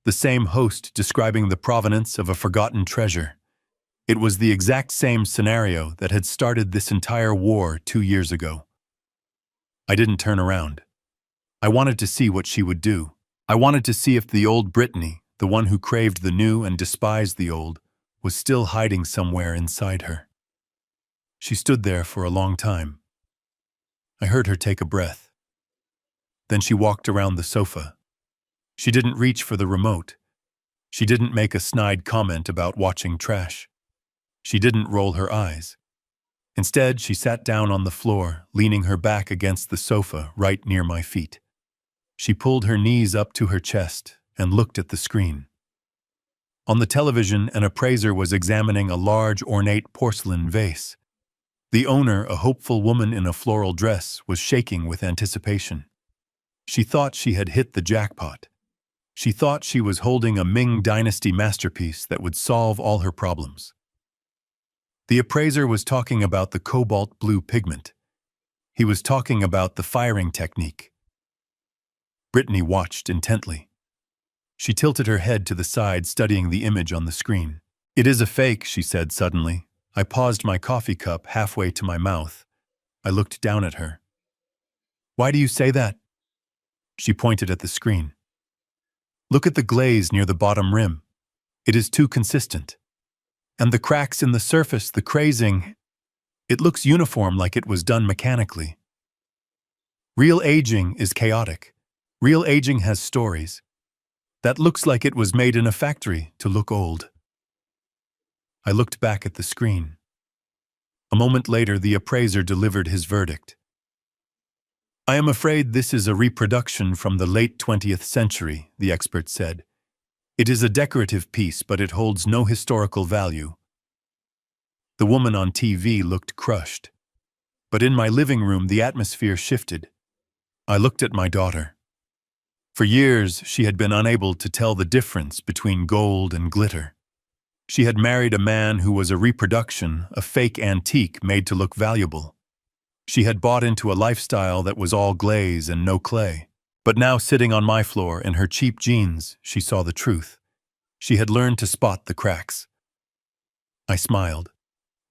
the same host describing the provenance of a forgotten treasure. It was the exact same scenario that had started this entire war 2 years ago. I didn't turn around. I wanted to see what she would do. I wanted to see if the old Brittany, the one who craved the new and despised the old, was still hiding somewhere inside her. She stood there for a long time. I heard her take a breath. Then she walked around the sofa. She didn't reach for the remote. She didn't make a snide comment about watching trash. She didn't roll her eyes. Instead, she sat down on the floor, leaning her back against the sofa right near my feet. She pulled her knees up to her chest and looked at the screen. On the television, an appraiser was examining a large, ornate porcelain vase. The owner, a hopeful woman in a floral dress, was shaking with anticipation. She thought she had hit the jackpot. She thought she was holding a Ming Dynasty masterpiece that would solve all her problems. The appraiser was talking about the cobalt blue pigment. He was talking about the firing technique. Brittany watched intently. She tilted her head to the side, studying the image on the screen. "It is a fake," she said suddenly. I paused my coffee cup halfway to my mouth. I looked down at her. "Why do you say that?" She pointed at the screen. "Look at the glaze near the bottom rim. It is too consistent. And the cracks in the surface, the crazing, it looks uniform, like it was done mechanically. Real aging is chaotic. Real aging has stories. That looks like it was made in a factory to look old." I looked back at the screen. A moment later, the appraiser delivered his verdict. "I am afraid this is a reproduction from the late 20th century, the expert said. "It is a decorative piece, but it holds no historical value." The woman on TV looked crushed. But in my living room, the atmosphere shifted. I looked at my daughter. For years, she had been unable to tell the difference between gold and glitter. She had married a man who was a reproduction, a fake antique made to look valuable. She had bought into a lifestyle that was all glaze and no clay. But now, sitting on my floor in her cheap jeans, she saw the truth. She had learned to spot the cracks. I smiled.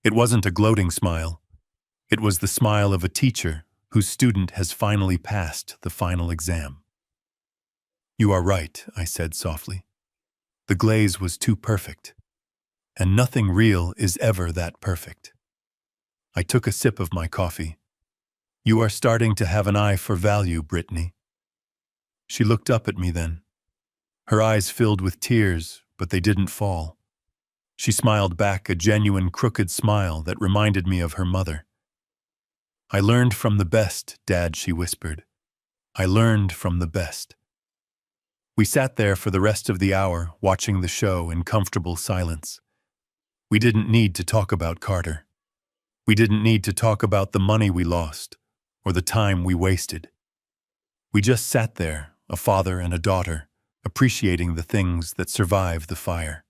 It wasn't a gloating smile. It was the smile of a teacher whose student has finally passed the final exam. "You are right," I said softly. "The glaze was too perfect. And nothing real is ever that perfect." I took a sip of my coffee. "You are starting to have an eye for value, Brittany." She looked up at me then. Her eyes filled with tears, but they didn't fall. She smiled back, a genuine crooked smile that reminded me of her mother. "I learned from the best, Dad," she whispered. "I learned from the best." We sat there for the rest of the hour, watching the show in comfortable silence. We didn't need to talk about Carter. We didn't need to talk about the money we lost or the time we wasted. We just sat there, a father and a daughter, appreciating the things that survive the fire.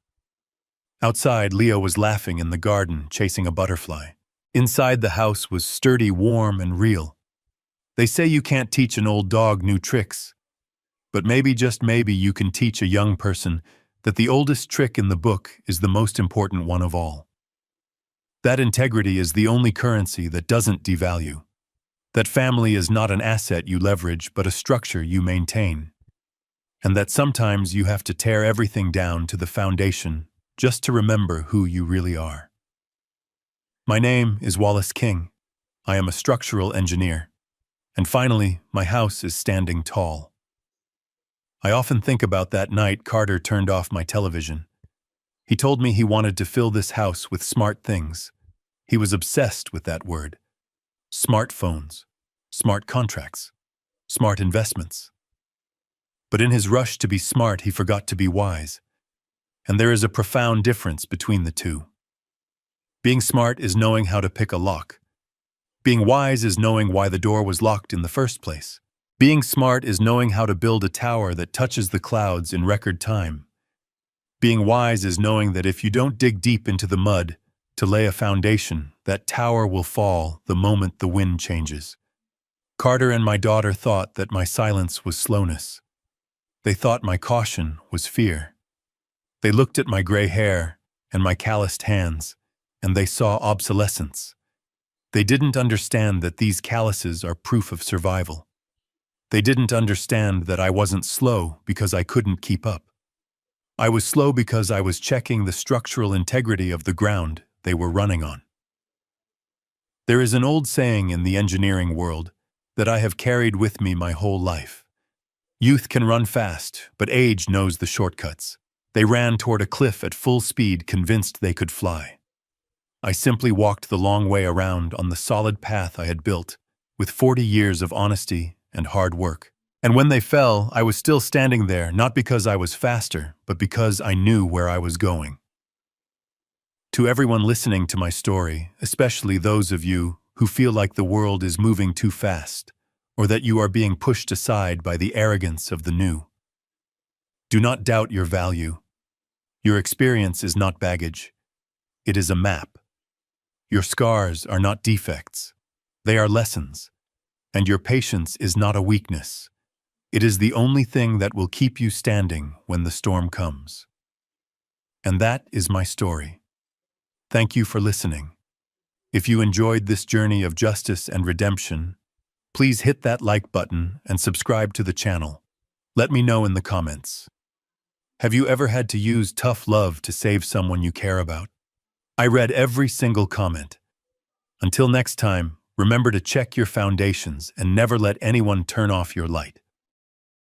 Outside, Leo was laughing in the garden, chasing a butterfly. Inside, the house was sturdy, warm, and real. They say you can't teach an old dog new tricks, but maybe, just maybe, you can teach a young person that the oldest trick in the book is the most important one of all. That integrity is the only currency that doesn't devalue. That family is not an asset you leverage, but a structure you maintain. and that sometimes you have to tear everything down to the foundation just to remember who you really are. My name is Wallace King. I am a structural engineer. And finally, my house is standing tall. I often think about that night Carter turned off my television. He told me he wanted to fill this house with smart things. He was obsessed with that word. Smartphones, smart contracts, smart investments. But in his rush to be smart, he forgot to be wise. And there is a profound difference between the two. Being smart is knowing how to pick a lock. Being wise is knowing why the door was locked in the first place. Being smart is knowing how to build a tower that touches the clouds in record time. Being wise is knowing that if you don't dig deep into the mud to lay a foundation, that tower will fall the moment the wind changes. Carter and my daughter thought that my silence was slowness. They thought my caution was fear. They looked at my gray hair and my calloused hands, and they saw obsolescence. They didn't understand that these calluses are proof of survival. They didn't understand that I wasn't slow because I couldn't keep up. I was slow because I was checking the structural integrity of the ground they were running on. There is an old saying in the engineering world that I have carried with me my whole life. Youth can run fast, but age knows the shortcuts. They ran toward a cliff at full speed, convinced they could fly. I simply walked the long way around on the solid path I had built, with 40 years of honesty and hard work. And when they fell, I was still standing there, not because I was faster, but because I knew where I was going. To everyone listening to my story, especially those of you who feel like the world is moving too fast, or that you are being pushed aside by the arrogance of the new, do not doubt your value. Your experience is not baggage. It is a map. Your scars are not defects. They are lessons. And your patience is not a weakness. It is the only thing that will keep you standing when the storm comes. And that is my story. Thank you for listening. If you enjoyed this journey of justice and redemption, please hit that like button and subscribe to the channel. Let me know in the comments. Have you ever had to use tough love to save someone you care about? I read every single comment. Until next time, remember to check your foundations and never let anyone turn off your light.